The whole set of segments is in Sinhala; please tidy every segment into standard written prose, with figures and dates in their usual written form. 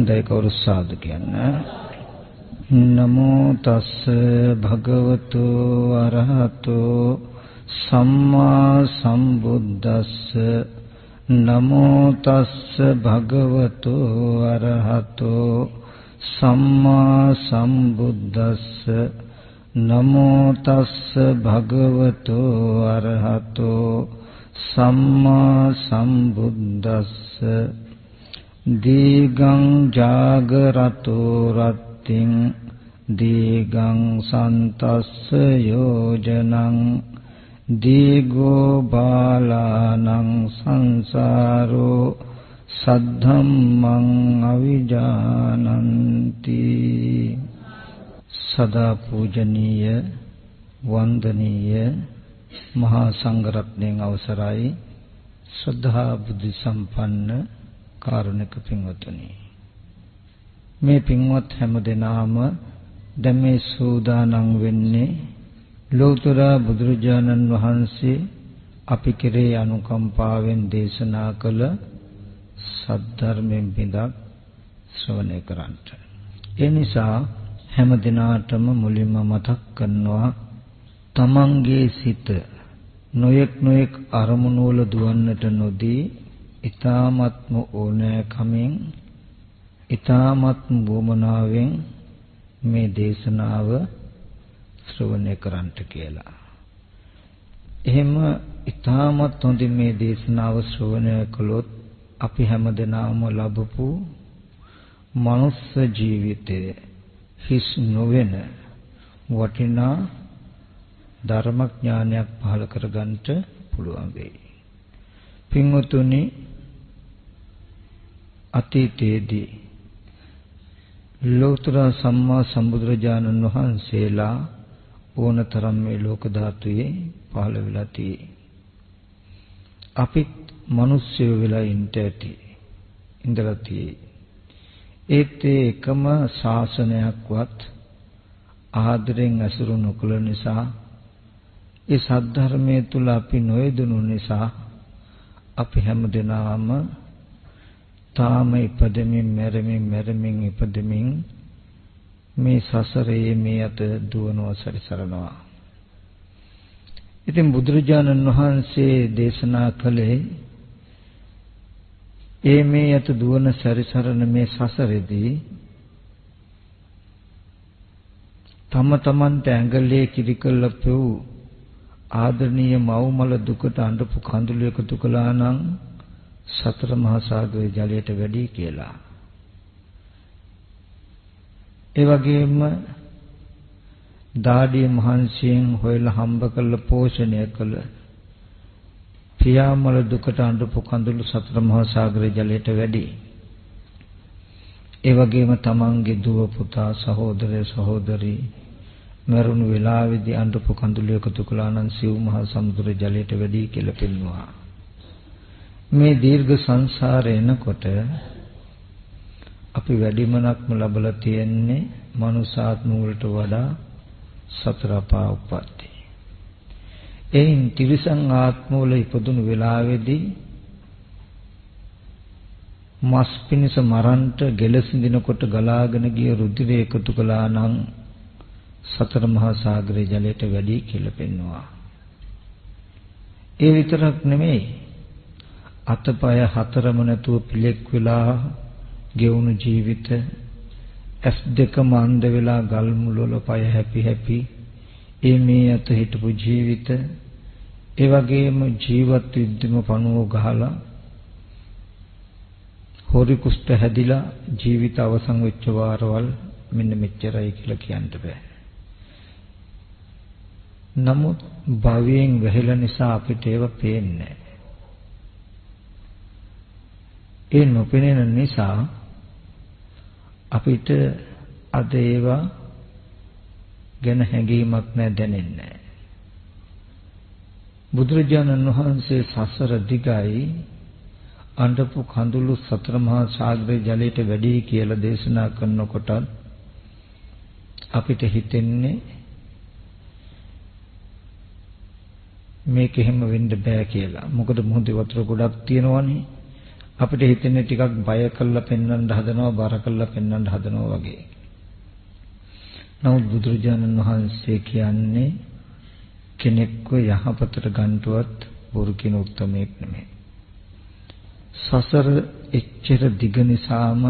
හොඳයි කවුරු සාදු කියන්නේ. නමෝ තස්ස භගවතු අරහතෝ සම්මා සම්බුද්දස්ස නමෝ තස්ස භගවතු අරහතෝ සම්මා සම්බුද්දස්ස නමෝ තස්ස භගවතු අරහතෝ සම්මා සම්බුද්දස්ස දීගං ජාගරතෝ රත්තිං දීගං සන්තස්ස යෝජනං දීගෝ බාලානං සංසාරෝ සද්ධම්මං අවිජානන්ති. සදා පූජනීය වන්දනීය මහා සංඝරත්නයන් අවසරයි ශ්‍රද්ධා බුද්ධ සම්පන්න කාරුණික පින්වත්නි, මේ පින්වත් හැම දෙනාම දැන් මේ සූදානම් වෙන්නේ ලෝතර බුදුරජාණන් වහන්සේ අපි කෙරේ අනුකම්පාවෙන් දේශනා කළ සද්ධර්මයෙන් බිඳක් ශ්‍රවණය කරන්නට. ඒ නිසා හැම දිනාටම මුලින්ම මතක් කරනවා තමන්ගේ සිත නොයෙක් නොයෙක් අරමුණු වල දුවන්නට නොදී ඊ타ත්ම ඕනෑකමින් ඊ타ත්ම වමනාවෙන් මේ දේශනාව ශ්‍රවණය කරන්නට කියලා. එහෙම ඊ타ත්ම හොඳින් මේ දේශනාව ශ්‍රවණය කළොත් අපි හැමදෙනාම ලැබපු මනුස්ස ජීවිතයේ හිස් නොවන වටිනා ධර්මඥානයක් පහළ කරගන්නට පුළුවන් වෙයි. පින්වතුනි, අතීතයේදී ලෝතර සම්මා සම්බුදුරජාණන් වහන්සේලා ඕනතරම් මේ ලෝක ධාතුවේ පහළ වෙලා තියෙයි. අපිත් මිනිස්සු වෙලා ඉඳලා තියෙයි. ඒත් එකම ශාසනයක්වත් ආදරෙන් අසුරු නොකළ නිසා, ඒ සද්ධර්මයේ තුල අපි නොයදුණු නිසා අපි හැමදෙනාම තාම ඉපදෙමින් මැරෙමින් ඉපදෙමින් මේ සසරේ මේ අත දුවනවා සැරිසරනවා. ඉතින් බුදුරජාණන් වහන්සේ දේශනා කළේ මේ අත දුවන සැරිසරන මේ සසරේදී තම තමන්ට ඇඟලේ කිරිකල්ල පෙව් ආදරණීය මව්මල දුකට අඬපු කඳුළු එකතු කළා නම් සතර මහා සාගරයේ ජලයට වැඩි කියලා. ඒ වගේම දාඩිය මහන්සියෙන් හොයලා හම්බ කළ පෝෂණය කළ පියාමල දුකට අඬපු කඳුළු සතර මහා සාගරයේ ජලයට වැඩි. ඒ වගේම තමන්ගේ දුව පුතා සහෝදරය සහෝදරි මරුණු වෙලාවේදී අඬපු කඳුළු එකතු කළා නම් සිව් මහා සමුද්‍ර ජලයට වැඩි කියලා පෙන්වුවා. මේ දීර්ඝ සංසාරේ එනකොට අපි වැඩිමනක්ම ලැබලා තියෙන්නේ මනුසාත්ම වලට වඩා සතර පා උප්පත්ති. එයින් තිරිසන් ආත්මවල ඉපදුණු වෙලාවේදී මස් පිණිස මරන්ට ගෙලසිඳිනකොට ගලාගෙන ගිය රුධිරය එකතු කළා නම් සතර මහා සාගරයේ ජලයට වැඩි කියලා පෙන්වුවා. ඒ විතරක් නෙමෙයි, අතපය හතරම නැතුව පිලෙක් වෙලා ගෙවුණු ජීවිත, ඇස් දෙකම අන්ධ වෙලා ගල් මුල වල පය හැපි මේ අත හිටපු ජීවිත, ඒ වගේම ජීවත් විද්දම පණුව ගහලා හොරි කුෂ්ඨ හැදිලා ජීවිත අවසන් වෙච්ච වාරවල් මෙන්න මෙච්චරයි කියලා කියන්න බෑ. නමුත් භවයෙන් වැහිලා නිසා අපිට ඒව පේන්නේ. ඒ නොපෙනෙන නිසා අපිට අද ඒවා ගැන හැඟීමක් නැහැ, දැනෙන්නේ. බුදුරජාණන් වහන්සේ සසර දිගයි අඬපු කඳුළු සතර මහා සාගරයේ ජලයට වැඩි කියලා දේශනා කරනකොට අපිට හිතෙන්නේ මේක එහෙම වෙන්න බෑ කියලා. මොකද මොහොතේ වතුර ගොඩක් තියෙනවනේ. අපිට හිතෙන්නේ ටිකක් බය කරලා පෙන්වන්න හදනවා, බර කරලා පෙන්වන්න හදනවා වගේ. නමුත් බුදුරජාණන් වහන්සේ කියන්නේ කෙනෙක්ව යහපතට ගන්නවත් බොරු කියන උත්මයෙක් නෙමෙයි. සසර එච්චර දිග නිසාම,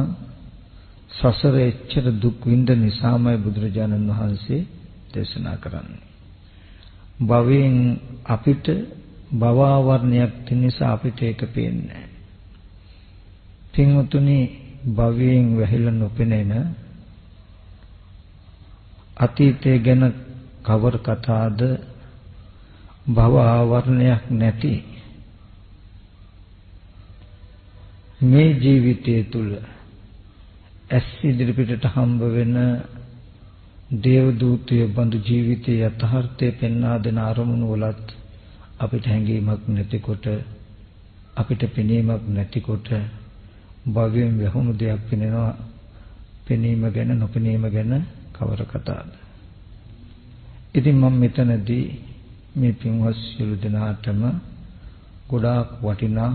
සසර එච්චර දුක් විඳ නිසාමයි බුදුරජාණන් වහන්සේ දේශනා කරන්නේ. භවයෙන් අපිට භවාවරණයක් තියෙන නිසා අපිට ඒක පේන්නේ නැහැ. පින්වතුනි, භවයෙන් වැහිලා නොපෙනෙන අතීතය ගැන කවර කතාද, භව ආවරණයක් නැති මේ ජීවිතය තුල ඇස් ඉදිරිපිටට හම්බ වෙන දේව දූතය බඳු ජීවිතයේ යථාර්ථය පෙන්වා දෙන අරමුණු වලත් අපිට හැඟීමක් නැතිකොට, අපිට පෙනීමක් නැතිකොට භවයෙන් වැහුණු දෙයක් පෙනෙනවා. පෙනීම ගැන නොපෙනීම ගැන කවර කතාද? ඉතින් මම මෙතනදී මේ පින්වත් සියලු දෙනාටම ගොඩාක් වටිනා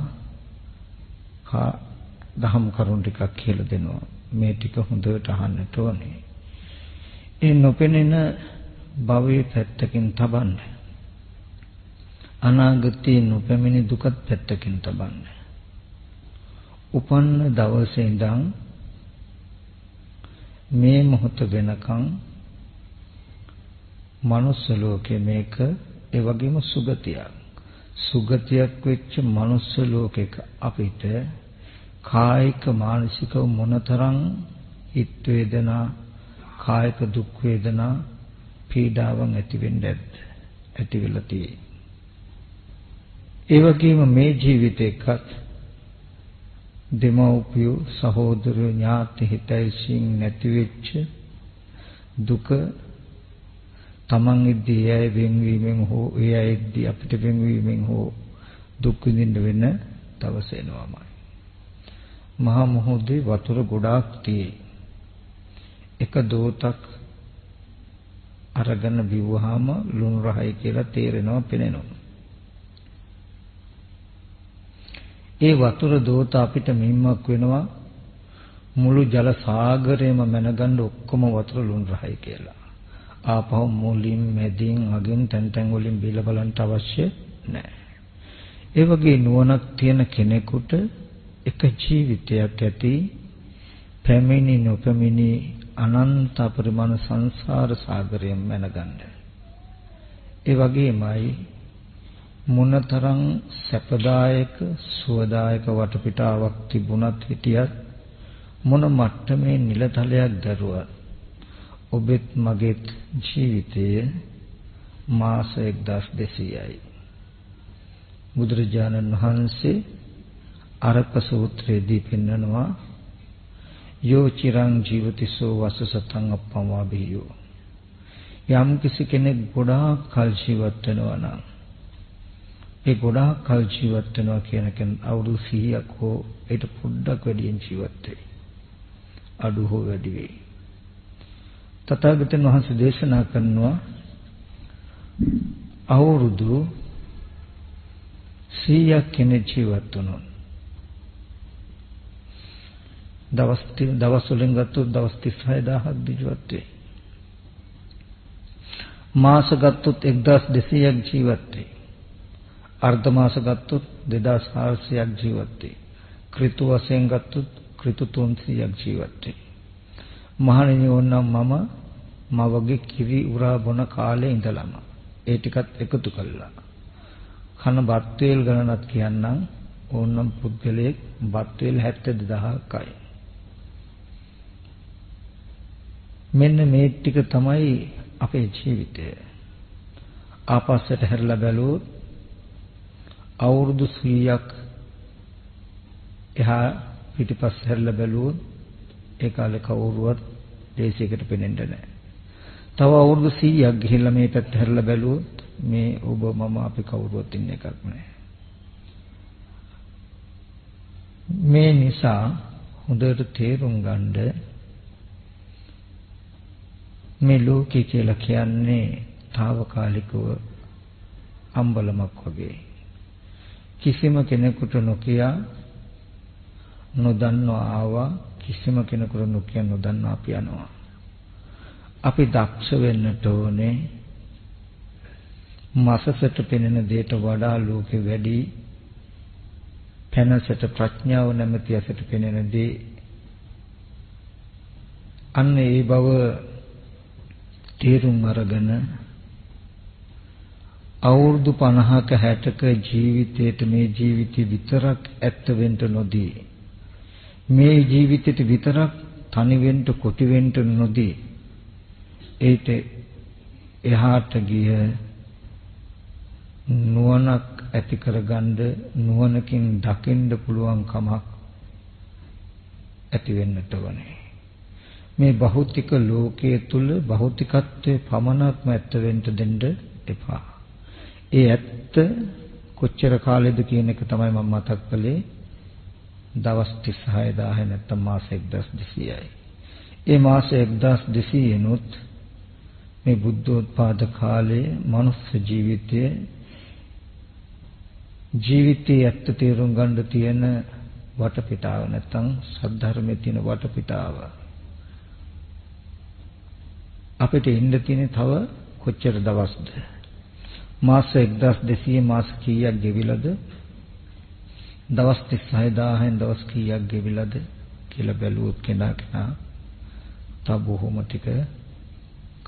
දහම් කරුණු ටිකක් කියලා දෙනවා. මේ ටික හොඳට අහන්නට ඕනේ. ඒ නොපෙනෙන භවයේ පැත්තකින් තබන්න, අනාගතයේ නොපැමිණි දුකත් පැත්තකින් තබන්න. උපන්න දවසේ ඉඳන් මේ මොහොත වෙනකන් මනුස්ස ලෝකේ මේක ඒ වගේම සුගතියක්. සුගතියක් වෙච්ච මනුස්ස ලෝකයක අපිට කායික මානසික මොනතරම් හිත වේදනා, කායික දුක් වේදනා, පීඩාවන් ඇති වෙන්නේ නැද්ද? ඇති වෙලා තියෙයි. ඒ වගේම මේ ජීවිතේකත් දෙමව්පියෝ, සහෝදරයෝ, ඥාති හිතයිසින් නැති වෙච්ච දුක තමන් ඉද්දී එය වෙන්වීමෙන් හෝ එය ඉද්දී අපිට වෙන්වීමෙන් හෝ දුක් විඳින්න වෙන දවස එනවාමයි. මහා මොහොතේ වතුර ගොඩාක් තියෙයි. එක දෝතක් අරගෙන බිව්වහම ලුණු රහයි කියලා තේරෙනවා, පෙනෙනවා. ඒ වතුර දෝත අපිට මිම්මක් වෙනවා මුළු ජල සාගරයම මැනගන්න ඔක්කොම වතුර ලුණු රහයි කියලා. ආපහු මුලින් මැදින් අගින් තැන් තැන් වලින් බීලා බලන්න අවශ්‍ය නැහැ. ඒ වගේ නුවණක් තියෙන කෙනෙකුට එක ජීවිතයක් ඇති පැමිණි නොපැමිණි අනන්ත පරිමාණ සංසාර සාගරයෙන් මැනගන්න. ඒ වගේමයි මොනතරම් සැපදායක සුවදායක වටපිටාවක් තිබුණත් හිටියත් මොන මට්ටමේ නිලතලයක් දරුවත් ඔබෙත් මගේත් ජීවිතයේ මාස 1200යි. බුදුරජාණන් වහන්සේ අරක සූත්‍රයේදී පෙන්වනවා යෝ චිරං ජීවතිසෝ වසසතං අප්පමා බියෝ. යම් කිසි කෙනෙක් ගොඩාක් කල් ජීවත් වෙනවා නම් ඒ ගොඩාක් කල් ජීවත් වෙනවා කියන කෙනා අවුරුදු 100ක් හෝ ඊට පොඩ්ඩක් වැඩියෙන් ජීවත් වෙයි. අඩු හෝ වැඩි වෙයි. තථාගතයන් වහන්සේ දේශනා කරනවා අවුරුදු 100ක් කෙනෙක් ජීවත් වුණොත් දවස් වලින් ගත්තොත් දවස් 36000ක් ජීවත් වෙයි. මාස ගත්තොත් 1200ක් ජීවත් වෙයි. අර්ධ මාස ගත්තොත් 2400ක් ජීවත් වෙයි. ඍතු වශයෙන් ගත්තොත් ඍතු 300ක් ජීවත් වෙයි. මහණෙනි ඕනනම් මම වගේ කිරි උරා බොන කාලේ ඉඳලම ඒ ටිකත් එකතු කළා. කන බත් වේල් ගණනක් කියන්නම් ඕනනම් පුද්ගලයෙක් බත් වේල් 72000ක්යි. මෙන්න මේ ටික තමයි අපේ ජීවිතය. ආපස්සට හැරිලා බැලුවොත් අවුරුදු 100ක් එහා පිටිපස්ස හැරිලා බැලුවොත් ඒ කාලේ කවුරුවත් දේශයකට පෙනෙන්නේ නැහැ. තව අවුරුදු 100ක් ගිහිල්ලා මේ පැත්ත හැරිලා බැලුවොත් මේ ඔබ මම අපි කවුරුවත් ඉන්න එකක් නැහැ. මේ නිසා හොඳට තේරුම් ගන්න මේ ලෝකය කියලා කියන්නේ తాවකාලිකව අම්බලමක් වගේ. කිසිම කෙනෙකුට නොකිය නොදන්නවා ආවා කිසිම කෙනෙකුට නොකිය නොදන්නවා අපි යනවා. අපි දක්ෂ වෙන්නට ඕනේ මාසසට පෙනෙන දෙයට වඩා ලෝකෙ වැඩි පැනසට ප්‍රඥාව නැමැති ඇසට පෙනෙන දේ අන්න ඒ බව තේරුම් අරගෙන අවුරුදු 50ක 60ක ජීවිතේට මේ ජීවිතය විතරක් ඇත්ත වෙන්න නොදී මේ ජීවිතේට විතරක් තනි වෙන්න කොටි වෙන්න නොදී ඒට එහාට ගිය නුවණක් ඇති කරගන්න නුවණකින් දකින්න පුළුවන් කමක් ඇති වෙන්නට ඕනේ. මේ භෞතික ලෝකයේ තුල භෞතිකත්වයේ පමණක්ම ඇත්ත වෙන්න දෙන්න එපා. ඒ ඇත්ත කොච්චර කාලෙද කියන එක තමයි මම මතක් කළේ. දවස් 36000 නැත්නම් මාස 1200යි. ඒ මාස 1200 නුත් මේ බුද්ධෝත්පාද කාලයේ මනුස්ස ජීවිතයේ ඇත්ත තේරුම් ගන්න තියෙන වටපිටාව නැත්නම් සද්ධර්මයේ තියෙන වටපිටාව අපිට ඉන්න තියෙන තව කොච්චර දවස්ද? මාස 1200 මාස කීයක් ගෙවිලාද? දවස් 36000න් දවස් කීයක් ගෙවිලාද කියලා බැලුවොත් කෙනා තව බොහොම ටික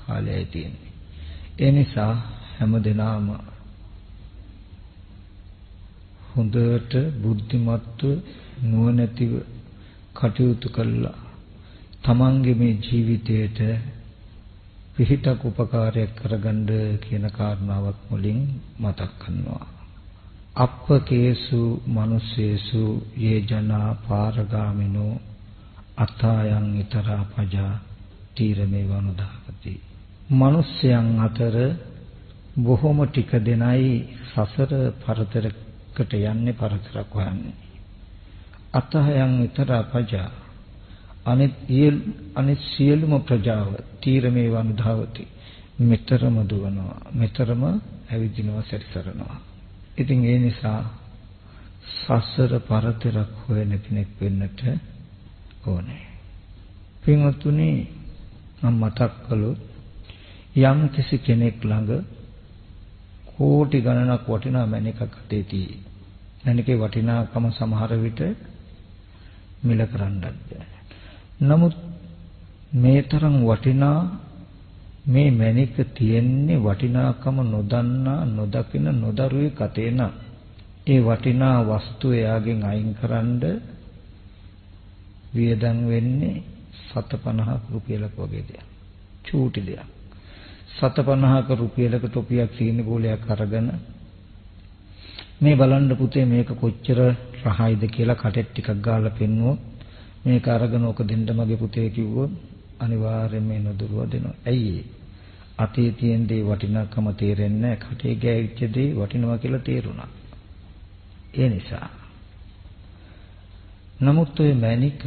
කාලයයි තියෙන්නේ. ඒ නිසා හැමදෙනාම හොඳට බුද්ධිමත්ව නුවණැතිව කටයුතු කළා තමන්ගේ මේ ජීවිතයට පිහිටක් උපකාරයක් කරගන්න කියන කාරණාවක් මුලින් මතක් කරනවා. අප්පකේසු මනුස්සේසු යේ ජනා පාරගාමිනෝ අත්තායන් ඊතරා පජා තීරමේ වනුදාකති. මිනිස්යන් අතර බොහොම ටික දෙනයි සසර පරතරකට යන්නේ පරතරක් හොයන්නේ. අත්තායන් ඊතරා පජා අනිත් සියලුම ප්‍රජාව තීරමේ වනුදාවති මෙතරම දුවනවා මෙතරම ඇවිදිනවා සැරිසරනවා. ඉතින් ඒ නිසා සසර පරතරක් හොයන කෙනෙක් වෙන්නට ඕනේ. පින්වත්නි මම මතක් කළොත් යම් කිසි කෙනෙක් ළඟ කෝටි ගණනක් වටිනා මණිකක් අතේ තියෙයි. මණිකේ වටිනාකම සමහර විට මිල කරන්නත් බෑ. නමුත් මේ තරම් වටිනා මේ මණික තියෙන්නේ වටිනාකම නොදන්නා නොදකින නොදරුවේ කතේ නම් ඒ වටිනා වස්තුව එයාගෙන් අයින් කරන්න වියදම් වෙන්නේ 750 රුපියලක් වගේ දෙයක්. චූටි දෙයක්. 750ක රුපියලක ටොපියක් සීනි බෝලයක් අරගෙන මේ බලන්න පුතේ මේක කොච්චර රහයිද කියලා කටෙත් ටිකක් ගාලා පෙන්නුවොත් මේක අරගෙන ඔක දෙන්න මගේ පුතේ කිව්වොත් අනිවාර්යයෙන් මේ නොදරුව දෙනවා. ඇයි ඒ? අතේ තියෙන දේ වටිනාකම තේරෙන්නේ නැහැ. කටේ ගෑවිච්ච දේ වටිනවා කියලා තේරුණා. ඒ නිසා. නමුත් ඔය මණික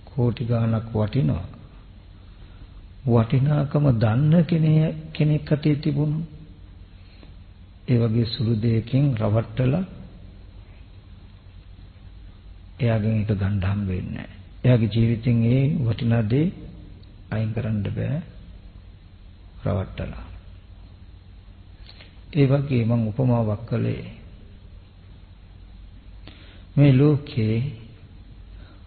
කෝටි ගාණක් වටිනවා. වටිනාකම දන්න කෙනෙක් අතේ තිබුණු ඒ වගේ සුළු දෙයකින් රවට්ටලා එයාගෙන් එක ගන්න හම්බ වෙන්නේ නැහැ. එයාගේ ජීවිතෙන් ඒ වටිනා දේ අයින් කරන්න බෑ රවට්ටලා. ඒ වගේ මම උපමාවක් කළේ මේ ලෝකේ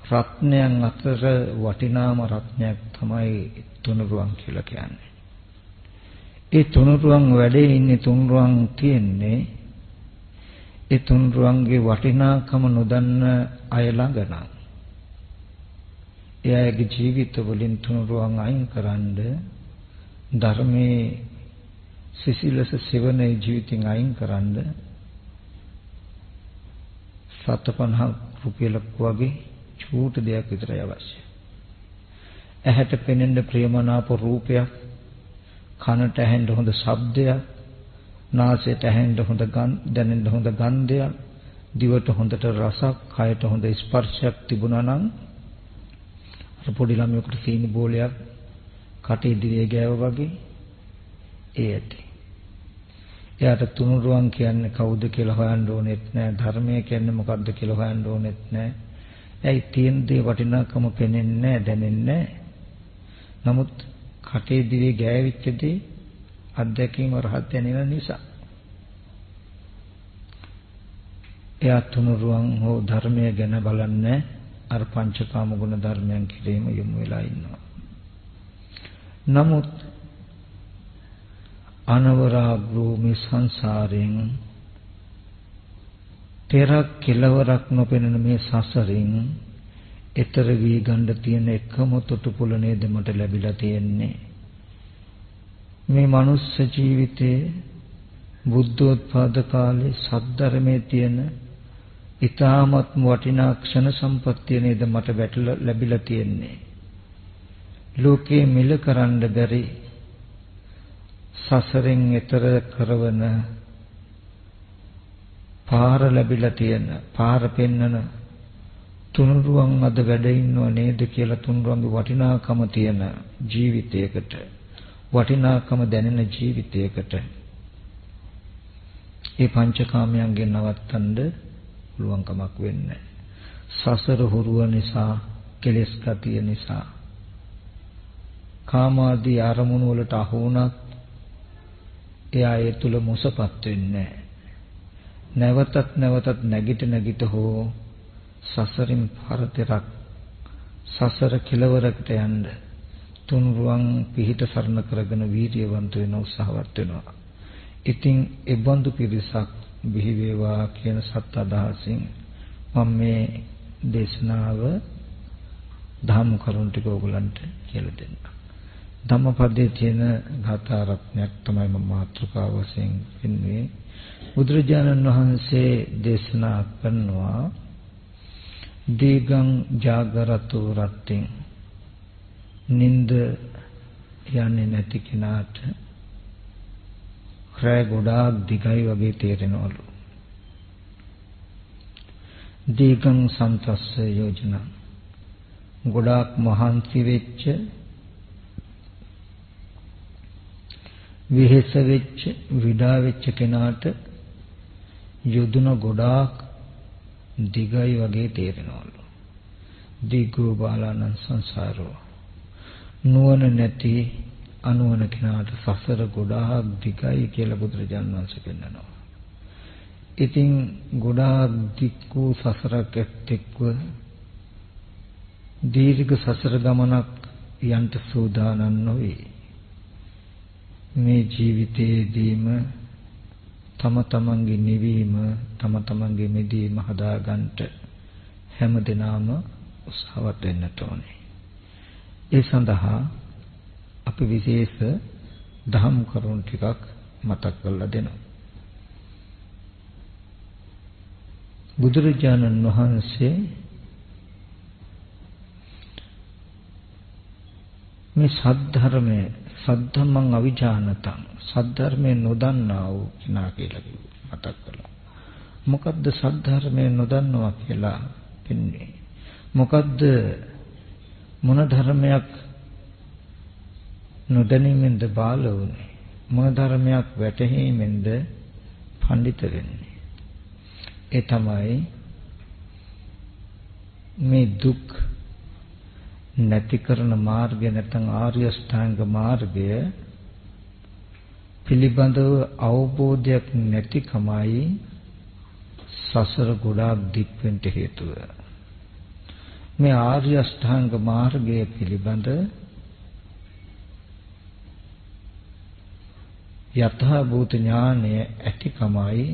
රත්නයන් අතර වටිනාම රත්නයක් තමයි තුනුරුවන් කියලා කියන්නේ. ඒ තුනුරුවන් වැඩේ ඉන්නේ තුනුරුවන් තියෙන්නේ ඒ තුනුරුවන්ගේ වටිනාකම නොදන්න අය ළඟ නම් එයාගේ ජීවිත වලින් තුනුරුවන් අයින් කරන්ඩ ධර්මයේ සිසිලස සෙවනේ ජීවිතින් අයින් කරන්ඩ 750 රුපියලක් වගේ චූට දෙයක් විතරයි අවශ්‍ය. ඇහැට පෙනෙන ප්‍රියමනාප රූපයක්, කනට ඇහෙන්න හොඳ ශබ්දයක්, නාසයට ඇහෙන්න හොඳ දැනෙන්න හොඳ ගන්ධයක්, දිවට හොඳට රසක්, කයට හොඳ ස්පර්ශයක් තිබුණා නම් අර පොඩි ළමයෙකුට සීනි බෝලයක් කටේ දිවේ ගෑව වගේ ඒ ඇති. එයාට තුනුරුවන් කියන්නේ කවුද කියලා හොයන්න ඕනෙත් නැහැ. ධර්මය කියන්නේ මොකක්ද කියලා හොයන්න ඕනෙත් නැහැ. ඇයි තියෙන දේ වටිනාකම පේන්නේ නැහැ, දැනෙන්නේ නැහැ. නමුත් කටේ දිවේ ගෑවිච්ච දේ අත්දැකීම රහත් දැනෙන නිසා. එයා තුනුරුවන් හෝ ධර්මය ගැන බලන්නේ අර පංචකාම ගුණ ධර්මයන් කිරීම යොමු වෙලා ඉන්නවා. නමුත් අනවරාග්‍රෝ මේ සංසාරයෙන් තෙරක් කෙලවරක් නොපෙනෙන මේ සසරින් ඈතර වී ගන්න තියෙන එකම තොටුපොළ නේද මට ලැබිලා තියෙන්නේ. මේ මනුස්ස ජීවිතේ බුද්ධෝත්පාද කාලේ සද්ධර්මයේ තියෙන ඊ타මත් වටිනා ක්ෂණ සම්පත්තිය නේද මට ලැබිලා තියෙන්නේ. ලෝකේ මිල කරන්න බැරි සසරෙන් එතර කරවන පාර ලැබිලා තියෙන පාර පෙන්නන තුනුරුවන් අද වැඩ ඉන්නව නේද කියලා තුනුරුවන්ගේ වටිනාකම තියෙන ජීවිතයකට වටිනාකම දැනෙන ජීවිතයකට ඒ පංචකාමයන්ගෙන් නවත්තන්න පුළුවන් කමක් වෙන්නේ සසර හුරුව නිසා කෙලෙස් ගතිය නිසා කාමාදී අරමුණු වලට අහු වුණත් එයා ඒ තුල මොසපත් වෙන්නේ නැවතත් නැගිට හෝ සසරින් පරතරක් සසර කෙලවරකට යන්න තුන්රුවන් පිහිට සරණ කරගෙන වීර්යවන්ත වෙන උත්සාහවත් වෙනවා. ඉතින් ඒ බඳු පිරිසක් බිහි වේවා කියන සත් අදහසින් මම මේ දේශනාව ධම්ම කරුණ ටික ඕගලන්ට කියලා දෙන්නම්. ධම්මපදයේ තියෙන ගාථා රත්නයක් තමයි මම මාතෘකාව වශයෙන් පෙන්වන්නේ. බුදුරජාණන් වහන්සේ දේශනා කරනවා දීගං ජාගරතෝ රත්තින් නින්ද යන්නේ නැති කෙනාට රැ ගොඩාක් දිගයි වගේ තේරෙනවලු. දීගං සන්තස්ස යෝජනා ගොඩාක් මහන්සි වෙච්ච විහෙස වෙච්ච විඩා වෙච්ච කෙනාට යොදුන ගොඩාක් දිගයි වගේ තේරෙනවලු. දීගෝ බාලානං සංසාරෝ නුවණ නැති අනුවණ කෙනාට සසර ගොඩාක් දිගයි කියලා බුදුරජාණන් වහන්සේ පෙන්නනවා. ඉතින් ගොඩාක් දික් වූ සසරක් එක්ක දීර්ඝ සසර ගමනක් යන්න සූදානම් නොවේ. මේ ජීවිතයේදීම තම තමන්ගේ නිවීම තම තමන්ගේ මිදීම හදාගන්නට හැමදෙනාම උත්සාහවත් වෙන්න ඕනේ. ඒ සඳහා අපි විශේෂ දහම් කරුණු ටිකක් මතක් කරලා දෙනවා. බුදුරජාණන් වහන්සේ මේ සද්ධර්මයේ සද්ධම්මං අවිජානතං සද්ධර්මයේ නොදන්නා වූ කෙනා කියලා මතක් කළා. මොකද්ද සද්ධර්මයේ නොදන්නවා කියලා කියන්නේ? මොකද්ද මොන ධර්මයක් නොදැනීමෙන්ද බාල වුනේ? මොන ධර්මයක් වැටහීමෙන්ද පඬිත වෙන්නේ? ඒ තමයි මේ දුක් නැති කරන මාර්ගය නැත්නම් ආර්ය අෂ්ටාංග මාර්ගය පිළිබඳව අවබෝධයක් නැතිකමයි සසර ගොඩාක් දික් වෙන්න හේතුව. මේ ආර්ය අෂ්ටාංග මාර්ගය පිළිබඳ යථා භූත ඥානය ඇතිකමයි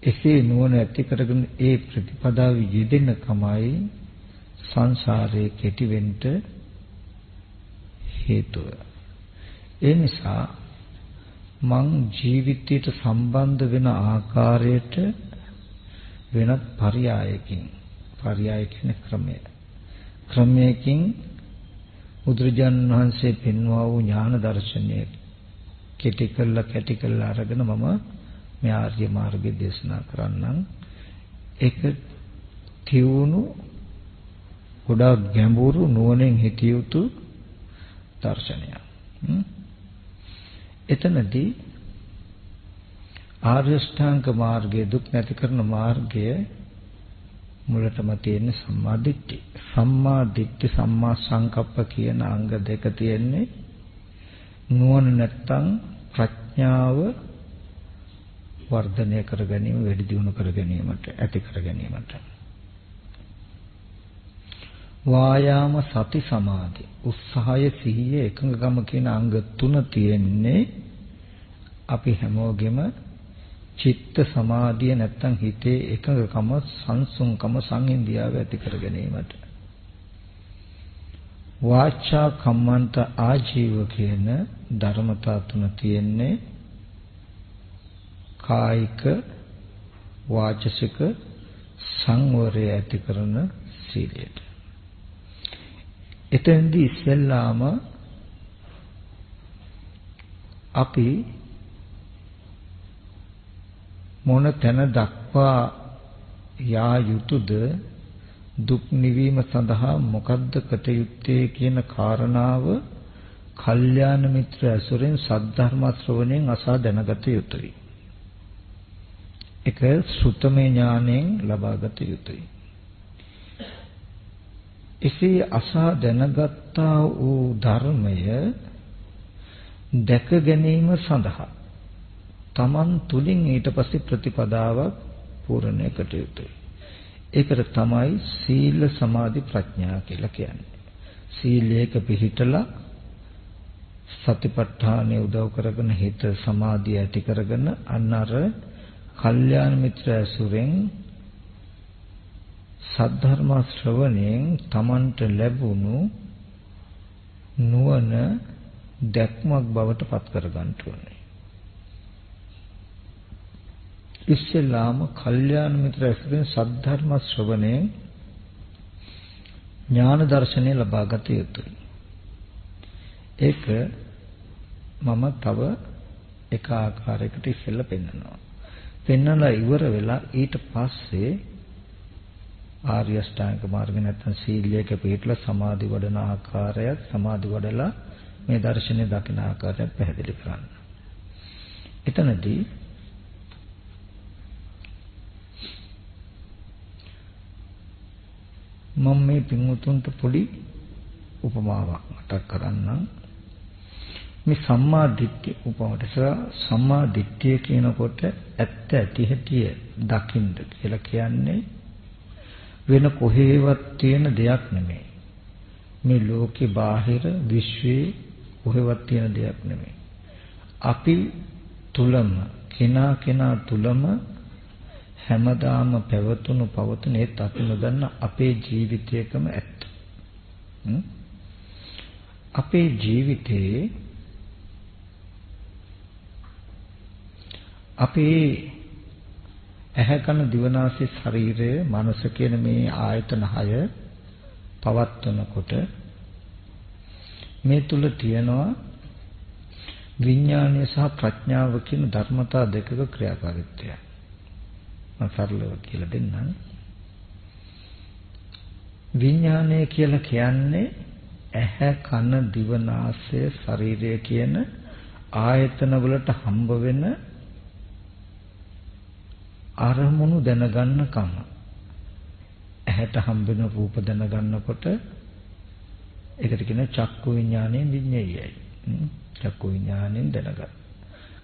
එසේ නුවණ ඇති කරගෙන ඒ ප්‍රතිපදාව යෙදෙන කමයි සංසාරේ කෙටි වෙන්න හේතුව. ඒ නිසා මං ජීවිතයට සම්බන්ධ වෙන ආකාරයට වෙනත් පర్యాయකින් ක්‍රමයකින් බුදුරජාණන් වහන්සේ පෙන්වා වූ ඥාන දර්ශනය කැටි කළා අරගෙන මම මේ ආර්ය මාර්ගය දේශනා කරන්නම්. ඒක තියුණු ගොඩාක් ගැඹුරු නුවණෙන් හිතිය යුතු දර්ශනයක්. එතනදී ආර්ය ශ්‍රාංක මාර්ගයේ දුක් නැති කරන මාර්ගය මුලටම තියෙන සම්මා දිට්ඨි. සම්මා දිට්ඨි සම්මා සංකප්ප කියන අංග දෙක තියෙන්නේ නුවණ නැත්තම් ප්‍රඥාව වර්ධනය කර ගැනීම, වැඩි දියුණු කර ගැනීමට, ඇති කර ගැනීමට. වායාම සති සමාධි උත්සාහය සිහිය එකඟකම කියන අංග තුන තියෙන්නේ අපි හැමෝගෙම චිත්ත සමාධිය නැත්තම් හිතේ එකඟකම සංසුන්කම සංහිඳියාව ඇති කර ගැනීමට. වාචා කම්මන්ත ආජීව කියන ධර්මතා තුන තියෙන්නේ කායික වාචසික සංවරය ඇති කරන සීලයට. එතෙන්දී ඉස්සෙල්ලාම අපි මොන තැන දක්වා යා යුතුද දුක් නිවීම සඳහා මොකද්ද කළ යුත්තේ කියන කාරණාව කල්යාණ මිත්‍ර ඇසුරෙන් සද්ධර්ම ශ්‍රවණයෙන් අසා දැනගත යුතුයි. ඒක සුත්තමේ ඥාණයෙන් ලබාගත යුතුයි. එසේ අසා දැනගත්තා වූ ධර්මය දැක ගැනීම සඳහා තමන් තුලින් ඊට පස්සේ ප්‍රතිපදාවක් පූර්ණය කළ යුතුයි. ඒකට තමයි සීල සමාධි ප්‍රඥා කියලා කියන්නේ. සීලයක පිහිටලා සතිපට්ඨානෙ උදව් කරගෙන හිත සමාධිය ඇති කරගෙන අන්නර කල්යාණ මිත්‍ර ඇසුරෙන් සද්ධර්ම ශ්‍රවණයෙන් තමන්ට ලැබුණු නුවණ දැක්මක් බවට පත් කර ගන්න ඕනේ. ඉස්සෙල්ලාම කල්යාණ මිත්‍ර ඇසුරෙන් සද්ධර්ම ශ්‍රවණයෙන් ඥාන දර්ශනය ලබා ගත යුතුයි. ඒක මම තව එක ආකාරයකට ඉස්සෙල්ලා පෙන්නනවා. පෙන්නලා ඉවර වෙලා ඊට පස්සේ ආර්ය අෂ්ටාංග මාර්ගය නැත්නම් සීලයක පිළිපදලා සමාධි වඩන ආකාරයත් සමාධි වඩලා මේ දර්ශනය දකින ආකාරයත් පැහැදිලි කරන්න. එතනදී මම මේ පින්වුතුන්ට පොඩි උපමාවක් මතක් කරන්නම්. මේ සම්මා දිට්ඨිය උපමාවට සම්මා දිට්ඨිය කියනකොට ඇත්ත ඇති හැටි දකින්න කියලා කියන්නේ වෙන කොහේවත් තියෙන දෙයක් නෙමෙයි. මේ ලෝකේ බාහිර විශ්වයේ කොහෙවත් තියෙන දෙයක් නෙමෙයි. අපි තුලම කෙනා තුලම හැමදාම පැවතුණු පවතුන ඒත් අපි නොදන්න අපේ ජීවිතයකම ඇත්ත. අපේ ජීවිතේ අපේ ඇහැ කන දිව නාසය ශරීරය මනස කියන මේ ආයතන 6 පවත්වනකොට මේ තුල තියෙනවා විඥානය සහ ප්‍රඥාව කියන ධර්මතා දෙකක ක්‍රියාකාරීත්වය. මම සරලව කියලා දෙන්නම්. විඥානය කියලා කියන්නේ ඇහැ කන දිව නාසය ශරීරය කියන ආයතන වලට හම්බ වෙන අරමුණු දැනගන්න කම. ඇහැට හම්බෙන රූප දැනගන්නකොට ඒකට කියන චක්කු විඥාණයෙන් විඤ්ඤායයි. චක්කු විඥාණයෙන් දැනගන්න.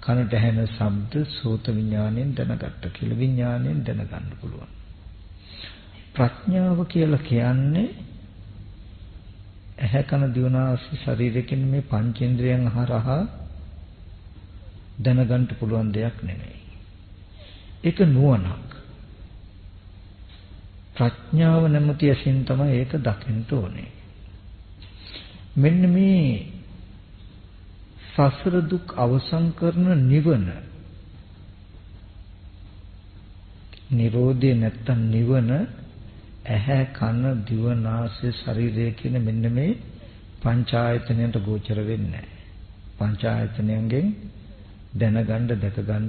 කනට ඇහෙන ශබ්ද සෝත විඥාණයෙන් දැනගත්ත කියලා විඥාණයෙන් දැනගන්න පුළුවන්. ප්‍රඥාව කියලා කියන්නේ ඇහැ කන දිව නාසය ශරීරය කියන මේ පංචේන්ද්‍රයන් හරහා දැනගන්න පුළුවන් දෙයක් නෙමෙයි. ඒක නුවණක්. ප්‍රඥාව නැමැති ඇසින් තමයි ඒක දකින්න ඕනේ. මෙන්න මේ සසර දුක් අවසන් කරන නිවන. නිරෝධය නැත්තම් නිවන ඇහැ කන දිව නාසය ශරීරය කියන මෙන්න මේ පංචායතනයට ගෝචර වෙන්නේ නැහැ. පංචායතනයෙන් දැනගන්න දැකගන්න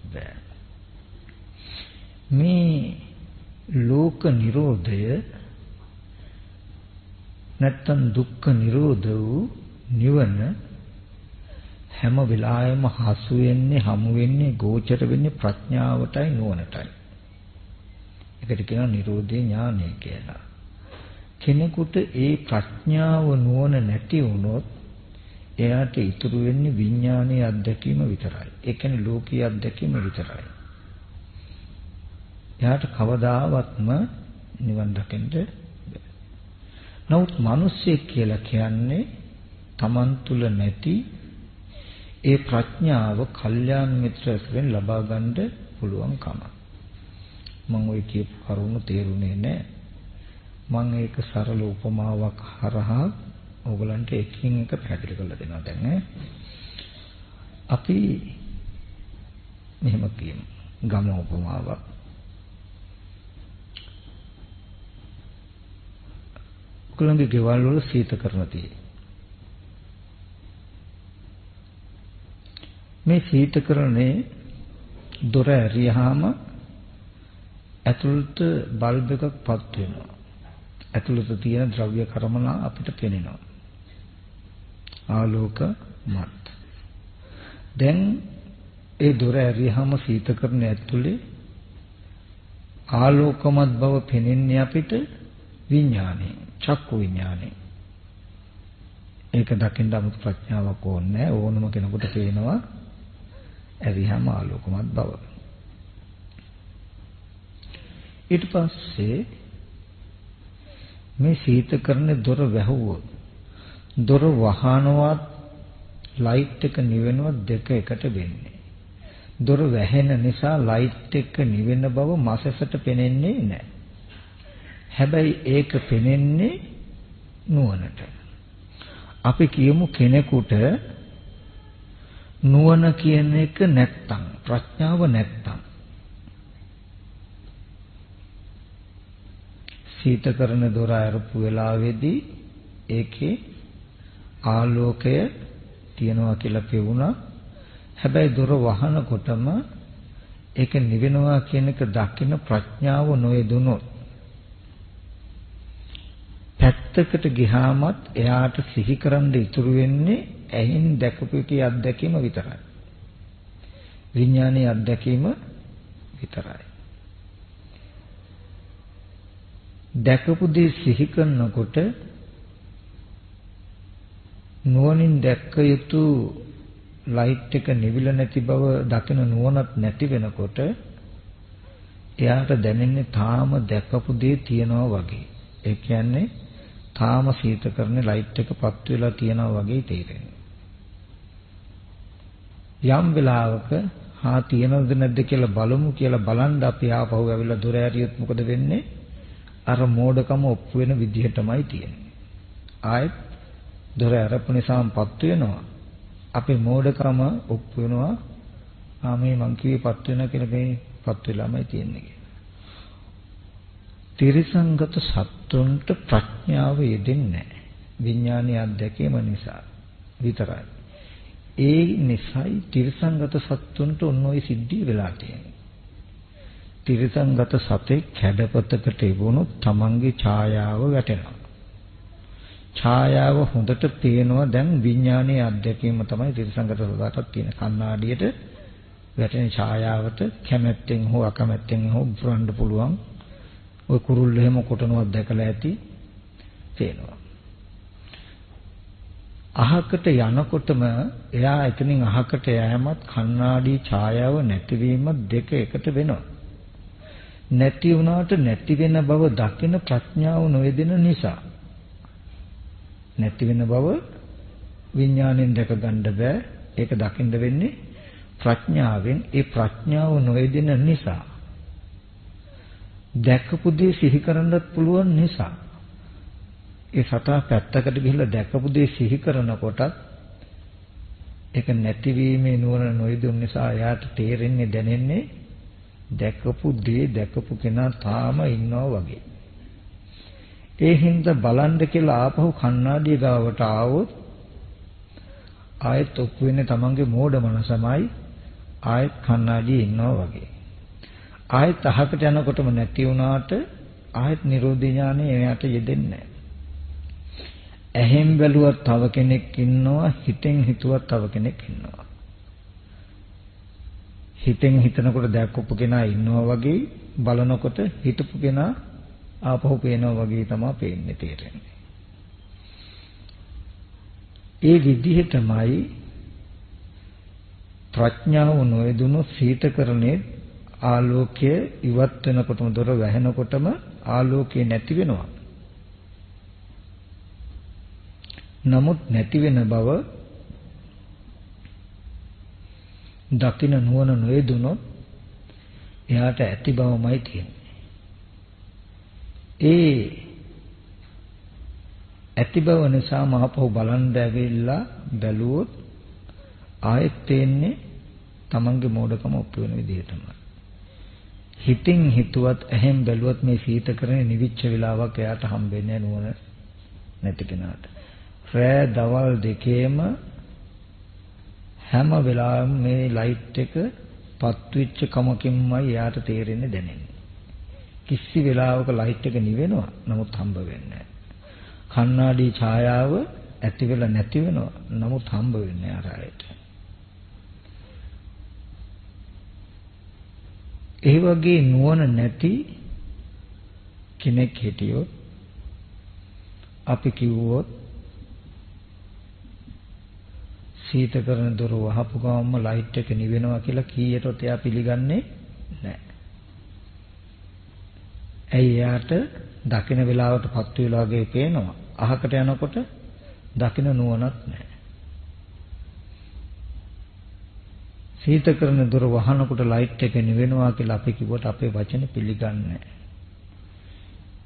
බෑ. මේ ලෝක නිරෝධය නැත්තම් දුක්ඛ නිරෝධ වූ නිවන හැම වෙලාවෙම හසු වෙන්නේ, හමු වෙන්නේ, ගෝචර වෙන්නේ ප්‍රඥාවටයි නුවණටයි. ඒකට කියනවා නිරෝධේ ඥානය කියලා. කෙනෙකුට ඒ ප්‍රඥාව නුවණ නැති වුණොත් එයාට ඉතුරු වෙන්නේ විඥානීය අත්දැකීම විතරයි. ඒ කියන්නේ ලෝකීය අත්දැකීම විතරයි. එයාට කවදාවත්ම නිවන් දකින්න බැහැ. නමුත් මිනිස්සෙක් කියලා කියන්නේ Taman තුල නැති ඒ ප්‍රඥාව කල්යාණ මිත්‍රයෙන් ලබා ගන්න පුළුවන්කම. මම ওই කියපු කරුණු තේරුනේ නැහැ. මම ඒක සරල උපමාවක් හරහා ඕගලන්ට එකින් එක පැහැදිලි කරලා දෙනවා දැන් අපි මෙහෙම කියමු ගම උපමාවක්. ඔයගලන්ගේ ගෙවල් වල සීතකරණ තියෙයි. මේ සීතකරණේ දොර ඇරියාම ඇතුළත බල්බ් එකක් පත් වෙනවා. ඇතුළත තියෙන ද්‍රව්‍ය කර්මලා අපිට පේනවා. ආලෝකමත්. දැන් ඒ දොර ඇරියාම සීතකරණය ඇතුලේ ආලෝකමත් බව පෙනෙන්නේ අපිට විඥාණයෙන්, චක්කු විඥාණයෙන්. ඒක දකින්න 아무 ප්‍රඥාවක් ඕනේ නැහැ. ඕනම කෙනෙකුට පේනවා ඇරියාම ආලෝකමත් බව. ඊට පස්සේ මේ සීතකරණේ දොර වැහුවොත් දොර වහනවත් ලයිට් එක නිවෙනවත් දෙක එකට වෙන්නේ. දොර වැහෙන නිසා ලයිට් එක නිවෙන බව මාසෙකට පේන්නේ නැහැ. හැබැයි ඒක පේන්නේ නුවණට. අපි කියමු කෙනෙකුට නුවණ කියන එක නැත්තම්, ප්‍රඥාව නැත්තම් සීතකරණ දොර අරපු වෙලාවේදී ඒකේ ආලෝකය තියනවා කියලා පෙවුණා. හැබැයි දොර වහනකොටම ඒක නිවෙනවා කියන එක දකින්න ප්‍රඥාව නොයදුනොත් පැත්තකට ගියාමත් එයාට සිහි කරන්න ඉතුරු වෙන්නේ ඇහින් දැකපු එකේ අත්දැකීම විතරයි. විඥානයේ අත්දැකීම විතරයි. දැකපු දේ සිහි කරනකොට නුවණින් දැක්ක යුතු ලයිට් එක නිවිල නැති බව දකින නුවණක් නැති වෙනකොට එයාට දැනෙන්නේ තාම දැකපු දේ තියනවා වගේ. ඒ කියන්නේ තාම සීතකරණේ ලයිට් එක පත් වෙලා තියනවා වගේ තේරෙනවා. යම් වෙලාවක තියනවද නැද්ද කියලා බලමු කියලා බලන් අපි ආපහු ඇවිල්ලා දොර ඇරියොත් මොකද වෙන්නේ? අර මෝඩකම ඔප්පු වෙන විදිහටමයි තියෙන්නේ. ආයෙත් දොර අරපු නිසාම පත් වෙනවා. අපේ මෝඩකම ඔප්පු වෙනවා. මේ මං කිව්වේ පත් වෙනවා කියලා මේ පත් වෙලාමයි තියෙන්නේ කියලා. තිරිසංගත සත්තුන්ට ප්‍රඥාව යෙදෙන්නේ නැහැ. විඥානීය අත්දැකීම නිසා විතරයි. ඒ නිසායි තිරිසංගත සත්තුන්ට ඔන්න ඔය සිද්ධිය වෙලා තියෙන්නේ. තිරිසංගත සතේ කැඩපතකට ඉවුණොත් තමන්ගේ ඡායාව වැටෙනවා. ඡායාව හොඳට පේනවා. දැන් විඥානීය අත්දැකීම තමයි තිරිසංගත සතාටත් තියෙන. කණ්ණාඩියට වැටෙන ඡායාවට කැමැත්තෙන් හෝ අකමැත්තෙන් හෝ පුරන්න පුළුවන්. ඔය කුරුල්ල එහෙම කොටනවා දැකලා ඇති පේනවා. අහකට යනකොටම එයා එතනින් අහකට යෑමත් කණ්ණාඩි ඡායාව නැතිවීමත් දෙක එකට වෙනවා. නැති වුණාට නැති වෙන බව දකින ප්‍රඥාව නොයෙදෙන නිසා. නැති වෙන බව විඥාණයෙන් දැක ගන්න බෑ. ඒක දකින්න වෙන්නේ ප්‍රඥාවෙන්. ඒ ප්‍රඥාව නොයෙදෙන නිසා. දැකපු දේ සිහි කරන්නත් පුළුවන් නිසා. ඒ සතා පැත්තකට ගිහිල්ලා දැකපු දේ සිහි කරනකොටත් ඒක නැතිවීමේ නුවණ නොයෙදුන නිසා එයාට තේරෙන්නේ දැනෙන්නේ දැකපු දේ දැකපු කෙනා තාම ඉන්නවා වගේ. ඒ හින්දා බලන්න කියලා ආපහු කණ්ණාඩිය ගාවට ආවොත් ආයෙත් ඔප්පු වෙන්නේ තමන්ගේ මෝඩ මනසමයි. ආයෙත් කණ්ණාඩියේ ඉන්නවා වගේ. ආයෙත් අහකට යනකොටම නැති වුණාට ආයෙත් නිරෝධ ඥානෙ එයාට යෙදෙන්නේ නැහැ. ඇහෙන් බැලුවත් තව කෙනෙක් ඉන්නවා, හිතෙන් හිතුවත් තව කෙනෙක් ඉන්නවා. හිතෙන් හිතනකොට දැක්කපු කෙනා ඉන්නවා වගේ, බලනකොට හිතපු කෙනා ආපහු පේනවා වගේ තමයි පේන්නේ, තේරෙන්නේ. ඒ විදිහටමයි ප්‍රඥාව නොයදුණු සීතකරණේ ආලෝකය ඉවත් වෙනකොටම, දොර වැහෙනකොටම ආලෝකය නැති වෙනවා. නමුත් නැති වෙන බව දකින්න නුවණ නොයදුනොත් එයාට ඇති බවමයි තියෙන්නේ. ඒ ඇති බව නිසා මහපොව බලන් දැවිලා බැලුවොත් ආයෙත් තේන්නේ තමන්ගේ මෝඩකම ඔප්පු වෙන විදිහටමයි. හිතින් හිතුවත් ඇහෙන් බැලුවත් මේ සීතකරණේ නිවිච්ච වෙලාවක් එයාට හම්බෙන්නේ නුවණ නැති කෙනාට. රෑ දවල් දෙකේම හැම වෙලාවෙම මේ ලයිට් එක පත්විච්ච කමකින්මයි එයාට තේරෙන්නේ, දැනෙන්නේ. කිසි වෙලාවක ලයිට් එක නිවෙනවා, නමුත් හම්බ වෙන්නේ නැහැ. කණ්ණාඩි ඡායාව ඇති වෙලා නැති වෙනවා, නමුත් හම්බ වෙන්නේ ආරයට. ඒ වගේ නුවණ නැති කෙනෙක් හිටියොත් අපි කිව්වොත් සීතකරණ දොර වහපු ගමන්ම ලයිට් එක නිවෙනවා කියලා කීයටත් එයා පිළිගන්නේ නැහැ. ඇයි? එයාට දකින්න වෙලාවට පත්තු වෙලා වගේ පේනවා. අහකට යනකොට දකින්න නුවණක් නැහැ. සීතකරණ දොර වහනකොට ලයිට් එක නිවෙනවා කියලා අපි කිව්වට අපේ වචන පිළිගන්නේ නැහැ.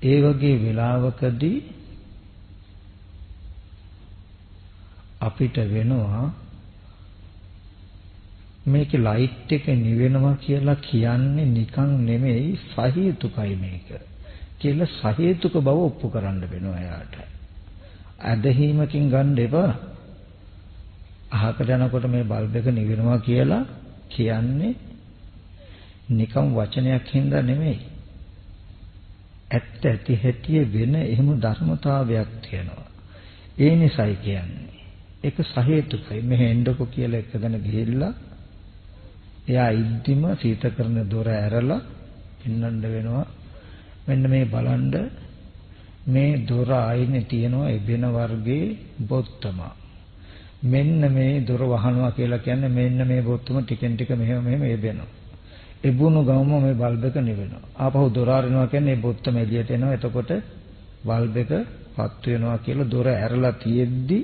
ඒ වගේ වෙලාවකදී අපිට වෙනවා මේකේ ලයිට් එක නිවෙනවා කියලා කියන්නේ නිකන් නෙමෙයි, සහේතුකයි මේක කියලා සහේතුක බව ඔප්පු කරන්න වෙනවා එයාට. අදහිමකින් ගන්න එපා. අහකට යනකොට මේ බල්බ් එක නිවෙනවා කියලා කියන්නේ නිකන් වචනයක් හින්දා නෙමෙයි. ඇත්ත ඇති හැටි වෙන එහෙම ධර්මතාවයක් තියෙනවා. ඒ නිසායි කියන්නේ. ඒක සහේතුකයි. මෙහෙ එන්නකෝ කියලා එකගෙන ගිහිල්ලා එයා ඉද්දිම සීතකරණ දොර ඇරලා පින්නන්න වෙනවා. මෙන්න මේ බලන්න, මේ දොර ආයිනේ තියෙනවා එබෙන වර්ගයේ බොත්තම. මෙන්න මේ දොර වහනවා කියලා කියන්නේ මෙන්න මේ බොත්තම ටිකෙන් ටික මෙහෙම එබෙනවා. එබුණු ගමම මේ බල්බ් එක නිවෙනවා. ආපහු දොර අරිනවා කියන්නේ මේ බොත්තම එළියට එනවා. එතකොට බල්බ් එක පත් වෙනවා කියලා දොර ඇරලා තියෙද්දි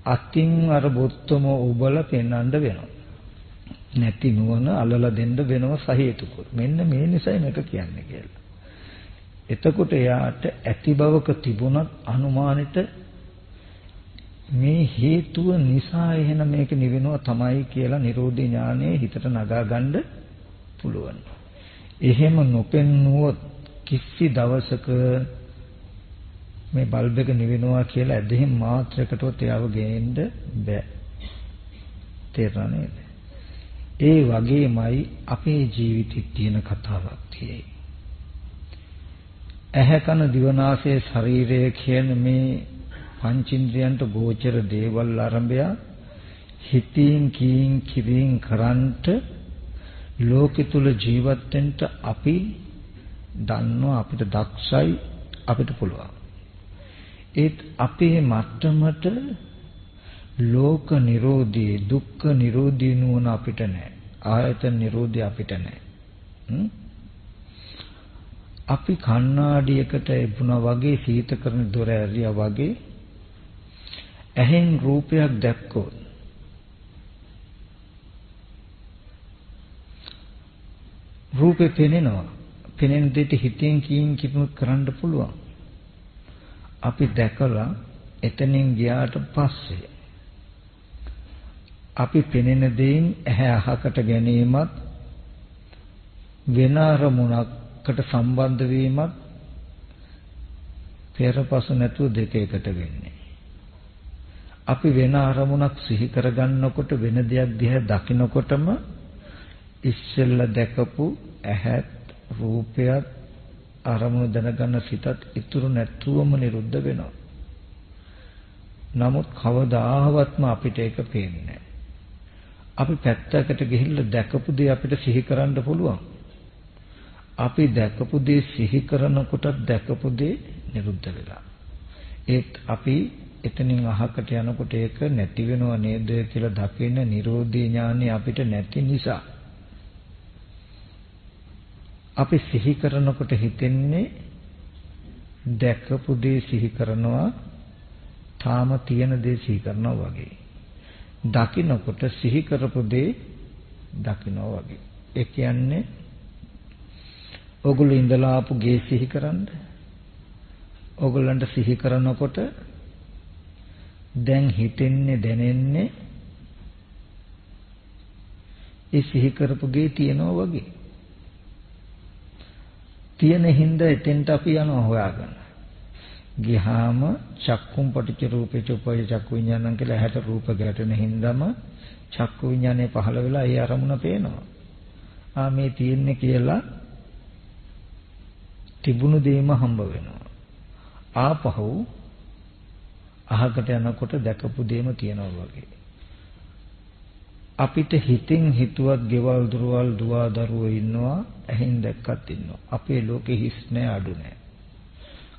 අතින් අර බොත්තම උබලා පෙන්වන්න වෙනවා. නැති නුවණ අලලා දෙන්න වෙනව සහේතුක. මෙන්න මේ නිසයි මේක කියන්නේ කියලා. එතකොට එයාට ඇති බවක තිබුණත් අනුමානෙට මේ හේතුව නිසා එහෙනම් මේක නිවෙනවා තමයි කියලා නිරෝධී ඥානයේ හිතට නගා ගන්න පුළුවන්. එහෙම නොපෙන්නුවොත් කිසි දවසක මේ බල්බ් එක නිවෙනවා කියලා ඇදහිම් මාත්‍රයකටවත් එයාව ගේන්න බෑ. තේරුණා නේද? ඒ වගේමයි අපේ ජීවිතේ තියෙන කතාවක් තියෙයි. ඇහැ කන දිව නාසය ශරීරය කියන මේ පංචින්ද්‍රයන්ට ගෝචර දේවල් ආරම්භය හිතින් කීින් කිරින් කරන්ට ලෝකෙ තුල ජීවත් වෙන්න අපි දන්නවා, අපිට දක්ෂයි, අපිට පුළුවන්. ඒත් අපේ මට්ටමට ලෝක නිරෝධී, දුක්ඛ නිරෝධී නුවණ අපිට නැහැ. ආයතන නිරෝධී අපිට නැහැ. අපි කණ්ණාඩියකට එබුණා වගේ, සීතකරණ දොර ඇරියා වගේ ඇහෙන් රූපයක් දැක්කොත් රූපේ පෙනෙනවා. පෙනෙන දෙයට හිතෙන් කීින් කිපුත් කරන්න පුළුවන්. අපි දැකලා එතනින් ගියාට පස්සේ අපි පෙනෙන දෙයින් ඇහැ අහකට ගැනීමත් වෙන අරමුණකට සම්බන්ධ වීමත් පෙරපසු නැතුව දෙක එකට වෙන්නේ. අපි වෙන අරමුණක් සිහි කරගන්නකොට, වෙන දෙයක් දිහා දකිනකොටම ඉස්සෙල්ලා දැකපු ඇහත් රූපයත් අරමුණු දැනගන්න සිතත් ඉතුරු නැතුවම නිරුද්ධ වෙනවා. නමුත් කවදාවත්ම අපිට ඒක පේන්නේ නැහැ. අපි පැත්තකට ගිහිල්ලා දැකපු දේ අපිට සිහි කරන්න පුළුවන්. අපි දැකපු දේ සිහි කරනකොට දැකපු දේ නිරුද්ධ වෙලා. ඒත් අපි එතනින් අහකට යනකොට ඒක නැති වෙනව නේද කියලා දකින නිරෝධී ඥානෙ අපිට නැති නිසා අපි සිහි කරනකොට හිතෙන්නේ දැකපු දේ සිහි කරනවා තාම තියෙන දේ සිහි කරනවා වගේ. දකින්නකොට සිහි කරපු දේ දකින්නවා වගේ. ඒ කියන්නේ ඔගොල්ලෝ ඉඳලා ආපු ගේ සිහි කරන්න. ඔගොල්ලන්ට සිහි කරනකොට දැන් හිතෙන්නේ දැනෙන්නේ ඒ සිහි කරපු ගේ තියනවා වගේ. තියෙන හින්දා එතෙන්ට අපි යනවා හොයාගන්න. ගියාම චක්කුම් පටිච්ච රූපේච උපය චක්කු විඥානං කියලා ඇහැට රූප ගැටෙන හින්දාම චක්කු විඥානේ පහළ වෙලා ඒ අරමුණ පේනවා. මේ තියෙන්නේ කියලා තිබුණු දේම හම්බ වෙනවා. ආපහු අහකට යනකොට දැකපු දේම තියෙනවා වගේ. අපිට හිතින් හිතුවත් ගෙවල් දොරවල් දුව දරුවෝ ඉන්නවා, ඇහෙන් දැක්කත් ඉන්නවා. අපේ ලෝකෙ හිස් නැහැ, අඩු නැහැ.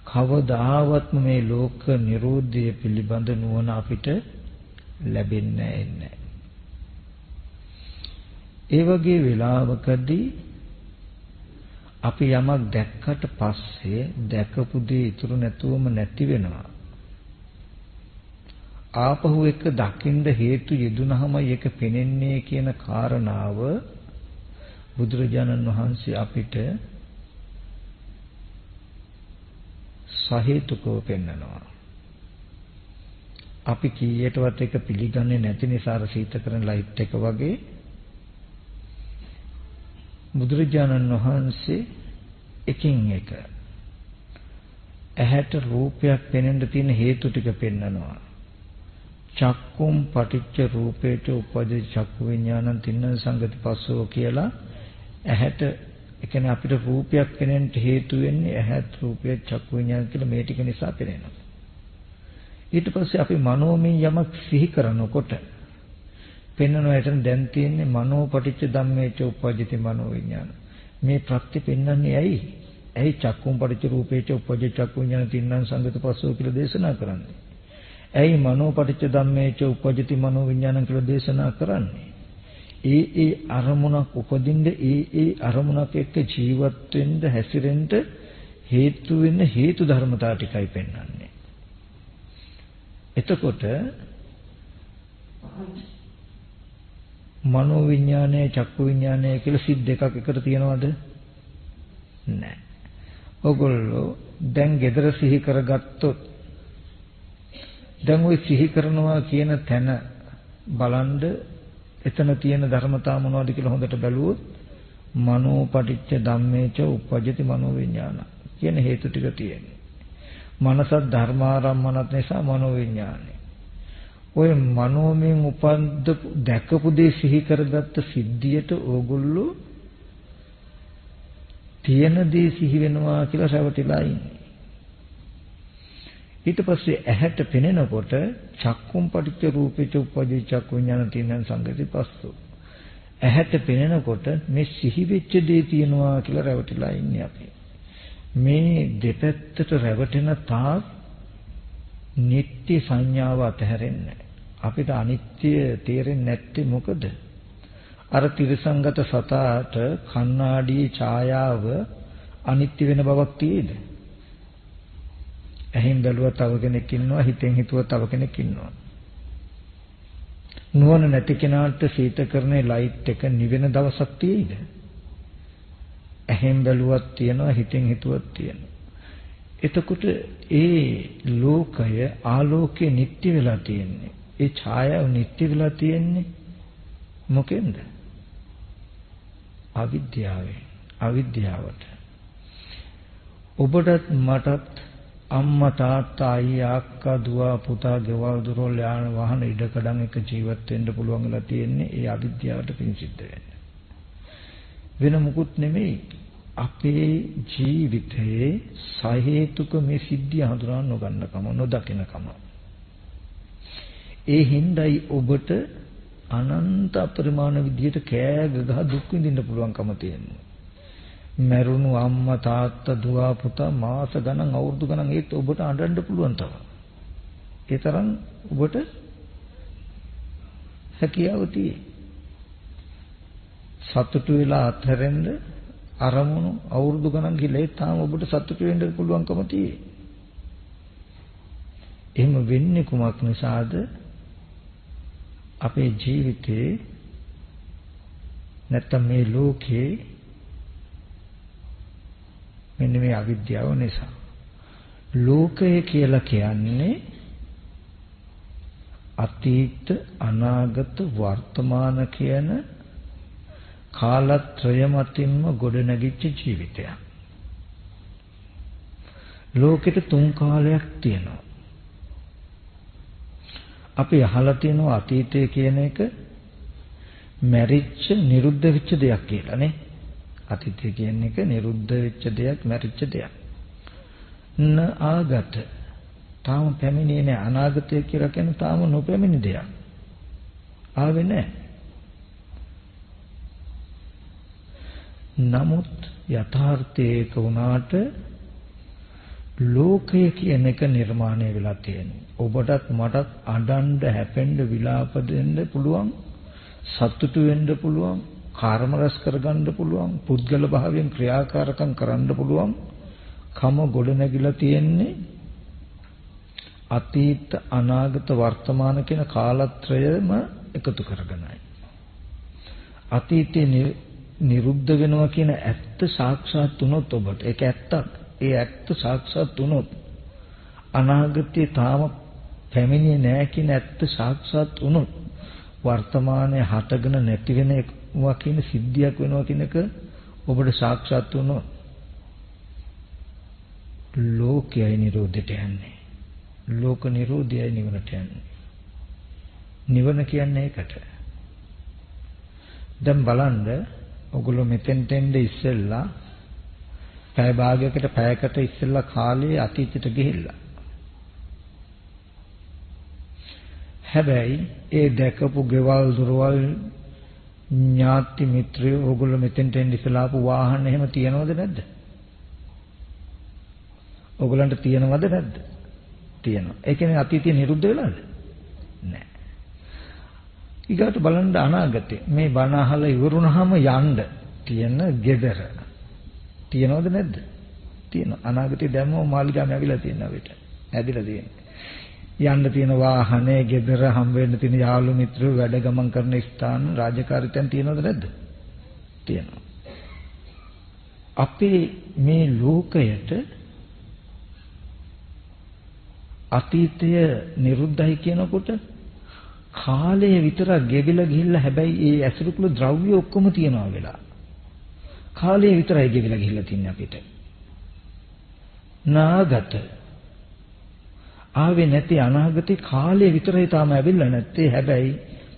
කවදාවත්ම මේ ලෝක නිරෝධය පිළිබඳ නුවණ අපිට ලැබෙන්නේ නැහැ. ඒ වගේ වෙලාවකදී අපි යමක් දැක්කට පස්සේ දැකපු දේ ඉතුරු නැතුවම නැති වෙනවා. ආපහු එක දකින්න හේතු යෙදුනහම ඒක පෙනෙන්නේ කියන කාරණාව බුදුරජාණන් වහන්සේ අපිට සහේතුකව පෙන්නනවා. අපි කීයටවත් ඒක පිළිගන්නේ නැති නිසා අර සීත කරන ලයිට් එක වගේ බුදුරජාණන් වහන්සේ එකින් එක ඇහැට රූපයක් පෙනෙන්න තියෙන හේතු ටික පෙන්නනවා. චක්කුම් පටිච්ච රූපේච උපදී චක්කු විඥානං තින්න සංගති පස්සෝ කියලා ඇහැට ඒ කියන්නේ අපිට රූපයක් පෙනෙන්න හේතු වෙන්නේ ඇහත් රූපය චක්කු විඥාන කියලා මේ ටික නිසා පෙනෙනවා. ඊට පස්සේ අපි මනෝමය යමක් සිහි කරනකොට පෙන්වනවා එතන දැන් තියෙන්නේ මනෝ පටිච්ච ධම්මේච උපජ්ජති මනෝ විඥාන. මේ ප්‍රත්‍ය පෙන්වන්නේ ඇයි? ඇයි චක්කුම් පටිච්ච රූපේච උපජ්ජති චක්කු විඥාන තින්න සංගති පස්සෝ කියලා දේශනා කරන්නේ? ඇයි මනෝ පටිච්ච ධම්මේච උපජ්ජති මනෝ විඥාන කියලා දේශනා කරන්නේ? ඒ අරමුණක් උපදින්න ඒ අරමුණක් එක්ක ජීවත් වෙන්න හැසිරෙන්න හේතු වෙන හේතු ධර්මතා ටිකයි පෙන්වන්නේ. එතකොට මනෝ විඥානය චක්කු විඥානය කියලා සිත් දෙකක් එකට තියනවද? නැහැ. ඔගොල්ලෝ දැන් gedara සිහි කරගත්තොත් දැන් ওই සිහි කරනවා කියන තැන බලන්ද එතන තියෙන ධර්මතා මොනවද කියලා හොඳට බැලුවොත් මනෝ පටිච්ච ධම්මේච උපජ්ජති මනෝ විඥාන කියන හේතු ටික තියෙනවා. මනසත් ධර්මාරම්මනත් නිසා මනෝ විඥානයි. ඔය මනෝමයෙන් උපද්ද දැකපු දේ සිහි කරගත්ත සිද්ධියට ඕගොල්ලෝ තියෙන දේ සිහි වෙනවා කියලා රැවටිලා ඉන්නේ. ඊට පස්සේ ඇහැට පෙනෙනකොට චක්කුම් පටිච්ච රූපේච උපදී චක්කු විඥාන තියෙන සංගති පස්සෝ. ඇහැට පෙනෙනකොට මේ සිහි වෙච්ච දේ තියෙනවා කියලා රැවටිලා ඉන්නේ අපි. මේ දෙපැත්තට රැවටෙන තාක් නිට්ටය සංඥාව අතහැරෙන්නේ. අපිට අනිත්‍ය තේරෙන්නේ නැත්තේ මොකද? අර තිරසංගත සතාට කණ්ණාඩියේ ඡායාව අනිත්‍ය වෙන බවක් තියෙද? ඇහෙන් බැලුවා තව කෙනෙක් ඉන්නවා, හිතෙන් හිතුවා තව කෙනෙක් ඉන්නවා. නුවණ නැති කෙනාට සීතකරණේ ලයිට් එක නිවෙන දවසක් තියෙයිද? ඇහෙන් බැලුවත් තියෙනවා, හිතෙන් හිතුවත් තියෙනවා. එතකොට ඒ ලෝකය ආලෝකයේ නිට්ටය වෙලා තියෙන්නේ. ඒ ඡායාව නිට්ටය වෙලා තියෙන්නේ මොකෙන්ද? අවිද්‍යාවට. ඔබටත් මටත් අම්මා තාත්තා අයියා අක්කා දුව පුතා ගෙවල් දොරවල් යාන වාහන ඉඩකඩම් එක ජීවත් වෙන්න පුළුවන් වෙලා තියෙන්නේ ඒ අවිද්‍යාවට පිංසිද්ධ වෙන්න. වෙන මුකුත් නෙමෙයි. අපේ ජීවිතයේ සහේතුක මේ සිද්ධිය හඳුනා නොගන්නකම නොදකින්නකම. ඒ හිඳයි ඔබට අනන්ත අපරිමාණ විදියට කෑ ගහ දුක් විඳින්න පුළුවන්කම තියෙනවා. මරුණු අම්මා තාත්තා දුව පුතා මාස ගණන් අවුරුදු ගණන් ඒත් ඔබට අඬන්න පුළුවන් තව. ඒ තරම් ඔබට හැකියාව තියෙයි. සතුටු වෙලා අත්හැරෙන්න අරමුණු අවුරුදු ගණන් ගිහලා ඒ තාම ඔබට සතුටු වෙන්න පුළුවන්කම තියෙයි. එහෙම වෙන්නේ කුමක් නිසාද? අපේ ජීවිතේ නැත්තම් මේ ලෝකේ මෙන්න මේ අවිද්‍යාව නිසා. ලෝකය කියලා කියන්නේ අතීත අනාගත වර්තමාන කියන කාලත්‍රය මතින්ම ගොඩනැගිච්ච ජීවිතයක්. ලෝකෙට තුන් කාලයක් තියෙනවා. අපි අහලා තියෙනවා අතීතය කියන එක මැරිච්ච නිරුද්ධ වෙච්ච දෙයක් කියලා නේ. අතීතය කියන එක නිරුද්ධ වෙච්ච දෙයක්, මැරිච්ච දෙයක්. ආගත තාම පැමිණෙන්නේ නැහැ. අනාගතය කියලා කියන්නේ තාම නොපැමිණි දෙයක්. ආවේ නැහැ. නමුත් යථාර්ථයක වුණාට ලෝකය කියන එක නිර්මාණය වෙලා තියෙනවා. ඔබටත් මටත් අඬන්න, හැපෙන්න, විලාප දෙන්න පුළුවන්, සතුටු වෙන්න පුළුවන්, කර්ම රැස් කරගන්න පුළුවන්, පුද්ගල භාවයෙන් ක්‍රියාකාරකම් කරන්න පුළුවන්. කම ගොඩ නැගිලා තියෙන්නේ අතීත, අනාගත, වර්තමාන කියන කාලත්‍රයම එකතු කරගෙනයි. අතීතේ නිරුද්ධ වෙනවා කියන ඇත්ත සාක්ෂාත් වුණොත් ඔබට ඒක ඇත්තක්. ඒ ඇත්ත සාක්ෂාත් වුණොත් අනාගතේ තාම පැමිණෙන්නේ නැහැ කියන ඇත්ත සාක්ෂාත් වුණොත් වර්තමානයේ හටගෙන නැති වෙනවා කියන සිද්ධියක් වෙනවා කියන එක ඔබට සාක්ෂාත් වුණොත් ලෝකයයි නිරෝධයට යන්නේ. ලෝක නිරෝධයයි නිවනට යන්නේ. නිවන කියන්නේ ඒකට. දැන් බලන්න ඔගොල්ලෝ මෙතෙන්ට එන්න ඉස්සෙල්ලා පැය භාගයකට පැයකට ඉස්සෙල්ලා කාලේ අතීතයට ගිහිල්ලා. හැබැයි ඒ දැකපු ගෙවල් දොරවල් ඥාති මිත්‍රයෝ ඔගොල්ලෝ මෙතෙන්ට එන්න ඉස්සෙල්ලා ආපු වාහන එහෙම තියනවද නැද්ද? ඔයගලන්ට තියෙනවද නැද්ද? තියෙනවා. ඒ කියන්නේ අතීතය නිරුද්ධ වෙලාද? නැහැ. ඊගාට බලන්න අනාගතේ. මේ බණ අහලා ඉවරුනහම යන්න තියෙන ගෙදර. තියෙනවද නැද්ද? තියෙනවා. අනාගතේ දැම්මම මාළිගාම ඇවිල්ලා තියෙනවා අපිට. ඇදිලා තියෙනවා. යන්න තියෙන වාහනේ, ගෙදර, හම්බ වෙන්න තියෙන යාළු මිත්‍රයෝ, වැඩ ගමන් කරන ස්ථාන, රාජකාරීයන් තියෙනවද නැද්ද? තියෙනවා. අපේ මේ ලෝකයට අතීතය නිරුද්ධයි කියනකොට කාලය විතරක් ගෙවිලා ගිහිල්ලා හැබැයි ඒ ඇසුරුකුළු ද්‍රව්‍ය ඔක්කොම තියනවා වෙලා. කාලය විතරයි ගෙවිලා ගිහිල්ලා තින්නේ අපිට. නාගත ආවේ නැති අනාගතේ කාලය විතරයි තාම ඇවිල්ලා නැත්තේ. හැබැයි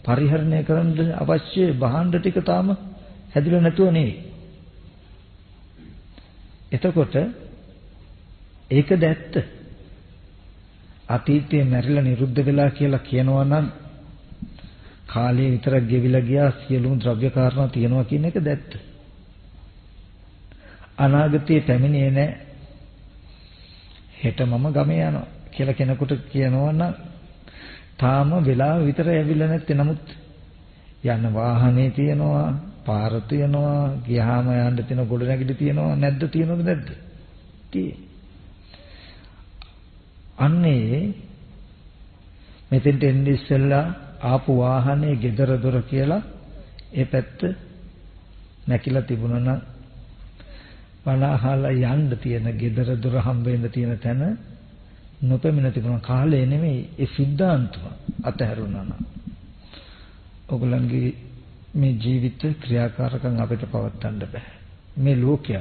පරිහරණය කරන්න අවශ්‍ය භාණ්ඩ ටික තාම හැදිලා නැතුව නෙවෙයි. එතකොට ඒකද ඇත්ත. අතීතයේ මැරිලා නිරුද්ධ වෙලා කියලා කියනවා නම් කාලය විතරක් ගෙවිලා ගියා සියලුම ද්‍රව්‍ය කාරණා තියෙනවා කියන එක දැත්ත. අනාගතයේ පැමිණෙන්නේ නැහැ. හෙට මම ගමේ යනවා කියලා කෙනෙකුට කියනවා නම් තාම වෙලාව විතරයි ඇවිල්ලා නැත්තේ. නමුත් යන වාහනේ තියෙනවා, පාර තියෙනවා, ගියාම යන්න තියෙන ගොඩනැගිලි තියෙනවා. නැද්ද? තියෙනවද නැද්ද? තියෙනවා. අන්නේ මෙතෙන්ට එන්නේ ඉස්සෙල්ලා ආපු වාහනේ ගෙදර දොර කියලා ඒ පැත්ත නැකිලා තිබුණා නම් වනාහලා යන්න තියෙන ගෙදර දොර හම්බ වෙන්න තියෙන තැන නොපෙමිණ තිබුණා. කාලය නෙමෙයි ඒ සිද්ධාන්තම අතහැරුණා නම් ඔයගලන්ගේ මේ ජීවිත ක්‍රියාකාරකම් අපිට පවත්වන්න බෑ. මේ ලෝකය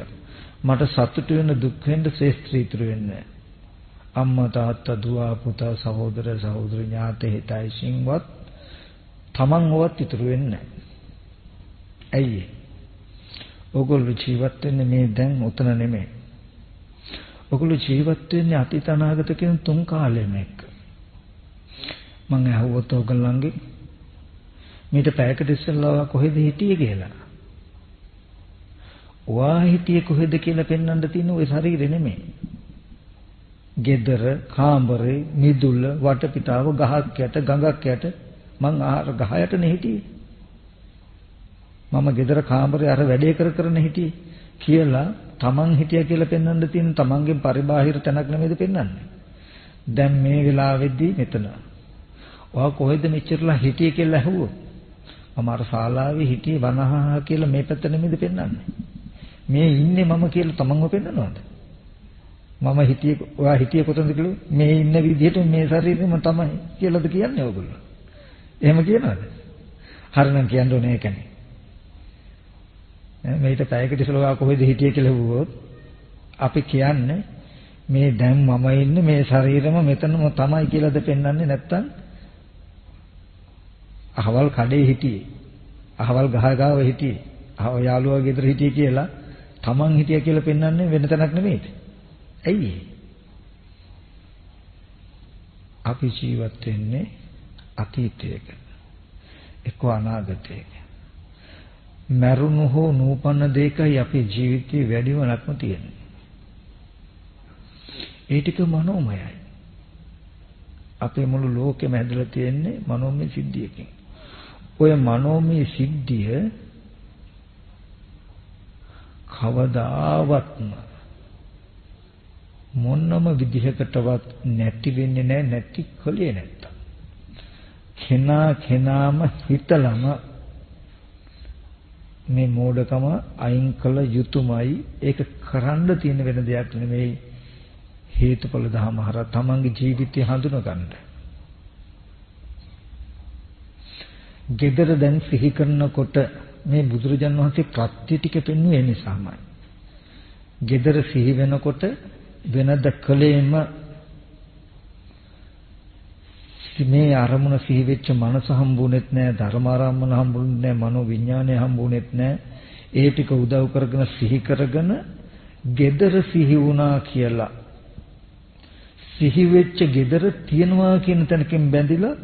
මට සතුට වෙන දුක් වෙන්න ශ්‍රේෂ්ඨ ඉතුරු වෙන්නේ නැහැ. අම්මා තාත්තා දුව පුතා සහෝදර සහෝදරි ඥාති හිතයි සිංවත් තමන්වත් ඉතුරු වෙන්නේ නැහැ. ඇයි? ඕගොල්ලෝ ජීවත් වෙන්නේ මේ දැන් උතන නෙමෙයි. ඕගොල්ලෝ ජීවත් වෙන්නේ අතීත අනාගත කියන තුන් කාලෙම එක්ක. මම අහුවොත් ඕගොල්ලන්ගේ මීට පැයකට ඉස්සෙල්ලා කොහෙද හිටියේ කියලා. ඔයා හිටියේ කොහෙද කියලා පෙන්වන්න තියෙන ওই ශරීරෙ නෙමෙයි. ගෙදර, කාමරේ, මිදුල, වටපිටාව, ගහක් යට, ගඟක් යට මං ආහාර ගහ යටනේ හිටියේ. මම ගෙදර කාමරේ අර වැඩේ කරන හිටියේ කියලා තමන් හිටියා කියලා පෙන්වන්න තියෙන තමන්ගේ පරිබාහිර තැනක් නෙමෙයිද පෙන්වන්නේ. දැන් මේ වෙලාවේදී මෙතන. ඔයා කොහෙද මෙච්චරලා හිටියේ කියලා අහුවොත් මම අර ශාලාවේ හිටියේ වනහා කියලා මේ පැත්ත නෙමෙයිද පෙන්වන්නේ. මේ ඉන්නේ මම කියලා තමන්ව පෙන්වනවද? මම හිටියේ ඔයා හිටියේ කොතනද කියලා මේ ඉන්න විදිහට මේ ශරීරෙම තමයි කියලාද කියන්නේ ඔයගොල්ලෝ? එහෙම කියනවද? හරිනම් කියන්න ඕනේ ඒකනේ. මේිට පැයකට ඉස්සෙල්ලා කොහෙද හිටියේ කියලා හුවොත් අපි කියන්නේ මේ දැන් මම ඉන්නේ මේ ශරීරෙම මෙතනම තමයි කියලාද පෙන්වන්නේ නැත්තම් අහවල් කඩේ හිටියේ අහවල් ගහ ගාව හිටියේ යාළුවා ගෙදර හිටියේ කියලා තමන් හිටියා කියලා පෙන්වන්නේ වෙන තැනක් නෙමෙයිද? ඇයි අපි ජීවත් වෙන්නේ අතීතයක එක්ක අනාගතයක. මරුණු හෝ නූපන්න දෙකයි අපේ ජීවිතේ වැඩිම ලක්ම තියෙන්නේ. ඒ ටික මනෝමයයි. අපේ මුළු ලෝකෙම හැදලා තියෙන්නේ මනෝමය සිද්ධියකින්. ඔය මනෝමය සිද්ධිය කවදාවත්ම මොනම විදිහකටවත් නැති වෙන්නේ නැහැ නැති කලේ නැත්තම්. කෙනාම හිතලම මේ මෝඩකම අයින් කළ යුතුයමයි. ඒක කරන්න තියෙන වෙන දෙයක් නෙමෙයි. හේතුඵල ධම හරහා තමන්ගේ ජීවිතය හඳුන ගන්න. gedara දැන් සිහි කරනකොට මේ බුදුරජාණන් වහන්සේ ප්‍රත්‍ය ටික පෙන්වුවේ ඒ නිසාමයි. gedara සිහි වෙනකොට වෙනද කලේම මේ අරමුණ සිහි වෙච්ච මනස හම්බුනේත් නැහැ, ධර්මාරම්මන හම්බුනේ නැහැ, මනෝ විඥානය හම්බුනේත් නැහැ. ඒ ටික උදව් කරගෙන සිහි කරගෙන gedara සිහි වුණා කියලා සිහි වෙච්ච gedara තියනවා කියන තැනකින් බැඳිලා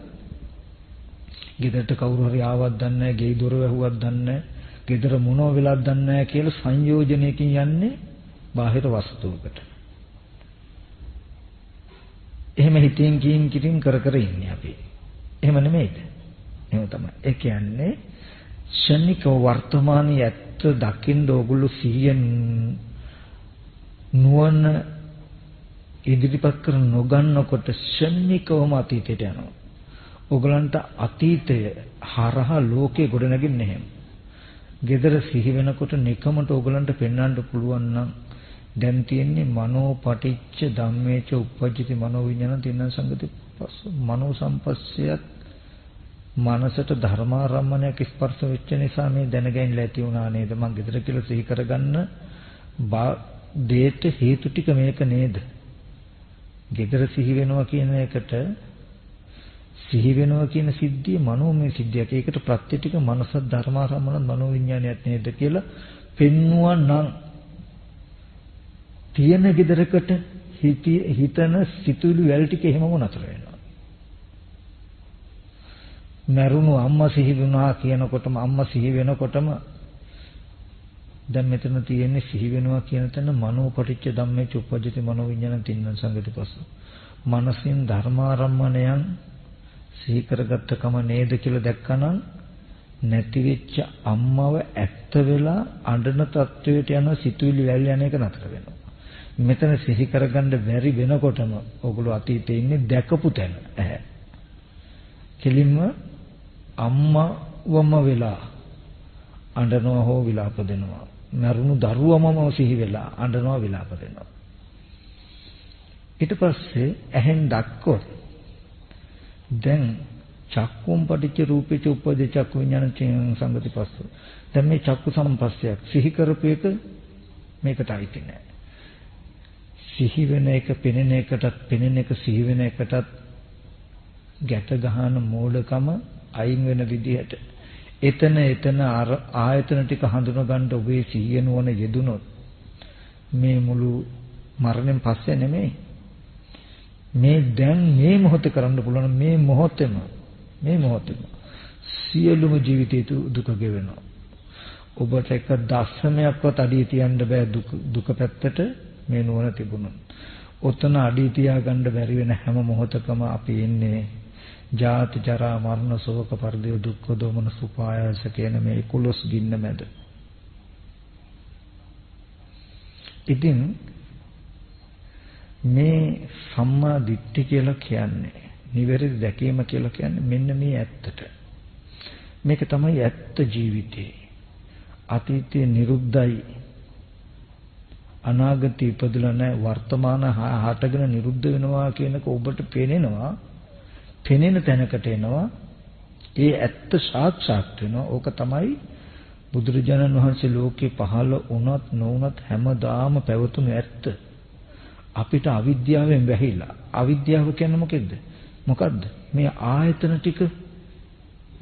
ගෙදරට කවුරු හරි ආවත් දන්නේ නැහැ, ගේ දොර වැහුවත් දන්නේ නැහැ, ගෙදර මොනව වෙලක් දන්නේ නැහැ කියලා සංයෝජනයකින් යන්නේ බාහිර වස්තුවකට. එහෙම හිතින් කියින් කර ඉන්නේ අපි. එහෙම නෙමෙයිද? එහෙම තමයි. ඒ කියන්නේ ශනික වර්තමානයේ ඇත්ත දකින්න ඕගොල්ලෝ සිහියෙන් නුවණ ඉදිරිපත් කර නොගන්නකොට ශනිකවම අතීතයට යනවා. ඕගලන්ට අතීතය හරහා ලෝකේ ගොඩනගින්නේ නැහැ. gedara සිහි වෙනකොට නිකමට ඕගලන්ට පෙන්වන්න පුළුවන් නම් දැන් තියෙන්නේ මනෝ පටිච්ච ධම්මේච උප්පජ්ජති මනෝ විඥාන තින්න සංගති පස්ස මනෝ සම්පස්සයත් මනසට ධර්මාරම්මණයක් ස්පර්ශ වෙච්ච නිසා මේ දැනගැනිලා ඇති වුණා නේද? මං gedara කියලා සිහි කරගන්න දේට හේතු ටික මේක නේද? gedara සිහි වෙනවා කියන එකට සිහි වෙනවා කියන සිද්ධිය මනෝමය සිද්ධියක්. ඒකට ප්‍රත්‍ය ටික මනස ධර්මාරම්මන මනෝ විඥානයක් නේද කියලා පෙන්වුවා නම් තියෙන gedarakata හිතන සිතුවිලි වැල් ටික එහෙමම නතර වෙනවා. මරුණු අම්මා සිහි වුණා කියනකොටම අම්මා සිහි වෙනකොටම දැන් මෙතන තියෙන්නේ සිහි වෙනවා කියන තැන මනෝපටිච්ච ධම්මේ චුප්පජ්ජති මනෝ විඥාන තින්න සංගති පස්ස. මනසින් ධර්මාරම්මණයන් සිහි කරගත්තකම නේද කියලා දැක්කනම් නැති වෙච්ච අම්මව ඇත්ත වෙලා අඬන තත්වයට යන සිතුවිලි වැල් යන එක නතර වෙනවා. මෙතන සිහි කරගන්න බැරි වෙනකොටම ඔගොල්ලෝ අතීතේ ඉන්නේ දැකපු තැන ඇහැ. කෙලින්ම අම්මවම වෙලා අඬනවා හෝ විලාප දෙනවා. මරුණු දරුවමම සිහි වෙලා අඬනවා විලාප දෙනවා. ඊට පස්සේ ඇහෙන් දැක්කොත් දැන් චක්කුම් පටිච්ච රූපේච උපදේ චක්කු විඥාන සංගති පස්ස. දැන් මේ චක්කු සම්පස්සයක් සිහි කරපු එක මේකට අයිති නෑ. සිහි වෙන එක පෙනෙන එකටත් පෙනෙන එක සිහි වෙන එකටත් ගැට ගහන මෝඩකම අයින් වෙන විදිහට එතන අර ආයතන ටික හඳුනා ගන්න ඔබේ සිහිය නුවණ යෙදුනොත් මේ මුළු මරණයෙන් පස්සේ නෙමෙයි මේ දැන් මේ මොහොතේ කරන්න පුළුවන් මේ මොහොතේම සියලුම ජීවිතේ දුක ගෙවෙනවා. ඔබට එක දශමයක්වත් අඩිය තියන්න බෑ දුක පැත්තට මේ නුවණ තිබුණොත්. ඔතන අඩිය තියාගන්න බැරි වෙන හැම මොහොතකම අපි ඉන්නේ ජාති ජරා මරණ ශෝක පරිදේ දුක්ඛ දෝමන සුපායාස කියන මේ 11 ගින්න මැද. ඉතින් මේ සම්මා දිට්ඨි කියලා කියන්නේ නිවැරදි දැකීම කියලා කියන්නේ මෙන්න මේ ඇත්තට. මේක තමයි ඇත්ත ජීවිතේ. අතීතයේ නිරුද්ධයි අනාගතය ඉපදලා නැහැ වර්තමාන හටගෙන නිරුද්ධ වෙනවා කියනක ඔබට පේනෙනවා. පෙනෙන තැනකට එනවා. ඒ ඇත්ත සාක්ෂාත් වෙනවා. ඕක තමයි බුදුරජාණන් වහන්සේ ලෝකේ පහළ වුණත් නොවුණත් හැමදාම පැවතුණු ඇත්ත. අපිට අවිද්‍යාවෙන් වැහිලා. අවිද්‍යාව කියන්නේ මොකද්ද? මේ ආයතන ටික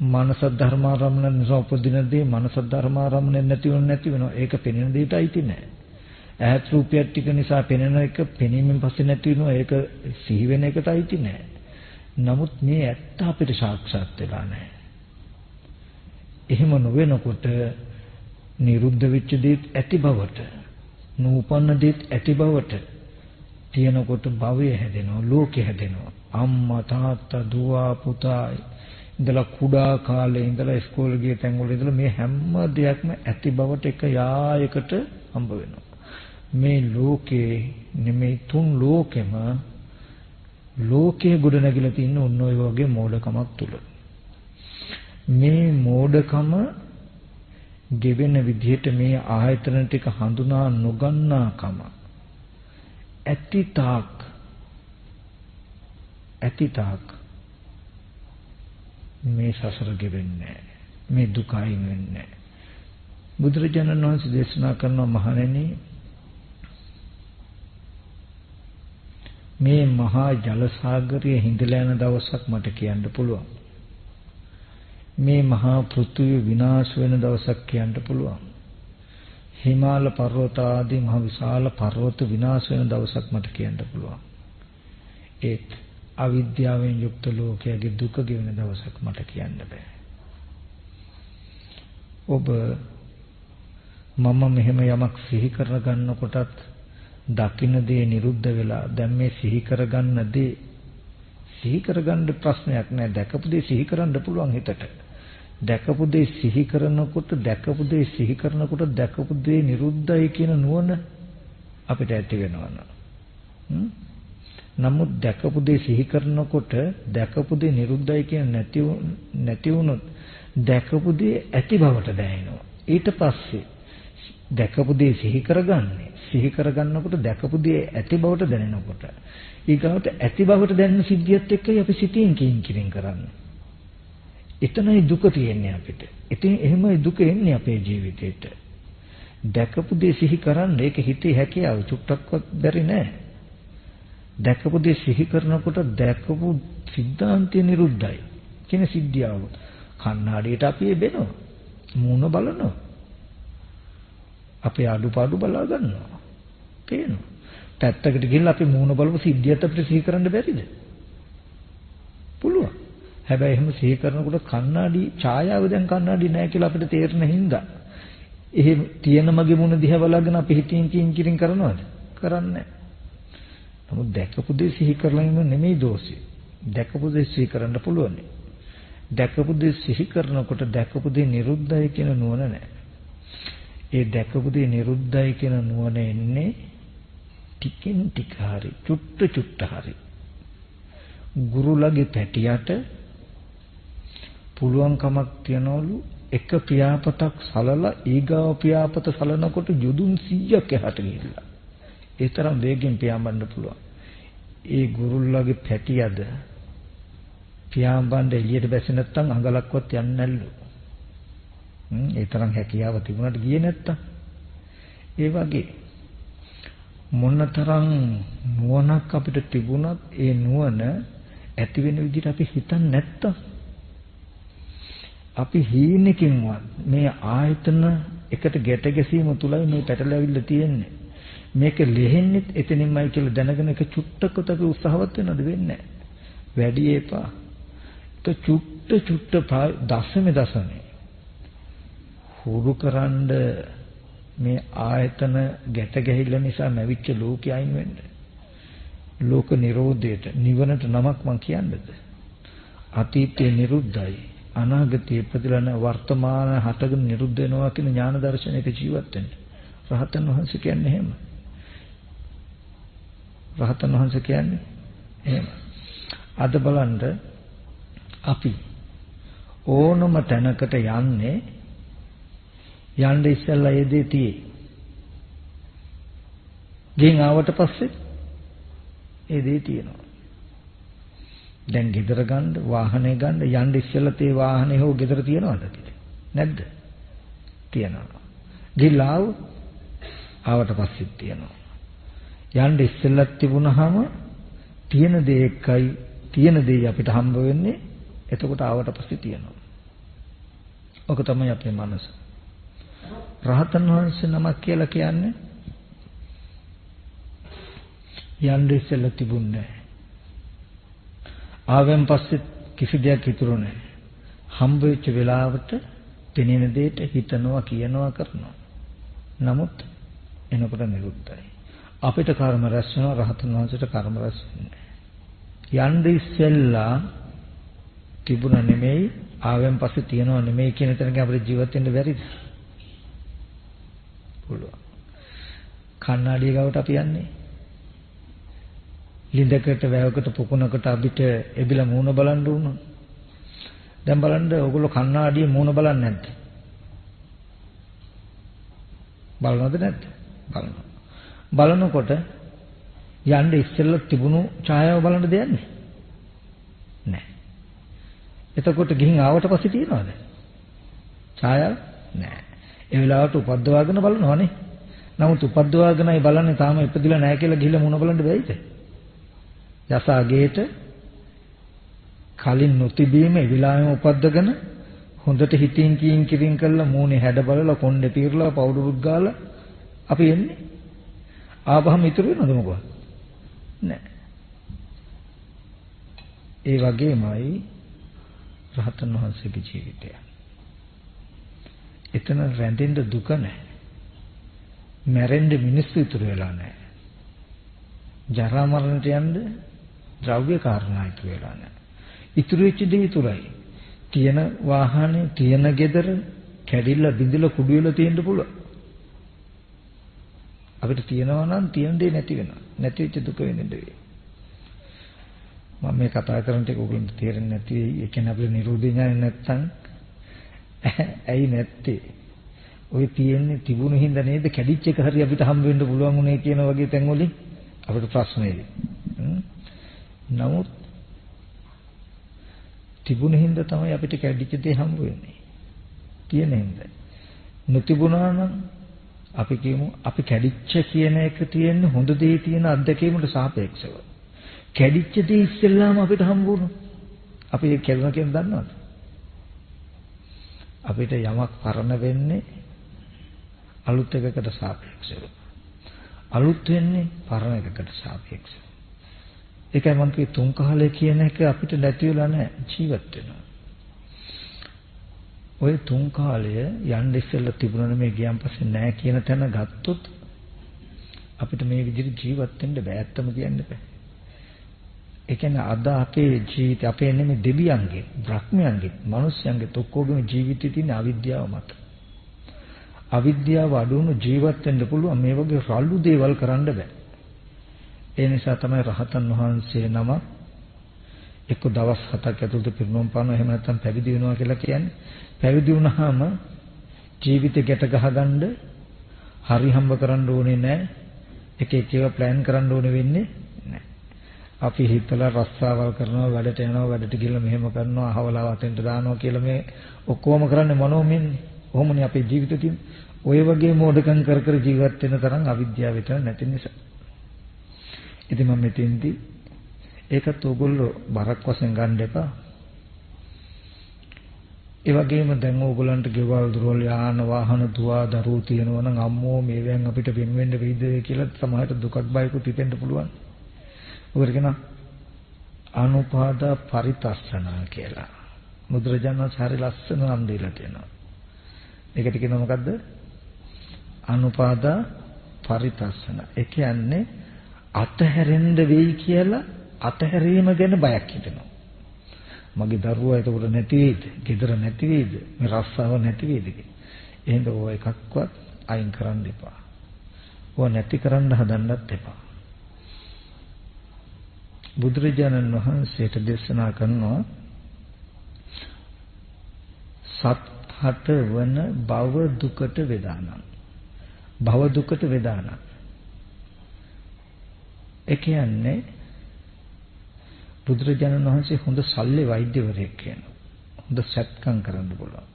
මනස ධර්මාරම්මන නිසා උපදින දේ මනස ධර්මාරම්මන නැති වෙනවා. ඒක පෙනෙන දෙයට අයිති නෑ. ඇහත් රූපයක් ටික නිසා පෙනෙන එක පෙනීමෙන් පස්සේ නැති වෙනවා. ඒක සිහි වෙන එකට අයිති නෑ. නමුත් මේ ඇත්ත අපිට සාක්ෂාත් වෙලා නැහැ. එහෙම නොවෙනකොට නිරුද්ධ වෙච්ච දේත් ඇති බවට, නූපන්න දේත් ඇති බවට තියෙනකොට භවය හැදෙනවා, ලෝකෙ හැදෙනවා. අම්මා තාත්තා දුව පුතා ඉඳලා කුඩා කාලේ ඉඳලා ඉස්කෝලේ ගිය තැන්වල ඉඳලා මේ හැම දෙයක්ම ඇති බවට එක යායකට හම්බ වෙනවා. මේ ලෝකේ නෙමෙයි තුන් ලෝකෙම ලෝකයේ ගොඩ නැගිලා තියෙන ඔන්න ඔය වගේ මෝඩකමක් තුල. මේ මෝඩකම ගෙවෙන විදිහට මේ ආයතන ටික හඳුනා නොගන්නාකම ඇතිතාක් මේ සසර ගෙවෙන්නේ මේ දුක අයින් වෙන්නේ. බුදුරජාණන් වහන්සේ දේශනා කරන මහණෙනි මේ මහා ජල සාගරයේ හිඳලා යන දවසක් මට කියන්න පුළුවන්. මේ මහා පෘථිවිය විනාශ වෙන දවසක් කියන්න පුළුවන්. හිමාල පර්වත ආදී මහ විශාල පර්වත විනාශ වෙන දවසක් මට කියන්න පුළුවන්. ඒත් අවිද්‍යාවෙන් යුක්ත ලෝකයේ දුක ගෙවෙන දවසක් මට කියන්න බෑ. ඔබ මම මෙහෙම යමක් සිහි කර ගන්නකොටත් දකින්න දේ නිරුද්ධ වෙලා දැන් මේ සිහි කරගන්න දේ සිහි කරගන්න ප්‍රශ්නයක් නෑ. දැකපු දේ සිහි කරන්න පුළුවන් හිතට. දැකපු දේ සිහි කරනකොට දැකපු දේ නිරුද්ධයි කියන නුවණ අපිට ඇති වෙනවා. නමුත් දැකපු දේ සිහි කරනකොට දැකපු දේ නිරුද්ධයි කියන නැති වුණොත් දැකපු දේ ඇති බවට දැනෙනවා. ඊට පස්සේ දැකපු දේ සිහි කරගන්නකොට දැකපු දේ ඇති බවට දැනෙනකොට ඊගාවට ඇති බවට දැනෙන සිද්ධියත් එක්කයි අපි සිතින් කිංකිරින් කරන්නේ. එතනයි දුක තියෙන්නේ අපිට. ඉතින් එහෙමයි දුක එන්නේ අපේ ජීවිතේට. දැකපු දේ සිහි කරන්න ඒක හිතේ හැකියාව චුට්ටක්වත් බැරි නෑ. දැකපු දේ සිහි කරනකොට දැකපු සිද්ධාන්තය නිරුද්ධයි කියන සිද්ධියව කණ්ණාඩියට අපි එබෙනවා. මූණ බලනවා. අපේ අඩුපාඩු බලා ගන්නවා. පේනවා. පැත්තකට ගිහිල්ලා අපි මූණ බලපු සිද්ධියත් අපිට සිහි කරන්න බැරිද? පුළුවන්. හැබැයි එහෙම සිහි කරනකොට කණ්ණාඩි ඡායාව දැන් කණ්ණාඩි නැහැ කියලා අපිට තේරෙන හින්දා එහෙම තියෙන මගේ මුණ දිහා බලාගෙන අපි හිතින් කිංකිරින් කරනවද? කරන්නේ නැහැ. නමුත් දැකපු දේ සිහි කරලා ඉන්න නෙමෙයි දෝෂය. දැකපු දේ සිහි කරන්න පුළුවන්. දැකපු දේ සිහි කරනකොට දැකපු දේ නිරුද්ධයි කියන නුවණ නැහැ. ඒ දැකපු දේ නිරුද්ධයි කියන නුවණ එන්නේ ටිකින් ටික හරි චුට්ට හරි. ගුරුලගේ පැටියට පුළුවන් කමක් තියනවලු එක පියාපතක් සලලා ඊගාව පියාපත සලනකොට යොදුන් 100ක් එහාට ගිහිල්ලා ඒ තරම් වේගෙන් පියාඹන්න පුළුවන්. ඒ ගුරුල්ලාගේ පැටියද පියාඹන්න එළියට බැසේ නැත්තම් අඟලක්වත් යන්නේ නැල්ලු. ඒ තරම් හැකියාව තිබුණාට ගියේ නැත්තම් ඒ වගේ මොනතරම් නුවණක් අපිට තිබුණත් ඒ නුවණ ඇති වෙන විදිහට අපි හිතන්නේ නැත්තම් අපි හීනකින්වත් මේ ආයතන එකට ගැට ගැසීම තුලයි මේ පැටලවිල්ල තියෙන්නේ. මේක ලෙහෙන්නෙත් එතනින්මයි කියලා දැනගෙන එක චුට්ටකට අපි උත්සාහවත් වෙනවද වෙන්නේ නැහැ. වැඩි එපා. චුට්ට දශමේ හුරුකරනද මේ ආයතන ගැට ගැහිල්ල නිසා නැවිච්ච ලෝකේ අයින් වෙන්න. ලෝක නිරෝධයට නිවනට නමක් මං කියන්නද? අතීතයේ නිරුද්ධයි. අනාගතයේ ප්‍රතිලන වර්තමාන හටගෙන නිරුද්ධ වෙනවා කියන ඥාන දර්ශනයක ජීවත් වෙන්න. රහතන් වහන්සේ කියන්නේ එහෙම. රහතන් වහන්සේ කියන්නේ එහෙම. අද බලන්න අපි ඕනම තැනකට යන්න ඉස්සෙල්ලා ඒ දේ තියෙයි. ගෙන් ආවට පස්සේ ඒ දේ තියෙනවා. දැන් ගෙදර ගන්න වාහනේ ගන්න යන්න ඉස්සෙල්ලා තේ වාහනේ හෝ ගෙදර තියනවද නැද්ද? තියනවා. ගිහලා ආවට පස්සෙත් තියනවා. යන්න ඉස්සෙල්ලත් තිබුණාම තියෙන දේ එකයි තියෙන දේ අපිට හම්බ වෙන්නේ. එතකොට ආවට පස්සේ තියනවා. ඔක තමයි අපේ මනස. රහතන් වහන්සේ නමක් කියලා කියන්නේ යන්න ඉස්සෙල්ලා තිබුණේ නැහැ. ආවෙන් පස්සේ කිසි දෙයක් ඉතුරු නැහැ. හම්බ වෙච්ච වෙලාවට පෙනෙන දෙයට හිතනවා කියනවා කරනවා. නමුත් එනකොට නිරුද්ධයි. අපිට කර්ම රැස් වෙනවා රහතන් වහන්සේට කර්ම රැස් වෙන්නේ නැහැ. යන්න ඉස්සෙල්ලා තිබුණ නෙමෙයි ආවෙන් පස්සේ තියනවා නෙමෙයි කියන තැනක අපිට ජීවත් වෙන්න බැරිද? පුළුවන්. කණ්ණාඩිය ගාවට අපි යන්නේ. ලිඳකට වැවකට පුකුණකට අපිට එබිලා මූණ බලන්න උනොත්. දැන් බලන්න ඕගොල්ලෝ කණ්ණාඩියේ මූණ බලන්නේ නැද්ද? බලනවද නැද්ද? බලනවා. බලනකොට යන්න ඉස්සෙල්ලා තිබුණු ඡායාව බලන්න දෙන්නේ නැහැ. එතකොට ගිහින් ආවට පස්සේ තියනවද? ඡායාව නැහැ. ඒ වෙලාවට උපද්දවාගෙන බලනවනේ. නමුත් උපද්දවාගෙනයි බලන්නේ තාම ඉපදිලා නැහැ කියලා ගිහිල්ලා මුණ බලන්න බැයිද? යසාගේට කලින් නොතිබීම ඒ වෙලාවෙම උපද්දගෙන හොඳට හිතින් කීන් කිරින් කරලා මූණේ හැඩ බලලා කොණ්ඩේ පීරලා පවුඩරුත් ගාලා අපි එන්නේ. ආපහම ඉතුරු වෙනවද මොකද? නැහැ. ඒ වගේමයි රහතන් වහන්සේගේ ජීවිතය. එතන රැඳෙන්න දුක නැහැ. මැරෙන්න මිනිස්සු ඉතුරු වෙලා නැහැ. ජරා මරණට යන්න ද්‍රව්‍ය කාරණා ඉතුරු වෙලා නැහැ. ඉතුරු වෙච්ච දේ ඉතුරුයි. තියෙන වාහනේ, තියෙන ගෙදර කැඩිලා බිඳිලා කුඩු වෙලා තියෙන්න පුළුවන්. අපිට තියෙනවා නම් තියෙන දේ නැති වෙනවා. නැති වෙච්ච දුක වෙන්නේ දෙවි. මම මේ කතා කරන ටික ඔයගොල්ලන්ට තේරෙන්නේ නැති වෙයි. ඒ කියන්නේ අපේ නිරෝධී ඥාන නැත්තම් ඇයි නැත්තේ? ඔය තියෙන්නේ තිබුණු හින්දා නේද කැඩිච්ච එක හරි අපිට හම්බ වෙන්න පුළුවන් උනේ කියන වගේ තැන් වලින් අපිට ප්‍රශ්න එයි. නමුත් තිබුණු හින්දා තමයි අපිට කැඩිච්ච දේ හම්බ වෙන්නේ. තියෙන හින්දා. නොතිබුණා නම් අපි කියමු අපි කැඩිච්ච කියන එක තියෙන්නේ හොඳ දේ තියෙන අත්දැකීමට සාපේක්ෂව. කැඩිච්ච දේ ඉස්සෙල්ලාම අපිට හම්බ වුණා. අපි ඒක කැඩුණා කියන දන්නවද? අපිට යමක් පරණ වෙන්නේ අලුත් එකකට සාපේක්ෂව. අලුත් වෙන්නේ පරණ එකකට සාපේක්ෂව. ඒකයි මම කිව්වේ තුන් කාලය කියන එක අපිට නැති වෙලා නැහැ ජීවත් වෙනවා. ඔය තුන් කාලය යන්න ඉස්සෙල්ලා තිබුණා නෙමෙයි ගියන් පස්සේ නැහැ කියන තැන ගත්තොත් අපිට මේ විදිහට ජීවත් වෙන්න බෑ. ඇත්තම කියන්න බෑ. ඒ කියන්නේ අද අපේ ජීවිතය අපේ නෙමෙයි දෙවියන්ගේ, බ්‍රහ්මයන්ගේ, මිනිස්යන්ගේ ඔක්කොගේම ජීවිතේ තියෙන අවිද්‍යාව මත. අවිද්‍යාව අඩුණු ජීවත් වෙන්න පුළුවන් මේ වගේ රළු දේවල් කරන්න බෑ. ඒ නිසා තමයි රහතන් වහන්සේ නම එක්ක දවස් 7ක් ඇතුළත පිරිනොම් පානවා එහෙම නැත්නම් පැවිදි වෙනවා කියලා කියන්නේ. පැවිදි වුණාම ජීවිතේ ගැට ගහගන්න හරි හම්බ කරන්න ඕනේ නැහැ. එක එක ඒවා ප්ලෑන් කරන්න ඕනේ වෙන්නේ නැහැ. අපි හිතලා රස්සාවල් කරනවා, වැඩට යනවා, වැඩට ගිහලා මෙහෙම කරනවා, අහවලා වතෙන්ට දානවා කියලා මේ ඔක්කොම කරන්නේ මොනෝමෙන්නේ. කොහොමනේ අපේ ජීවිතේ තියෙන්නේ. ඔය වගේ මෝඩකම් කර කර ජීවත් වෙන තරම් අවිද්‍යාව විතර නැති නිසා. ඉතින් මම මෙතෙන්දී ඒකත් ඕගොල්ලෝ බරක් වශයෙන් ගන්න එපා. ඒ වගේම දැන් ඕගොල්ලන්ට ගෙවල් දොරවල් යාන වාහන දුවා දරුවෝ තියෙනවා නම් අම්මෝ මේවෙන් අපිට වෙන වෙන්න වෙයිද කියලා සමහරට දුකක් බයකුත් හිතෙන්න පුළුවන්. උගර කියන අනුපාදා පරිතස්සනා කියලා. බුදුරජාණන් වහන්සේ හරි ලස්සන නම් දීලා තියෙනවා. ඒකට කියනවා මොකද්ද? අනුපාදා පරිතස්සන. ඒ කියන්නේ අතහැරෙන්න වෙයි කියලා අතහැරීම ගැන බයක් හිතෙනවා. මගේ දරුවා එතකොට නැති වෙයිද? ගෙදර නැති වෙයිද? මේ රස්සාව නැති වෙයිද කියලා. එහෙනම් ඔය එකක්වත් අයින් කරන්න එපා. ඔය නැති කරන්න හදන්නත් එපා. බුදුරජාණන් වහන්සේට දේශනා කරනවා සත්හත වන භව දුකට වේදානං. භව දුකට වේදානං. ඒ කියන්නේ බුදුරජාණන් වහන්සේ හොඳ ශල්‍ය වෛද්‍යවරයෙක් කියනවා. හොඳ සත්කම් කරන්න පුළුවන්.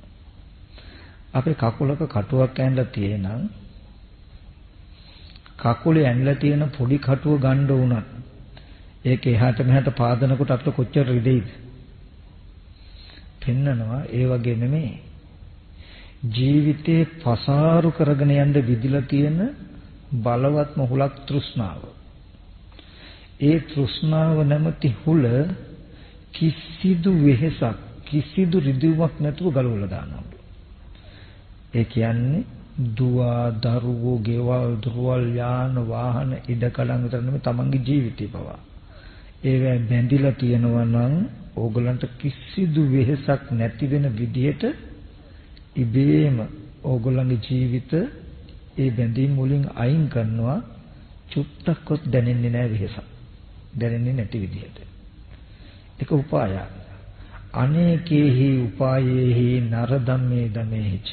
අපේ කකුලක කටුවක් ඇනලා තියෙනම් කකුලේ ඇනලා තියෙන පොඩි කටුව ගන්න උනත් ඒක එහාට මෙහාට පාදනකොට අපිට කොච්චර රිදෙයිද? පෙන්නනවා ඒ වගේ නෙමෙයි. ජීවිතේ පසාරු කරගෙන යන්න විදිලා තියෙන බලවත්ම හුලක් තෘෂ්ණාව. ඒ තෘෂ්ණාව නැමැති හුල කිසිදු වෙහෙසක් කිසිදු රිදීමක් නැතුව ගලවලා දානවා. ඒ කියන්නේ දුව දරුවෝ ගෙවල් දොරවල් යාන වාහන ඉඩකඩම් විතර නෙමෙයි තමන්ගේ ජීවිතේ පවා. ඒවා බැඳිලා තියෙනවා නම් ඕගලන්ට කිසිදු වෙහෙසක් නැති වෙන විදිහට ඉබේම ඕගලන්ගේ ජීවිත ඒ බැඳීම් වලින් අයින් කරනවා. චුට්ටක්වත් දැනෙන්නේ නැහැ වෙහෙසක්. දැනෙන්නේ නැති විදිහට. ඒක උපායය. අනේකේහි උපායේහි නරදම්මේ දමේහිච.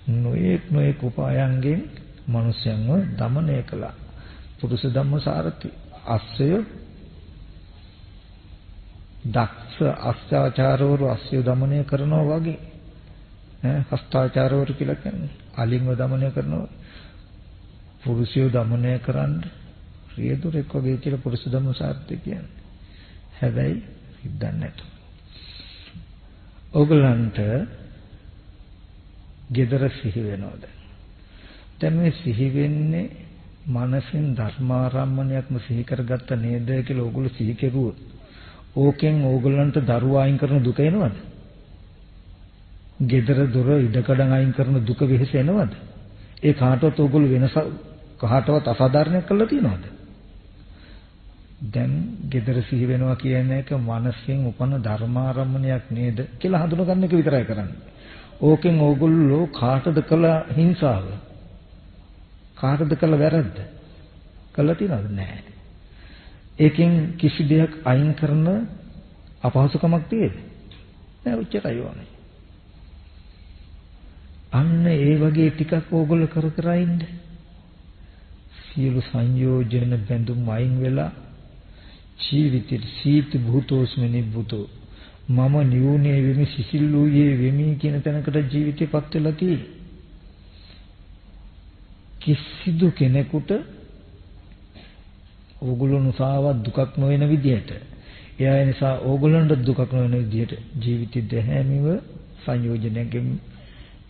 නොඑක් උපායන්ගෙන් මිනිසයන්ව দমনය කළා. පුරුෂ ධම්මසාරති අස්සය දක්ෂ අස්ත්‍යාචාරවරු අස්සය দমনය කරනවා වගේ හස්තාචාරවරු කියලා කියන්නේ අලින්ව দমনය කරනවා. පුරුෂයෝ দমনය කරන්න රියදුරෙක් වගේ කියලා පුරුෂ ධම්මසාරති කියන්නේ. හැබැයි හිතන්නේ නැතු. ඕගලන්ට gedara සිහි වෙනවද? දැන් මේ සිහි වෙන්නේ මනසින් ධර්මාරම්මණයක්ම සිහි කරගත්ත නේද කියලා ඕගොල්ලෝ සිහි කෙරුවොත් ඕකෙන් ඕගලන්ට දරුවා අයින් කරන දුක එනවද? gedara dora ඉඩකඩම් අයින් කරන දුක වෙහෙස එනවද? ඒ කාටවත් ඕගොල්ලෝ වෙනස කාටවත් අසාධාරණයක් කළා තියනවද? දැන් gedara සිහි වෙනවා කියන එක මනසෙන් උපන ධර්මාරම්මණයක් නේද කියලා හඳුනගන්න එක විතරයි කරන්නේ. ඕකෙන් ඕගොල්ලෝ කාටද කළ හිංසාව? කාටද කළ වැරද්ද? කළා තියනවද? නැහැ. ඒකෙන් කිසි දෙයක් අයින් කරන අපහසුකමක් තියෙද? නැහැ. උච්චරයි ඕනේ. අන්න ඒ වගේ ටිකක් ඕගොල්ලෝ කර ඉන්න. සියලු සංයෝජන බැඳුම් අයින් වෙලා ජීවිතේ සීත භූතෝස්මනි භූතෝ මම නියුනේ වෙමි සිසිල්ලුයේ වෙමි කියන තැනකට ජීවිතේපත් වෙලා තියෙන්නේ. කිසිදු කෙනෙකුට ඕගොල්ලෝ නිසාවත් දුකක් නොවන විදිහට එයා නිසා ඕගොල්ලන්ට දුකක් නොවන විදිහට ජීවිතය දැහැමිව සංයෝජනයෙන්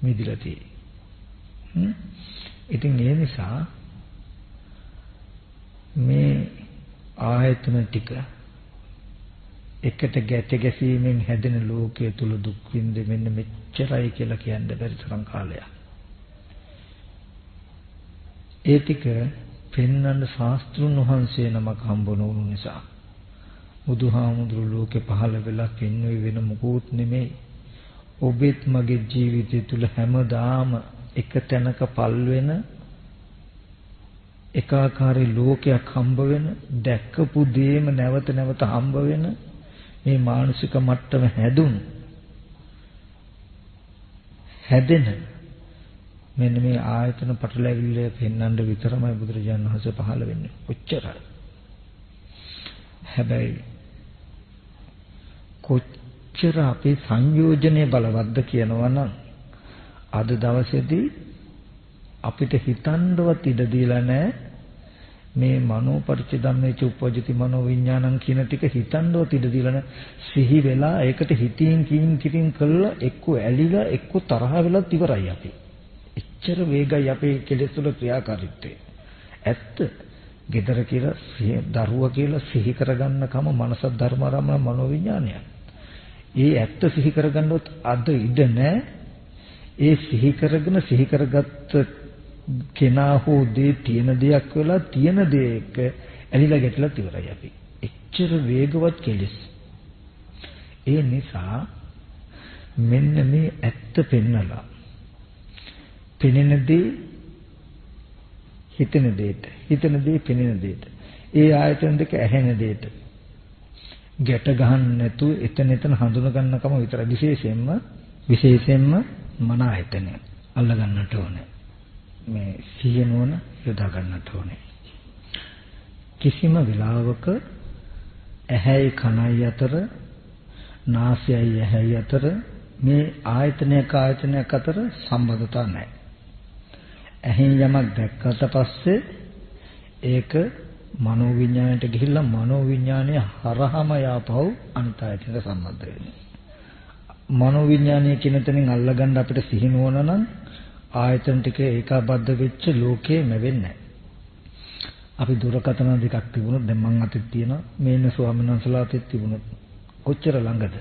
මිදලා තියෙන්නේ. ඉතින් ඒ නිසා මේ ආයතන ටික එකට ගැට ගැසීමෙන් හැදෙන ලෝකයේ තුල දුක් විඳ මෙන්න මෙච්චරයි කියලා කියන්න බැරි තරම් කාලයක්. ඒ ටික පෙන්වන්න ශාස්ත්‍රුන් වහන්සේ නමක් හම්බ නොවුණු නිසා බුදුහාමුදුරු ලෝකේ පහළ වෙලා පෙන්වුවේ වෙන මොකුත් නෙමෙයි. ඔබෙත් මගේ ජීවිතය තුල හැමදාම එක තැනක පල් වෙන එකාකාරී ලෝකයක් හම්බ වෙන දැක්කපු දේම නැවත නැවත හම්බ වෙන මේ මානසික මට්ටම හැදෙන මෙන්න මේ ආයතන පටලැවිල්ල පෙන්වන්න විතරමයි බුදුරජාණන් වහන්සේ පහළ වෙන්නේ. ඔච්චරයි. හැබැයි කොච්චර අපේ සංයෝජනයේ බලවත්ද කියනවා නම් අද දවසේදී අපිට හිතන්නවත් ඉඩ දීලා නැහැ මේ මනෝ පරිච්ඡේදම්මේච උපජ්ජති මනෝ විඥානං කියන ටික හිතන්නවත් ඉඩ දීලා සිහි වෙලා ඒකට හිතින් කින් කළා එක්ක ඇලිලා එක්ක තරහ වෙලත් ඉවරයි අපි. එච්චර වේගයි අපේ කෙලෙස් වල ක්‍රියාකාරීත්වය. ඇත්ත. gedara කියලා දරුවා කියලා සිහි කරගන්න කම මනස ධර්මාරම්ම මනෝ විඥානය. ඒ ඇත්ත සිහි කරගන්නොත් අද ඉඩ නැහැ. ඒ සිහි කරගත්ත කෙනා හෝ දේ තියෙන දෙයක් වෙලා තියෙන දෙයක ඇලිලා ගැටලා ඉවරයි අපි. එච්චර වේගවත් කෙලෙස්. ඒ නිසා මෙන්න මේ ඇත්ත පෙන්නලා පෙනෙන දේ හිතෙන දෙයට හිතෙන දේ පෙනෙන දෙයට ඒ ආයතන දෙක ඇහෙන දෙයට ගැට ගහන්න නැතුව එතන හඳුන ගන්නකම විතර විශේෂයෙන්ම මන ආයතනය අල්ල ගන්නට ඕනේ. මේ සිහිය නෝන යොදා ගන්නට ඕනේ. කිසිම වෙලාවක ඇහැයි කනයි අතර නාසයයි ඇහැයි අතර මේ ආයතනයක අතර සම්බන්ධතාවක් නැහැ. ඇහෙන් යමක් දැක්කට පස්සේ ඒක මනෝ විඥාණයට ගිහිල්ලා මනෝ විඥානය හරහම යාපහුව අනිත් ආයතනයට සම්බන්ධ වෙනවා. මනෝ විඥානය කියන තැනින් අල්ලගන්න අපිට සිහි නොවන නම් ආයතන ටික ඒකාබද්ධ වෙච්ච ලෝකේ නැවෙන්නේ නැහැ. අපි දුරකථන දෙකක් තිබුණොත් දැන් මං අතේ තියෙනවා මේන ස්වාමීන් වහන්සේලා අතේ තිබුණොත් කොච්චර ළඟද?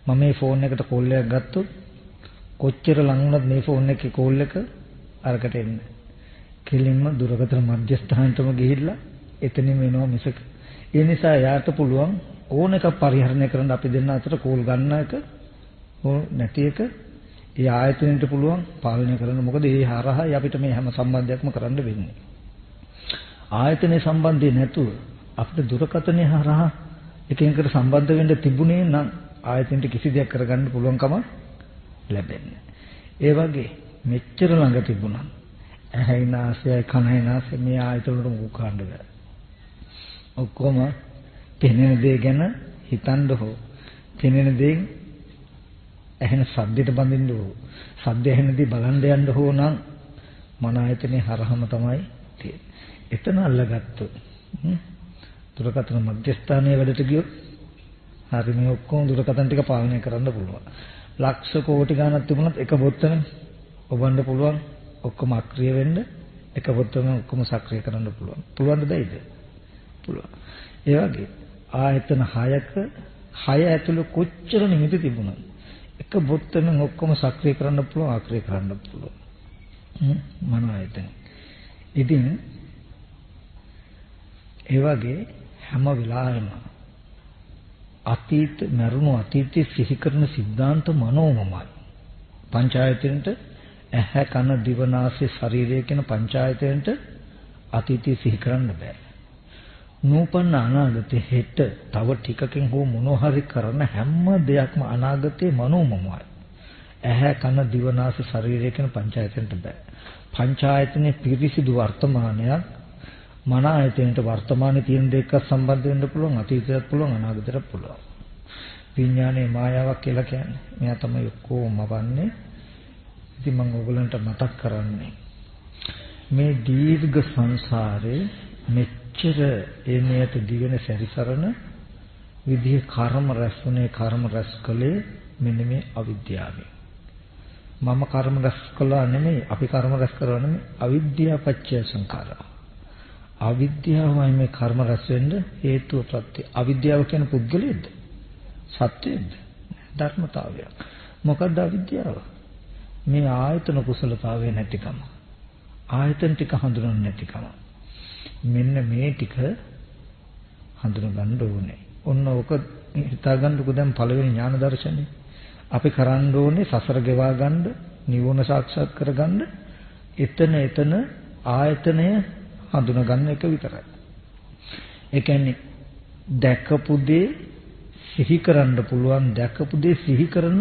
මම මේ ෆෝන් එකට කෝල් එකක් ගත්තොත් කොච්චර ළඟ වුණත් මේ ෆෝන් එකේ කෝල් එක අරකට එන්නේ. කෙලින්ම දුරකථන මධ්‍යස්ථානටම ගිහිල්ලා එතනින්ම එනවා මිසක. ඒ නිසා යාට පුළුවන් ඕන එකක් පරිහරණය කරන්න අපි දෙන්න අතර කෝල් ගන්න එක ඕ නැති එක ඒ ආයතනෙට පුළුවන් පාලනය කරන්න. මොකද ඒ හරහා අපිට මේ හැම සම්බන්ධයක්ම කරන්න වෙන්නේ. ආයතනයේ සම්බන්ධය නැතුව අපිට දුරකථනයේ හරහා එකෙන්කට සම්බන්ධ වෙන්න තිබුණේ නම් ආයතනෙට කිසි දෙයක් කරගන්න පුළුවන්කම ලැබෙන්නේ. ඒ වගේ මෙච්චර ළඟ තිබුණා. ඇහැයි නාසයයි කනයි නාසය මේ ආයතන වලට මුඛ කාණ්ඩ බෑ. ඔක්කොම පෙනෙන දේ ගැන හිතන්න හෝ පෙනෙන දේ ඇහෙන ශබ්දයට බඳින්න හෝ ශබ්ද ඇහෙන දේ බලන්න යන්න හෝ නම් මන ආයතනේ හරහම තමයි තියෙන්නේ. එතන අල්ලගත්තොත් දුරකථන මධ්‍යස්ථානයේ වැඩට ගියොත් හරි මේ ඔක්කොම දුරකථන ටික පාලනය කරන්න පුළුවන්. ලක්ෂ කෝටි ගණන් තිබුණත් එක බොත්තම ඔබන්න පුළුවන් ඔක්කොම අක්‍රිය වෙන්න එක බොත්තම ඔක්කොම සක්‍රිය කරන්න පුළුවන්. පුළුවන්ද බැයිද? පුළුවන්. ඒ වගේ ආයතන 6ක 6 ඇතුළේ කොච්චර නිමිති තිබුණත් එක බොත්තම ඔක්කොම සක්‍රිය කරන්න පුළුවන් අක්‍රිය කරන්න පුළුවන්. මන ආයතන. ඉතින් ඒ වගේ හැම වෙලාවෙම අතීත මරුණු අතීතයේ සිහි කරන સિદ્ધාන්ත මනෝමමයි. පංචායතනෙට ඇහැ කන දිව නාසය ශරීරය කියන පංචායතනෙට අතීතයේ සිහි කරන්න බෑ. නූපන්න අනාගතේ හෙට තව ටිකකින් හෝ මොනවා හරි කරන හැම දෙයක්ම අනාගතේ මනෝමමයි. ඇහැ කන දිව නාසය ශරීරය කියන පංචායතනෙට බෑ. පංචායතනේ පිරිසිදු වර්තමානයක් මන ආයතනයට වර්තමානයේ තියෙන දෙයක සම්බන්ධ වෙන්න පුළුවන් අතීතයට පුළුවන් අනාගතයට පුළුවන්. විඥානයේ මායාවක් කියලා කියන්නේ. මෙයා තමයි ඔක්කොම වන්නේ. ඉතින් මම ඔයගලන්ට මතක් කරන්නේ මේ දීර්ඝ සංසාරේ මෙච්චර එමෙයට දිවෙන සැරිසරන විදිහේ කර්ම රැස්ුනේ කර්ම රැස් කළේ මෙන්න මේ අවිද්‍යාවෙන්. මම කර්ම රැස් කළා නෙමෙයි අපි කර්ම රැස් කරනවා නෙමෙයි අවිද්‍යාව පත්‍ය සංඛාරා. අවිද්‍යාවයි මේ කර්ම රැස් වෙන්න හේතුව ප්‍රත්‍ය. අවිද්‍යාව කියන පුද්ගලයෙක්ද? සත්‍යයේද? ධර්මතාවයක්. මොකක්ද අවිද්‍යාව? මේ ආයතන කුසලතාවය නැතිකම. ආයතන ටික හඳුනන්නේ නැතිකම. මෙන්න මේ ටික හඳුන ගන්න ඕනේ. ඔන්න ඕක හිතාගන්නකො දැන් පළවෙනි ඥාන දර්ශනේ. අපි කරන්න ඕනේ සසර ගෙවා ගන්න, නිවන සාක්ෂාත් කරගන්න එතන ආයතනය හඳුනා ගන්න එක විතරයි. ඒ කියන්නේ දැකපු දේ සිහි කරන්න පුළුවන්, දැකපු දේ සිහි කරන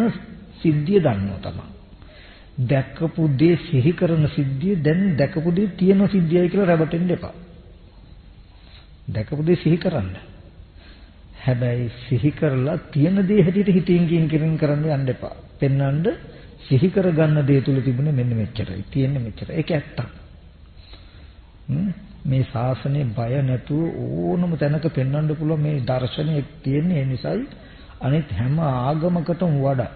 සිද්ධිය දන්නවා තමයි. දැකපු දේ සිහි කරන සිද්ධිය දැන් දැකපු දේ තියෙන සිද්ධියයි කියලා රැවටෙන්න එපා. දැකපු දේ සිහි කරන්න. හැබැයි සිහි කරලා තියෙන දේ හැටියට හිතින් කින් කරන්න යන්න එපා. පෙන්වන්න සිහි කරගන්න දේ තුල තිබුණේ මෙන්න මෙච්චරයි. තියෙන්නේ මෙච්චරයි. ඒක ඇත්තක්. මේ ශාසනයේ බය නැතුව ඕනම තැනක පෙන්වන්න පුළුවන් මේ දර්ශනය තියෙන්නේ. ඒ නිසායි අනිත් හැම ආගමකටම වඩා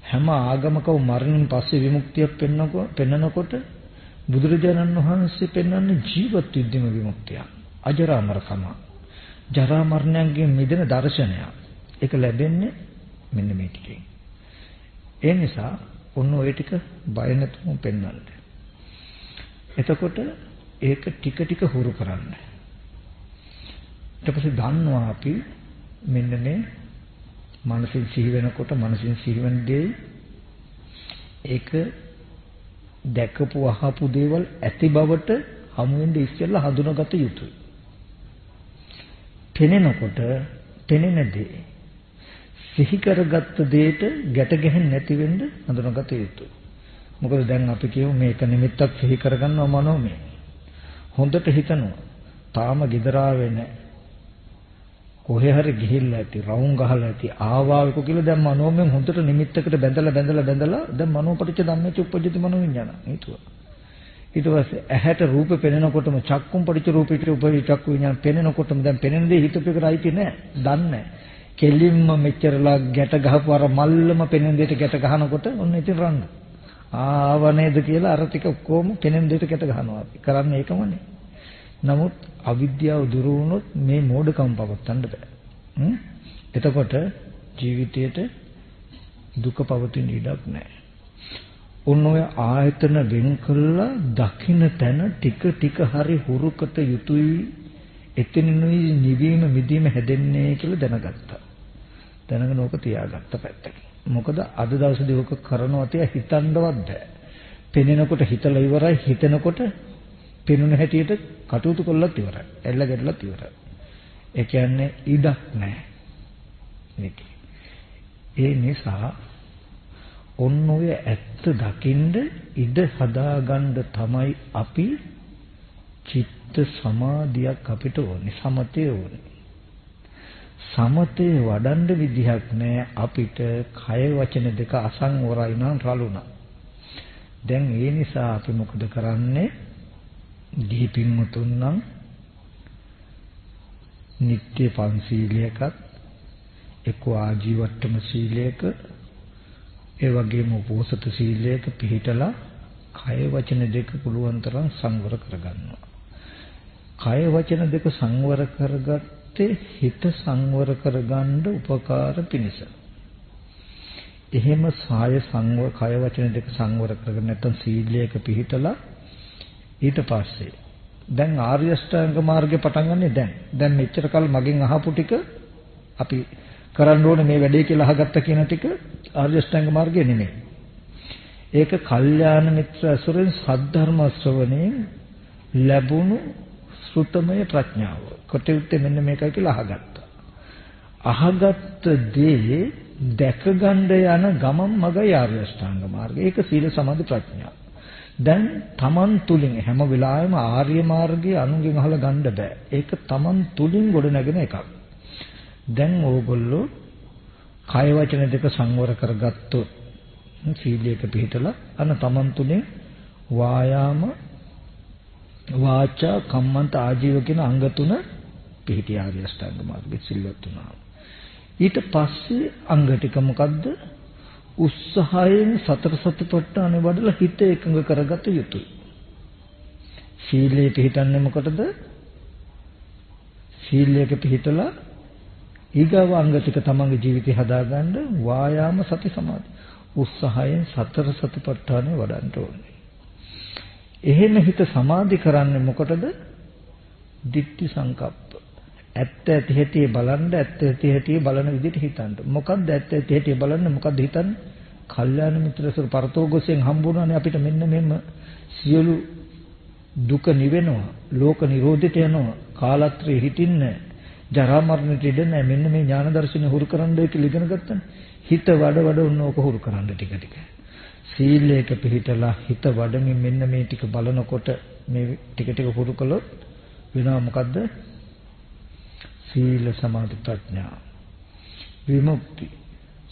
හැම ආගමකම මරණයෙන් පස්සේ විමුක්තිය පෙන්වනකොට බුදුරජාණන් වහන්සේ පෙන්වන්නේ ජීවත් විද්‍යම විමුක්තිය. අජරාමරකම. ජරා මරණයෙන් මිදෙන දර්ශනය. ඒක ලැබෙන්නේ මෙන්න මේ ටිකෙන්. ඒ නිසා ඔන්න ඔය ටික බය නැතුව පෙන්වන්න. එතකොට ඒක ටික ටික හුරු කරන්න. ඊට පස්සේ දන්නවා අපි මෙන්න මේ මනසින් සිහි වෙනකොට මනසින් සිහි වෙන දේ ඒක දැකපු අහපු දේවල් ඇති බවට හමු වෙන්න ඉස්සෙල්ලා හඳුනාගත යුතුයි. පෙනෙනකොට පෙනෙන දේ සිහි කරගත්ත දෙයට ගැට ගැහෙන්නේ නැති වෙන්න හඳුනාගත යුතුයි. මොකද දැන් අපි කියමු මේක නිමිත්තක් සිහි කරගන්නවා මනෝමය. හොඳට හිතනවා. තාම gedara ආවේ නැහැ. කොහේ හරි ගිහිල්ලා ඇති, රවුම් ගහලා ඇති, ආවාවක කියලා දැන් මනෝමයෙන් හොඳට නිමිත්තකට බැඳලා දැන් මනෝපටිච්ච ධම්මච්ච උපජ්ජති මනෝවිඤ්ඤාණ හිතුවා. ඊට පස්සේ ඇහැට රූප පෙනෙනකොටම චක්කුම් පටිච්ච රූපීට උපජ්ජති චක්කු විඤ්ඤාණ පෙනෙනකොටම දැන් පෙනෙන දේ හිතපේකට අයිති නැහැ. දන්නේ නැහැ. කෙලින්ම මෙච්චරලා ගැට ගහපු අර මල්ලම පෙනෙන දෙයට ගැට ගහනකොට ඔන්න ඉතින් රන්න. ආව නේද කියලා අර ටික කොහොම පෙනෙන දෙයට ගැට ගහනවා අපි. කරන්නේ ඒකමනේ. නමුත් අවිද්‍යාව දුරු වුණොත් මේ මෝඩකම් පවත්තන්න බෑ. එතකොට ජීවිතයට දුක පවතින ඉඩක් නැහැ. ඔන්න ඔය ආයතන වෙන් කළා දකින්න තැන ටික ටික හරි හුරුකට යුතුයි. එතනිනුයි නිවීම මිදීම හැදෙන්නේ කියලා දැනගත්තා. දැනගෙන ඕක තියාගත්ත පැත්තකින්. මොකද අද දවසේදී ඕක කරනවා තියා හිතන්නවත් බෑ. පෙනෙනකොට හිතලා ඉවරයි, හිතනකොට පෙනුන හැටියට කටයුතු කළත් ඉවරයි. එල්ල ගැටලත් ඉවරයි. ඒ කියන්නේ ඉඩක් නැහැ. මේක. ඒ නිසා ඔන්න ඔය ඇත්ත දකින්න ඉඩ හදාගන්න තමයි අපි චිත්ත සමාධියක් අපිට ඕනේ. සමතේ ඕනේ. සමතේ වඩන්න විදිහක් නැහැ අපිට. කය වචන දෙක අසංවරයි නම් රළුණා. දැන් ඒ නිසා අපි මොකද කරන්නේ? දීපින්මුතුන් නම් නිත්‍ය පංචශීලයකත් එක්ක ආජීවට්ටම සීලයක ඒ වගේම උපෝසත සීලයක පිළිතලා කය වචන දෙක පුළුවන් තරම් සංවර කරගන්නවා. කය වචන දෙක සංවර කරගත්තේ හිත සංවර කරගන්න උපකාර පිණිස. එහෙම සාය සංවර කය වචන දෙක සංවර කරගෙන නැත්නම් සීලයක පිළිතලා ඊට පස්සේ දැන් ආර්ය අෂ්ටාංග මාර්ගේ පටන් ගන්නෙ දැන් මෙච්චර කල් මගෙන් අහපු ටික අපි කරන්න ඕනේ මේ වැඩේ කියලා අහගත්ත කියන ටික ආර්ය අෂ්ටාංග මාර්ගය නෙමෙයි. ඒක කල්යාණ මිත්‍ර අසුරෙන් සද්ධර්ම ශ්‍රවණයෙන් ලැබුණු සුතමය ප්‍රඥාව. කොටෙුත්තේ මෙන්න මේකයි කියලා අහගත්තා. අහගත්ත දේ දැක ගන්න යන ගමන් මගයි ආර්ය අෂ්ටාංග මාර්ගය. ඒක සීල සමාධි ප්‍රඥා. දැන් තමන් තුලින් හැම වෙලාවෙම ආර්ය මාර්ගයේ අනුගෙන් අහලා ගන්න බෑ. ඒක තමන් තුලින් ගොඩ නැගෙන එකක්. දැන් ඕගොල්ලෝ කය වචන දෙක සංවර කරගත්තොත් සීලයක පිළිතලා අන්න තමන් තුලින් වායාම වාචා කම්මන්ත ආජීව කියන අංග තුන පිළිටි ආර්ය අෂ්ටාංග මාර්ගයේ සිල්වත් වුණා. ඊට පස්සේ අංග ටික මොකද්ද? උත්සාහයෙන් සතර සතිපට්ඨානෙ වඩලා හිත එකඟ කරගත යුතුයි. සීලයේ පිළිටන්නේ මොකටද? සීලයක පිළිතලා ඊගව අංග ටික තමන්ගේ ජීවිතය හදාගන්න වායාම සති සමාධි උත්සාහයෙන් සතර සතිපට්ඨානෙ වඩන්න ඕනේ. එහෙම හිත සමාධි කරන්නේ මොකටද? ditthi සංකප්ප. ඇත්ත ඇති හැටි බලන්න, ඇත්ත ඇති හැටි බලන විදිහට හිතන්න. මොකක්ද ඇත්ත ඇති හැටි බලන්න? මොකක්ද හිතන්නේ? කල්යාණ මිත්‍රසුර පරතෝගොසෙන් හම්බුණානේ අපිට මෙන්න මෙන්න සියලු දුක නිවෙනවා, ලෝක නිරෝධයට යනවා, කාලත්‍රි හිටින්නේ, ජරා මරණයට ඉඩ නැහැ. මෙන්න මේ ඥාන දර්ශනය හුරු කරන්න කියලා ඉගෙන ගත්තානේ. හිත වඩ ඔන්න ඕක හුරු කරන්න ටික ටික. සීලයක පිළිතලා හිත වඩමින් මෙන්න මේ ටික බලනකොට මේ ටික ටික හුරු කළොත් වෙනවා මොකද්ද? සීල සමාධි ප්‍රඥා විමුක්ති.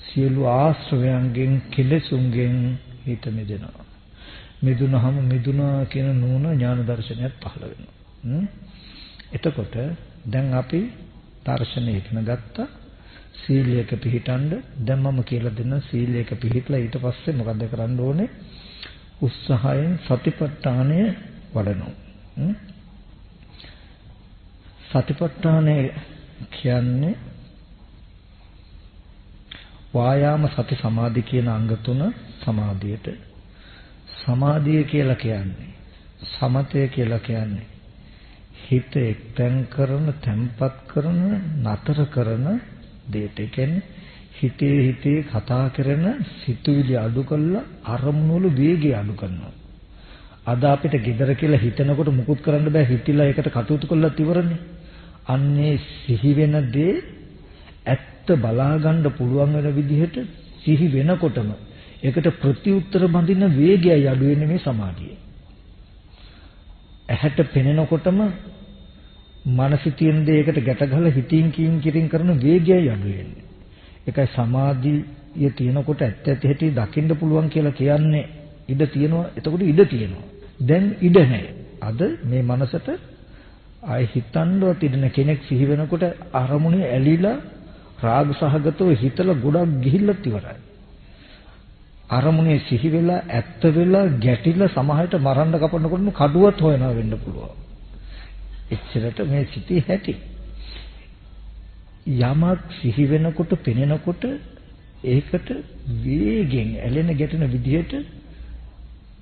සියලු ආශ්‍රවයන්ගෙන් කෙලෙසුන්ගෙන් හිත මිදෙනවා. මිදුනහම මිදුනා කියන නූන ඥාන දර්ශනයක් පහළ වෙනවා. එතකොට දැන් අපි දර්ශනය ඉගෙන ගත්තා. සීලයක පිළිටඬ දැන් මම කියලා දෙන්න සීලයක පිළිట్లా ඊට පස්සේ මොකද කරන්න ඕනේ? උත්සාහයෙන් සතිපට්ඨානය වඩනවා. සතිපට්ඨානය කියන්නේ වායාම සති සමාධි කියන අංග තුන සමාධියට. සමාධිය කියලා කියන්නේ සමතය කියලා කියන්නේ හිත එක්තැන් කරන, තැම්පත් කරන, නතර කරන දෙයට. ඒ කියන්නේ හිතේ කතා කරන සිතුවිලි අඩු කරලා අරමුණු වල වේගය අඩු කරනවා. අද අපිට gedara කියලා හිතනකොට මුකුත් කරන්න බෑ. හිතිලා ඒකට කටයුතු කළාත් ඉවරනේ. අන්නේ සිහි වෙන දේ ඇත්ත බලා ගන්න පුළුවන් වෙන විදිහට සිහි වෙනකොටම ඒකට ප්‍රතිඋත්තර බඳින වේගයයි අඩු වෙන්නේ මේ සමාධිය. ඇහැට පෙනෙනකොටම මනසේ තියෙන දේ ඒකට ගැට ගහලා හිතින් කියින් කරන වේගයයි අඩු වෙන්නේ. ඒකයි සමාධිය තියෙනකොට ඇත්ත ඇති හැටි දකින්න පුළුවන් කියලා කියන්නේ ඉඩ තියෙනවා. එතකොට ඉඩ තියෙනවා. දැන් ඉඩ නැහැ. අද මේ මනසට ආයි හිතන්නවත් ඉඩ නැ කෙනෙක් සිහි වෙනකොට අරමුණේ ඇලිලා රාග සහගතව හිතලා ගොඩක් ගිහිල්ලත් ඉවරයි. අරමුණේ සිහි වෙලා ඇත්ත වෙලා ගැටිලා සමහරට මරන්න කපනකොට කඩුවත් හොයනවා වෙන්න පුළුවන්. එච්චරට මේ සිටි හැටි. යමක් සිහි වෙනකොට පෙනෙනකොට ඒකට වේගෙන් ඇලෙන ගැටෙන විදිහට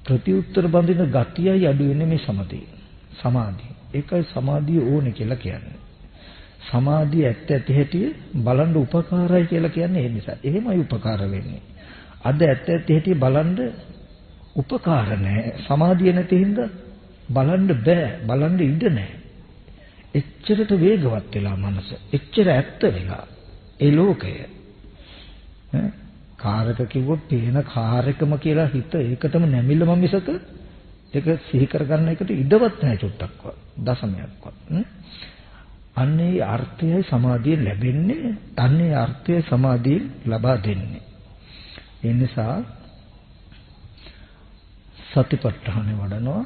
ප්‍රතිඋත්තර බඳින ගතියයි අඩු වෙන්නේ මේ සමාධිය. ඒකයි සමාධිය ඕනේ කියලා කියන්නේ. සමාධිය ඇත්ත ඇති හැටි බලන්න උපකාරයි කියලා කියන්නේ ඒ නිසා. එහෙමයි උපකාර වෙන්නේ. අද ඇත්ත ඇති හැටි බලන්න උපකාර නැහැ. සමාධිය නැති හින්දා බලන්න බෑ. බලන්න ඉඩ නැහැ. එච්චරට වේගවත් වෙලා මනස. එච්චර ඇත්ත වෙලා ඒ ලෝකය. කාරක කිව්වොත් පේන කාරකම කියලා හිත ඒකටම නැමිලම මිසක ඒක සිහි කරගන්න එකට ඉඩවත් නැහැ චුට්ටක්වත්. දශමයක්වත්. අන්නේ අර්ථයයි සමාධිය ලැබෙන්නේ. අන්නේ අර්ථය සමාධිය ලබා දෙන්නේ. ඒ නිසා සතිපට්ඨානෙ වඩනවා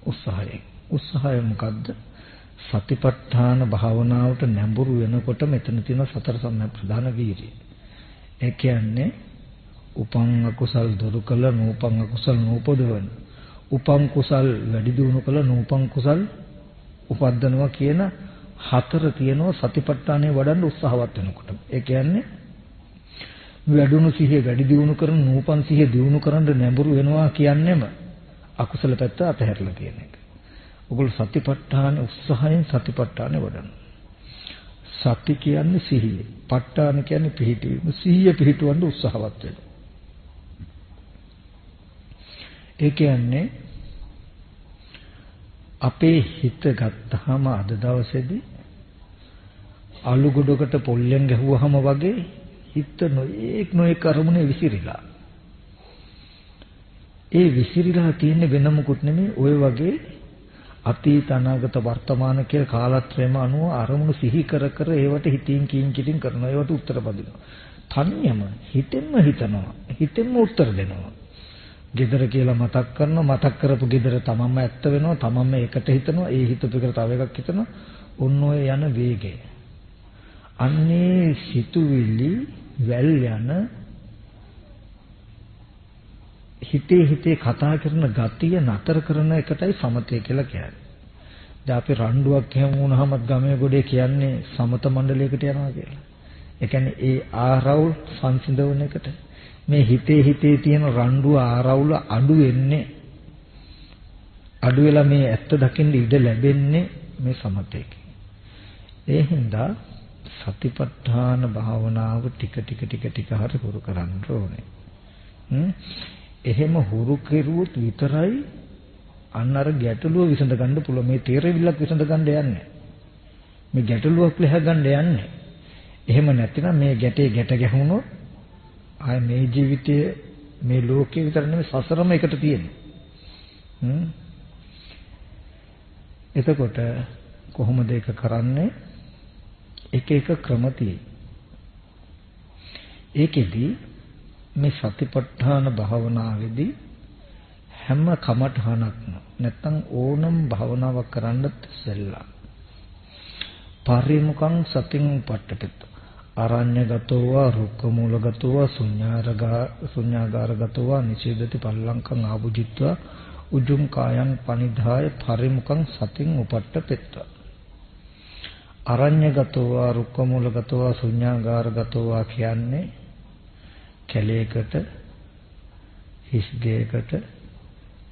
උත්සාහයෙන්. උත්සාහය මොකද්ද? සතිපට්ඨාන භාවනාවට නැඹුරු වෙනකොට මෙතන තියෙන සතර සම්‍යක් ප්‍රධාන වීර්යය. ඒ කියන්නේ උපං අකුසල් දුරු කළ නූපං අකුසල් නූපදවන. උපං කුසල් වැඩි දියුණු කළ නූපං කුසල් උපද්දනවා කියන හතර තියෙනවා සතිපට්ඨානය වඩන්න උත්සාහවත් වෙනකොට. ඒ කියන්නේ වැඩුණු සිහිය වැඩි දියුණු කරන නූපන් සිහිය දියුණු කරන්න නැඹුරු වෙනවා කියන්නේම අකුසල පැත්ත අතහැරලා කියන එක. ඔගොල්ලෝ සතිපට්ඨාන උත්සාහයෙන් සතිපට්ඨානෙ වඩන. සති කියන්නේ සිහිය. ප ဋ ාණ කියන්නේ පිහිටීම. සිහිය පිහිටවන්න උත්සාහවත් වෙනවා. ඒ කියන්නේ අපේ හිත ගත්තාම අද දවසේදී අලු ගොඩකට පොල්ලෙන් ගැහුවාම වගේ හිත නොඑක් අරමුණේ විසිරිලා. ඒ විසිරිලා තියෙන්නේ වෙන මොකුත් නෙමෙයි ඔය වගේ අතීත අනාගත වර්තමාන කියලා කාලත්‍රයම අනුව අරමුණු සිහි කර කර ඒවට හිතින් කියින් කරනවා. ඒවට උත්තර බදිනවා. තනියම හිතෙන්ම හිතනවා. හිතෙන්ම උත්තර දෙනවා. gedara කියලා මතක් කරනවා. මතක් කරපු gedara තමන්ම ඇත්ත වෙනවා. තමන්ම ඒකට හිතනවා. ඒ හිතපු එකට තව එකක් හිතනවා. ඔන්න ඔය යන වේගය. අන්නේ සිතුවිලි වැල් යන හිතේ කතා කරන ගතිය නතර කරන එකටයි සමතය කියලා කියන්නේ. දැන් අපි රණ්ඩුවක් හැම වුණාමත් ගමේ ගොඩේ කියන්නේ සමත මණ්ඩලයකට යනවා කියලා. ඒ කියන්නේ ඒ ආරවුල් සංසිඳවන එකට. මේ හිතේ තියෙන රණ්ඩුව ආරවුල අඩු වෙන්නේ අඩු වෙලා මේ ඇත්ත දකින්න ඉඩ ලැබෙන්නේ මේ සමතේකින්. ඒ හින්දා සතිපට්ඨාන භාවනාව ටික හරි හුරු කරන්න ඕනේ. එහෙම හුරු කෙරුවොත් විතරයි අන්න අර ගැටලුව විසඳ ගන්න පුළුවන්. මේ තේරෙවිල්ලක් විසඳ ගන්න යන්නේ. මේ ගැටලුවක් ලහ ගන්න යන්නේ. එහෙම නැත්නම් මේ ගැට ගැහුනොත් ආය මේ ජීවිතයේ මේ ලෝකේ විතර නෙමෙයි සසරම එකට තියෙන්නේ. එතකොට කොහොමද ඒක කරන්නේ? එක ක්‍රම තියෙයි. ඒකෙදි මේ සතිපට්ඨාන භාවනාවේදී හැම කමඨහනක්ම නැත්තම් ඕනම් භවනාවක් කරන්නත් ඉස්සෙල්ලා පරිමුඛං සතින් උපට්ඨපෙත්ත අරඤ්‍යගතෝව රුක්කමූලගතෝව ශුඤ්ඤාගාරගතෝව නිචේදති පල්ලංකං ආභුජිත්වා උජුං කායං පනිදාය පරිමුඛං සතින් උපට්ඨපෙත්ත අරඤ්‍යගතෝව රුක්කමූලගතෝව ශුඤ්ඤාගාරගතෝව කියන්නේ කැලේකට හිස්ගේකට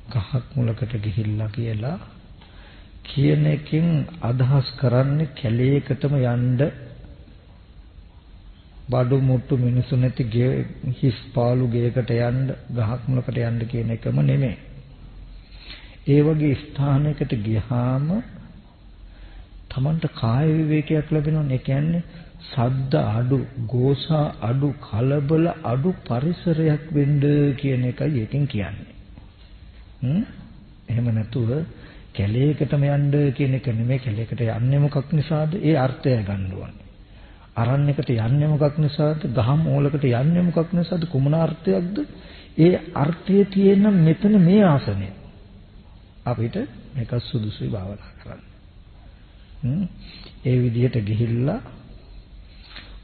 ගහක් මුලකට ගිහිල්ලා කියලා කියන එකෙන් අදහස් කරන්නේ කැලේකටම යන්න බඩු මුට්ටු මිනිසු නැති හිස් පාළු ගේකට යන්න ගහක් මුලකට යන්න කියන එකම නෙමෙයි. ඒ වගේ ස්ථානයකට ගියාම Tamanට කාය විවේකයක් ලැබෙනවා. ඒ කියන්නේ සද්ද අඩු, ගෝසා අඩු, කලබල අඩු පරිසරයක් වෙන්න කියන එකයි එකෙන් කියන්නේ. එහෙම නැතුව කැලේකටම යන්න කියන එක නෙමෙයි. කැලේකට යන්නේ මොකක් නිසාද? ඒ අර්ථය ගන්න ඕනේ. අරණ්‍යකට යන්නේ මොකක් නිසාද? ගහම ඕලකට යන්නේ මොකක් නිසාද? කුමන අර්ථයක්ද? ඒ අර්ථයේ තියෙන මෙතන මේ ආසනය. අපිට මේක සුදුසුයි භාවනා කරන්න. ඒ විදිහට ගිහිල්ලා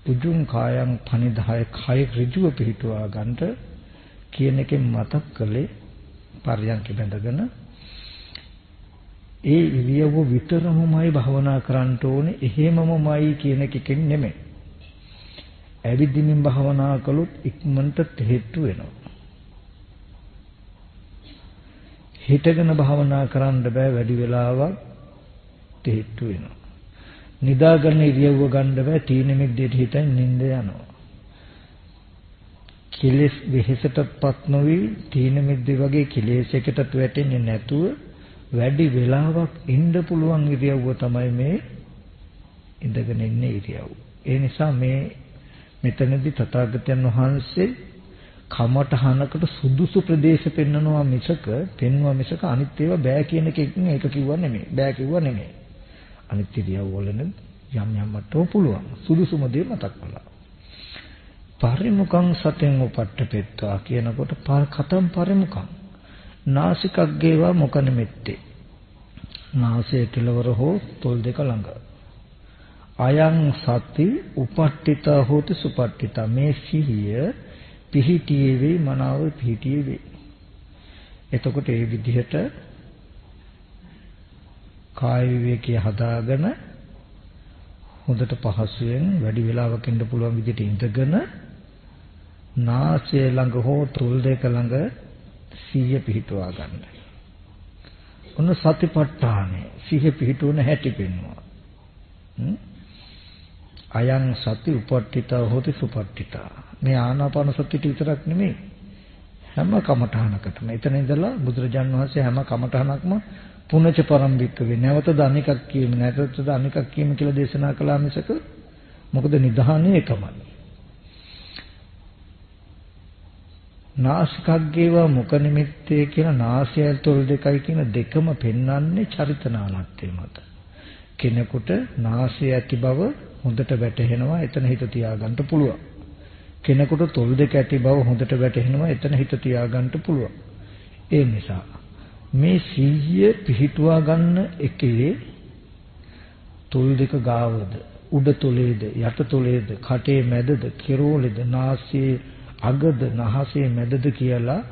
උජුං කායං පනිදාය කය ඍජුව පිහිටුවා ගන්නට කියන එකෙන් මතක් කළේ පර්යංක බඳගෙන ඒ ඉරියව්ව විතරමයි භවනා කරන්න ඕනේ. එහෙමමයි කියන එකකින් නෙමෙයි. ඇවිදින්මින් භවනා කළොත් ඉක්මනට තෙහෙට්ටු වෙනවා. හිටගෙන භවනා කරන්න බෑ වැඩි වෙලාවක් තෙහෙට්ටු වෙනවා. නිදාගන්න ඉරියව්ව ගන්න බෑ තීන මිද්දේට හිතෙන් නිින්ද යනවා. කෙලෙස් වෙහෙසටපත් නොවි තීන මිද්දේ වගේ කෙලෙසයකටත් වැටෙන්නේ නැතුව වැඩි වෙලාවක් ඉන්න පුළුවන් ඉරියව්ව තමයි මේ ඉඳගෙන ඉන්නේ ඉරියව්ව. ඒ නිසා මෙතනදී තථාගතයන් වහන්සේ කමඨහනකට සුදුසු ප්‍රදේශ පෙන්වනවා මිසක අනිත් ඒවා බෑ කියන එකකින් ඒක කිව්වා නෙමෙයි. බෑ කිව්වා නෙමෙයි. අනිත් ඉරියව් වලන යම් මට්ටම පුළුවන්. සුදුසුම දේ මතක් කළා. පරිමුඛං සතෙන් උපට්ඨපෙත්වා කියනකොට කතම් පරිමුඛං නාසිකග්ගේවා මොක නිමෙත්තේ නාසයේ කෙළවර හෝ තොල් දෙක ළඟ අයං සති උපට්ඨිතා හෝති සුපට්ඨිතා මේ සිහිය පිහිටියේ වේ මනාව පිහිටියේ වේ. එතකොට ඒ විදිහට කාය විවේකයේ හදාගෙන හොඳට පහසුවෙන් වැඩි වෙලාවක් ඉන්න පුළුවන් විදිහට ඉඳගෙන නාසය ළඟ හෝ තොල් දෙක ළඟ සිහිය පිහිටුවා ගන්න. ඔන්න සතිපට්ඨානෙ සිහිය පිහිටුවන හැටි පෙන්වනවා. අයං සති උපට්ඨිතා හෝති සුපට්ඨිතා. මේ ආනාපාන සතියට විතරක් නෙමෙයි හැම කමඨහනකටම. එතන ඉඳලා බුදුරජාණන් වහන්සේ හැම කමඨහනක්ම පුනච පරම්පික වේ. නැවතද අනිකක් කියමු නැවතද අනිකක් කියමු කියලා දේශනා කළා මිසක මොකද නිධානය එකමයි. නාසිකග්ගේවා මුඛ නිමිත්තේ කියන නාසය තොල් දෙකයි කියන දෙකම පෙන්වන්නේ චරිතනානත්වය මත. කෙනෙකුට නාසය ඇති බව හොඳට වැටහෙනවා. එතන හිත තියාගන්න පුළුවන්. කෙනෙකුට තොල් දෙක ඇති බව හොඳට වැටහෙනවා. එතන හිත තියාගන්න පුළුවන්. ඒ නිසා මේ සිහිය පිහිටුවා ගන්න එකේ තොල් දෙක ගාවද උඩ තොලේද යට තොලේද කටේ මැදද කෙරෝලේද නාසයේ අගද නහසේ මැදද කියලා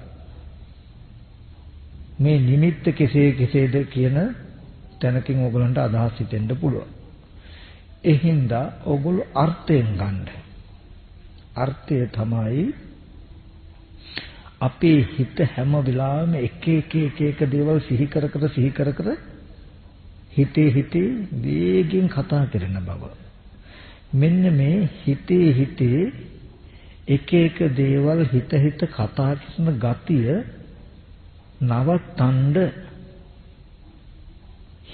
මේ නිමිත්ත කෙසේද කියන තැනකින් ඕගලන්ට අදහස් හිතෙන්න පුළුවන්. ඒ හින්දා ඕගොල්ලෝ අර්ථයෙන් ගන්න. අර්ථය තමයි අපේ හිත හැම වෙලාවෙම එක දේවල් සිහි කර හිතේ වේගෙන් කතා කරන බව. මෙන්න මේ හිතේ එක දේවල් හිත කතා කරන ගතිය නවත්තන්න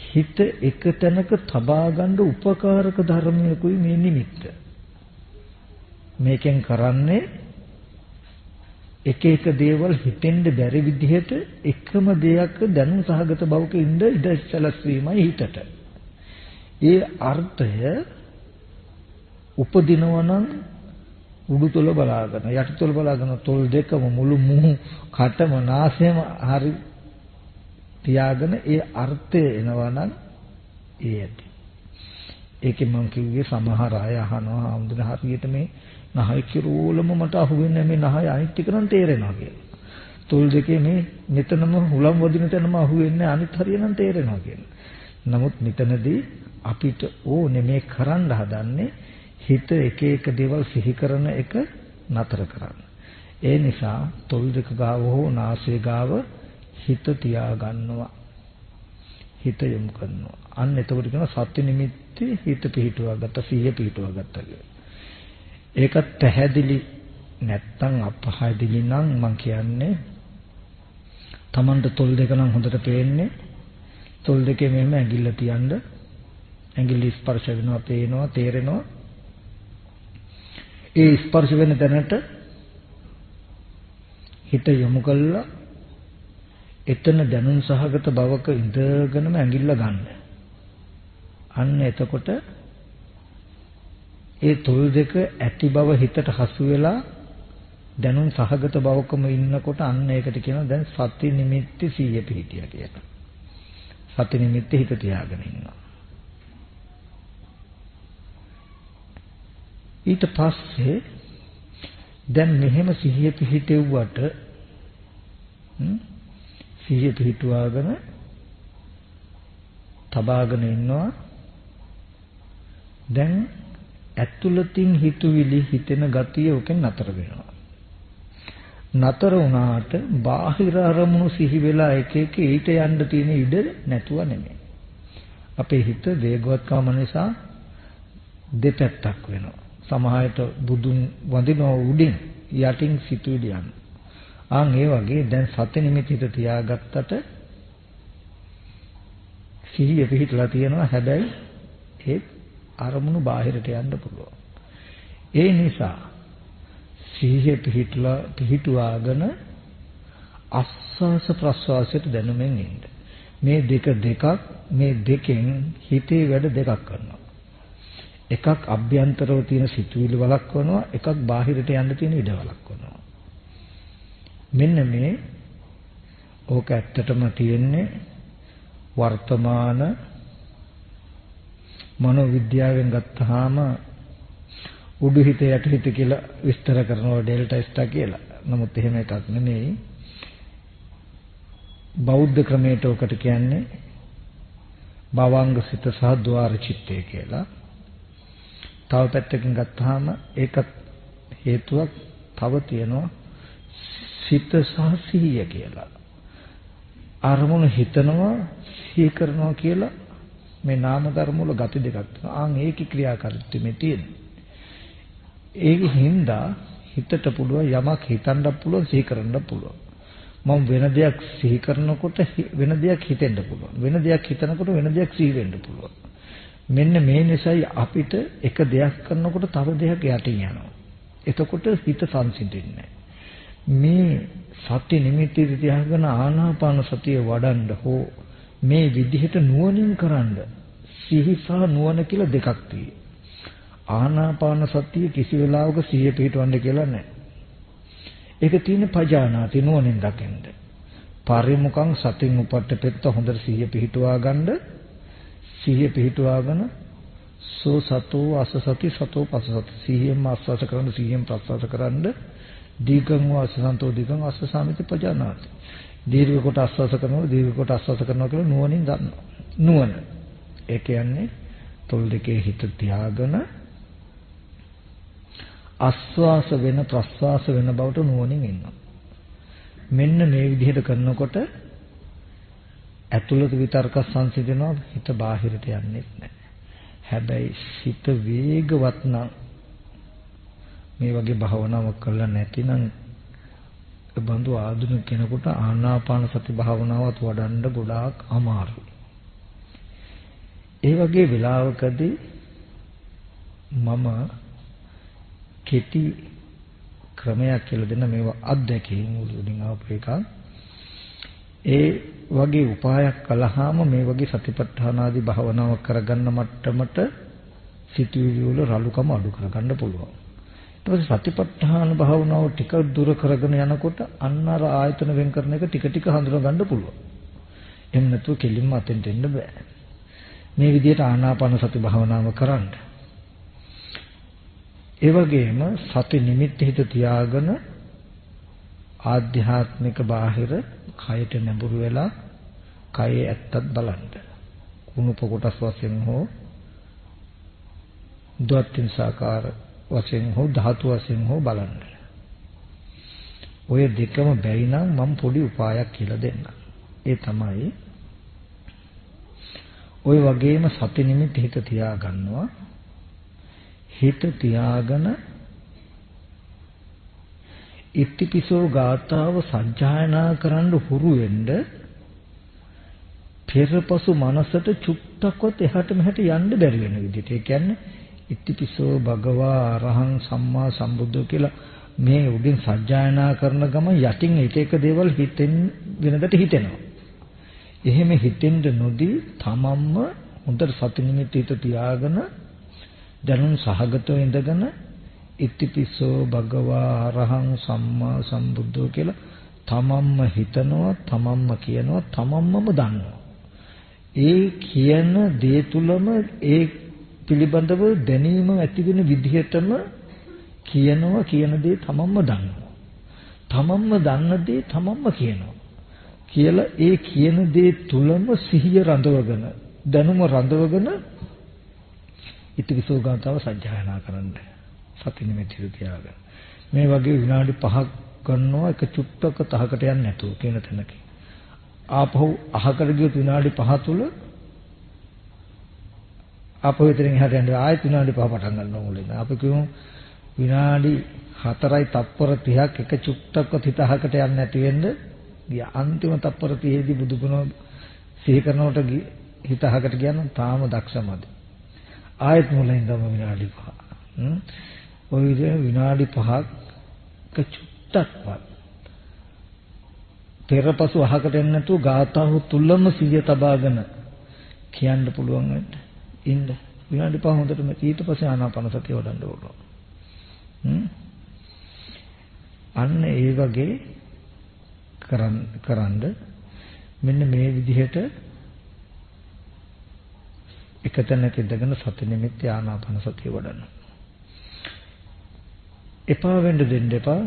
හිත එක තැනක තබා ගන්න උපකාරක ධර්මයකුයි මේ නිමිත්ත. මේකෙන් කරන්නේ එක දේවල් හිතෙන්න බැරි විදිහට එකම දෙයක් දැනුම් සහගත බවක ඉඳ සැලැස්වීමයි හිතට. ඒ අර්ථය උපදිනවා නම් උඩුතොල බලාගෙන යටිතොල බලාගෙන තොල් දෙකම මුළු මුහු කටම නාසයම හරි තියාගෙන ඒ අර්ථය එනවා නම් ඒ ඇති. ඒකෙන් මම කිව්වේ සමහර අය අහනවා ආම්දුන හරියට මේ නහය කිරෝලම මට අහුවෙන්නේ මේ නහය අනිත් එක නම් තේරෙනවා කියලා. තොල් දෙකේ මේ මෙතනම හුලම් වදින තැනම අහුවෙන්නේ අනිත් හරිය නම් තේරෙනවා කියලා. නමුත් මෙතනදී අපිට ඕනේ මේ කරන්න හදන්නේ හිත එක එක දේවල් සිහි කරන එක නතර කරන්න. ඒ නිසා තොල් දෙක ගාව හෝ නාසය ගාව හිත තියාගන්නවා. හිත යොමු කරනවා. අන්න එතකොට කියන සත්‍ය නිමිති හිත පිහිටුවා ගත්ත සිහිය පිහිටුවා ගත්ත කියලා. ඒකත් පැහැදිලි නැත්තම් අපහැදිලි නම් මම කියන්නේ Tamanට තොල් දෙක නම් හොඳට පේන්නේ. තොල් දෙකේ මෙහෙම ඇඟිල්ල තියන්න. ඇඟිලි ස්පර්ශ වෙනවා, පේනවා, තේරෙනවා. ඒ ස්පර්ශ වෙන තැනට හිත යොමු කළා. එතන දැනුම් සහගත බවක ඉඳගෙනම ඇඟිල්ල ගන්න. අන්න එතකොට ඒ තොල් දෙක ඇති බව හිතට හසු වෙලා දැනුම් සහගත බවකම ඉන්නකොට අන්න ඒකට කියනවා දැන් සති නිමිති සීය පිහිටියා කියලා. සති නිමිති හිත තියාගෙන ඉන්නවා. ඊට පස්සේ දැන් මෙහෙම සිහිය පිහිටෙව්වට සිහිය පිහිටුවාගෙන තබාගෙන ඉන්නවා. දැන් ඇතුළතින් හිතුවිලි හිතෙන ගතිය උකෙන් නතර වෙනවා. නතර වුණාට බාහිර අරමුණු සිහි වෙලා එක එක ඊට යන්න තියෙන ඉඩ නැතුව නෙමෙයි. අපේ හිත වේගවත්කම නිසා දෙපැත්තක් වෙනවා. සමහරට බුදුන් වඳිනවා උඩින් යටින් සිතුවිලි යන. ආන් ඒ වගේ දැන් සත්‍ය නිමිතිත තියාගත්තට සිහිය පිහිටලා තියෙනවා. හැබැයි ඒ අරමුණු බාහිරට යන්න පුළුවන්. ඒ නිසා සිහිය පිහිටුවාගෙන ආස්වාස ප්‍රස්වාසයට දැනුමින් ඉන්න. මේ දෙකක් මේ දෙකෙන් හිතේ වැඩ දෙකක් කරනවා. එකක් අභ්‍යන්තරව තියෙන සිතුවිලි වළක්වනවා, එකක් බාහිරට යන්න තියෙන ඉඩ වළක්වනවා. මෙන්න මේ ඕක ඇත්තටම තියෙන්නේ වර්තමාන මනෝවිද්‍යාවෙන් ගත්තාම උඩු හිත යට හිත කියලා විස්තර කරනවා ඩෙල්ටා ස්ටාර් කියලා. නමුත් එහෙම එකක් නෙමෙයි. බෞද්ධ ක්‍රමයට ඔකට කියන්නේ භවංග සිත සහ ద్వාර චිත්තය කියලා. තව පැත්තකින් ගත්තාම ඒකත් හේතුවක් තව තියෙනවා සිත සහ සිහිය කියලා. අරමුණු හිතනවා සිහි කරනවා කියලා මේ නාම ධර්ම වල ගති දෙකක් තියෙනවා. ආන් ඒකේ ක්‍රියාකාරීත්වය මේ තියෙන්නේ. ඒකෙන් හින්දා හිතට පුළුවන් යමක් හිතන්න පුළුවන් සිහි කරන්න පුළුවන්. මම වෙන දෙයක් සිහි කරනකොට වෙන දෙයක් හිතෙන්න පුළුවන්. වෙන දෙයක් හිතනකොට වෙන දෙයක් සිහි වෙන්න පුළුවන්. මෙන්න මේ නිසායි අපිට එක දෙයක් කරනකොට තව දෙයක් යටින් යනවා. එතකොට හිත සංසිඳෙන්නේ මේ සති නිමිති තියාගෙන ආනාපාන සතිය වඩන්න හෝ මේ විදිහට නුවණින් කරන්න සිහි සහ නුවණ කියලා දෙකක් තියෙනවා. ආනාපාන සතිය කිසි වෙලාවක සිහිය පිටවන්න කියලා නැහැ. ඒක තියෙන පජානාති නුවණින් දකින්න. පරිමුඛං සතින් උපට්ඨපෙත්ත හොඳට සිහිය පිටවා ගන්න. සිහිය පිටවාගෙන සෝ සතෝ අස සති සතෝ පස සති සිහියෙන් ආස්වාස කරන සිහියෙන් ප්‍රස්වාස කරන්න. දීඝං වාසසන්තෝ දීඝං අස්ස සාමිති පජානාති. දීර්ඝ කොට ආස්වාස කරනවා දීර්ඝ කොට ආස්වාස කරනවා කියලා නුවණින් දන්නවා. නුවණ. ඒ කියන්නේ තොල් දෙකේ හිත තියාගෙන ආස්වාස වෙන ප්‍රස්වාස වෙන බවට නුවණින් ඉන්නවා. මෙන්න මේ විදිහට කරනකොට ඇතුළත විතර්ක සංසිඳනවා හිත බාහිරට යන්නේ නැහැ. හැබැයි හිත වේගවත් නම් මේ වගේ භාවනාවක් කරලා නැතිනම් බඳු ආධුනික කෙනෙකුට ආනාපාන සති භාවනාවත් වඩන්න ගොඩාක් අමාරුයි. ඒ වගේ වෙලාවකදී මම කෙටි ක්‍රමයක් කියලා දෙන්න මේවා අත්දැකීම් වලින් ආපු එකක්. ඒ වගේ උපායක් කළාම මේ වගේ සතිපට්ඨාන ආදී භාවනාවක් කරගන්න මට්ටමට සිතුවිලි වල රළුකම අඩු කරගන්න පුළුවන්. ඊට පස්සේ සතිපට්ඨාන භාවනාව ටික දුර කරගෙන යනකොට අන්න අර ආයතන වෙන් කරන එක ටික ටික හඳුනා ගන්න පුළුවන්. එහෙම නැතුව කෙලින්ම අතෙන්ට එන්න බෑ. මේ විදිහට ආනාපාන සති භාවනාව කරන්න. ඒ වගේම සති නිමිත්ත හිත තියාගෙන ආධ්‍යාත්මික බාහිර කයට නැඹුරු වෙලා කයේ ඇත්තත් බලන්න. කුණුප කොටස් වශයෙන් හෝ ද්වත්ින්සාකාර වශයෙන් හෝ ධාතු වශයෙන් හෝ බලන්න. ඔය දෙකම බැරි නම් මම පොඩි උපායක් කියලා දෙන්නම්. ඒ තමයි ඔය වගේම සති නිමිති හිත තියාගන්නවා. හිත තියාගෙන ඉත්තිපිසෝ ගාථාව සජ්ජායනා කරන්න හුරු වෙන්න පෙරපසු මනසට චුට්ටක්වත් එහාට මෙහාට යන්න බැරි වෙන විදිහට. ඒ කියන්නේ ඉත්තිපිසෝ භගවා අරහං සම්මා සම්බුද්ධෝ කියලා මේ උඩින් සජ්ජායනා කරන ගම යටින් එක එක දේවල් හිතෙන් වෙනදට හිතෙනවා. එහෙම හිතෙන්න නොදී තමන්ම හොඳට සති නිමිති හිත තියාගෙන දැනුම් සහගතව ඉඳගෙන ඉත්තිපිසෝ භගවා අරහං සම්මා සම්බුද්ධෝ කියලා තමන්ම හිතනවා, තමන්ම කියනවා, තමන්මම දන්නවා. ඒ කියන දේ තුලම ඒ පිළිබඳව දැනීම ඇති වෙන විදිහටම කියනවා, කියන දේ තමන්ම දන්නවා. තමන්ම දන්න දේ තමන්ම කියනවා. කියලා ඒ කියන දේ තුලම සිහිය රඳවගෙන, දැනුම රඳවගෙන ඉතිවිසෝ ගාතාව සජ්ජායනා කරන්න. සති නිමිති තියාගන්න. මේ වගේ විනාඩි 5ක් ගන්නවා එක චුට්ටක තහකට යන්නේ නැතුව කියන තැනක. ආපහු අහකට ගියොත් විනාඩි 5 තුල ආපහු ඉතින් එහාට යන්න ආයෙත් විනාඩි 5 පටන් ගන්න ඕනේ. අපි කියමු විනාඩි 4යි තත්පර 30ක් එක චුට්ටක්වත් හිත අහකට යන්නේ නැති වෙන්න ගියා. අන්තිම තත්පර 30 දී බුදුගුණ සිහි කරනකොට හිත අහකට ගියා නම් තාම දක්ෂමද. ආයෙත් මුලින් ඉඳන්ම විනාඩි 5. ඔය විදිහට විනාඩි 5ක් චුට්ටක්වත් පෙරපසු අහකට එන්නේ නැතුව ගාථාව තුලම සිහිය තබාගෙන කියන්න පුළුවන් වෙන්න ඉන්න විනාඩි 5 හොඳටම ඊට පස්සේ ආනාපාන සතිය වඩන්න ඕන. අන්න ඒ වගේ කරන්ද මෙන්න මේ විදිහට එක තැනක ඉඳගෙන සති නිමිති ආනාපාන සතිය වඩන්න. එපා වෙන්න දෙන්න එපා.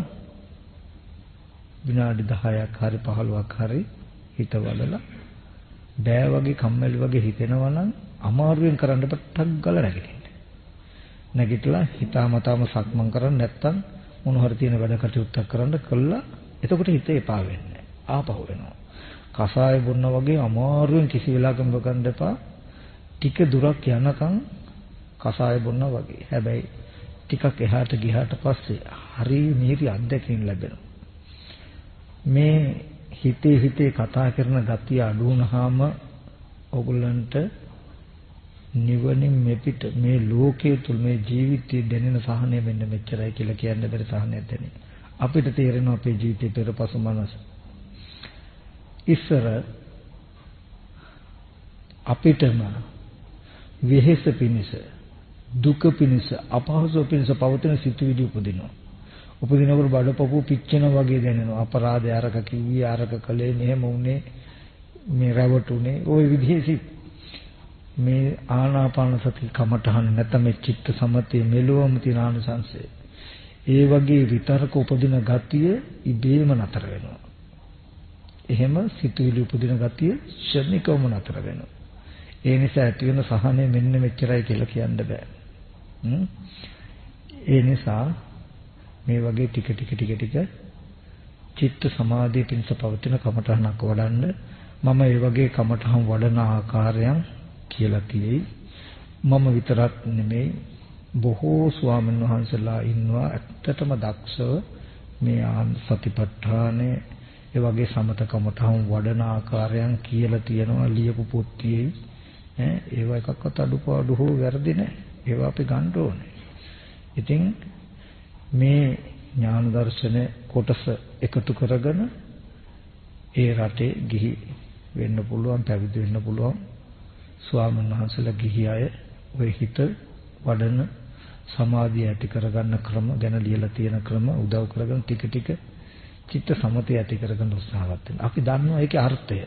විනාඩි 10ක් හරි 15ක් හරි හිත වලලා බෑ වගේ කම්මැලි වගේ හිතෙනවා නම් අමාරුවෙන් කරන්න පටක් ගාලා නැගිටින්න. නැගිටලා හිතාමතාම සක්මන් කරන්න නැත්තම් මොන හරි තියෙන වැඩ කටයුත්තක් කරන්න කළා. එතකොට හිත එපා වෙන්නේ. ආපහු වෙනවා. කසාය බොන්න වගේ අමාරුවෙන් කිසි වෙලාවක මොකක්ද එපා. ටික දුරක් යනකම් කසාය බොන්න වගේ. හැබැයි ටිකක් එහාට ගියාට පස්සේ හරි මිහිරි අත්දැකීම් ලැබෙනවා. මේ හිතේ කතා කරන ගතිය අඩු වුණාම ඕගොල්ලන්ට නිවනින් මෙපිට මේ ලෝකයේ තුල මේ ජීවිතයේ දැනෙන සහනය මෙන්න මෙච්චරයි කියලා කියන්න බැරි සහනයක් දැනෙන. අපිට තේරෙනවා අපේ ජීවිතේ පෙරපසු මනස. ඉස්සර අපිටම වෙහෙස පිණිස, දුක පිණිස, අපහසු පිණිස පවතින සිතුවිලි උපදිනවා. උපදිනකොට බඩපපුව පිච්චෙන වගේ දැනෙනවා. අපරාධය අරක කිව්වේ, අරක කළේ, මෙහෙම වුනේ, මේ රැවටුනේ, ওই විදිහේ මේ ආනාපාන සති කමඨහන නැත්නම් මේ චිත්ත සමතේ මෙලොවම තියෙන ආනිසංසය. ඒ වගේ විතරක උපදින ගතිය ඉබේම නතර වෙනවා. එහෙම සිතුවිලි උපදින ගතිය ශනිකවම නතර වෙනවා. ඒ නිසා ඇති වෙන සහනය මෙන්න මෙච්චරයි කියලා කියන්න බෑ. ඒ නිසා මේ වගේ ටික චිත්ත සමාධිය පිණිස පවතින කමඨහනක් වඩන්න මම ඒ වගේ කමඨහන් වඩන ආකාරයන් කියලා තියෙයි. මම විතරක් නෙමෙයි බොහෝ ස්වාමීන් වහන්සේලා ඉන්නවා ඇත්තටම දක්ෂව මේ සතිපට්ඨානේ ඒ වගේ සමත කමඨහන් වඩන ආකාරයන් කියලා තියෙනවා ලියපු පොත් තියෙයි. ඒවා එකක්වත් අඩුපාඩු හෝ වැරදි නැහැ. ඒවා අපි ගන්න ඕනේ. ඉතින් මේ ඥාන දර්ශන කොටස එකතු කරගෙන ඒ රටේ ගිහි වෙන්න පුළුවන්, පැවිදි වෙන්න පුළුවන් ස්වාමීන් වහන්සේලා ගිහි අය ඔය හිත වඩන සමාධිය ඇති කරගන්න ක්‍රම ගැන ලියලා තියෙන ක්‍රම උදව් කරගෙන ටික චිත්ත සමතය ඇති කරගන්න උත්සාහවත් වෙනවා. අපි දන්නවා ඒකේ අර්ථය.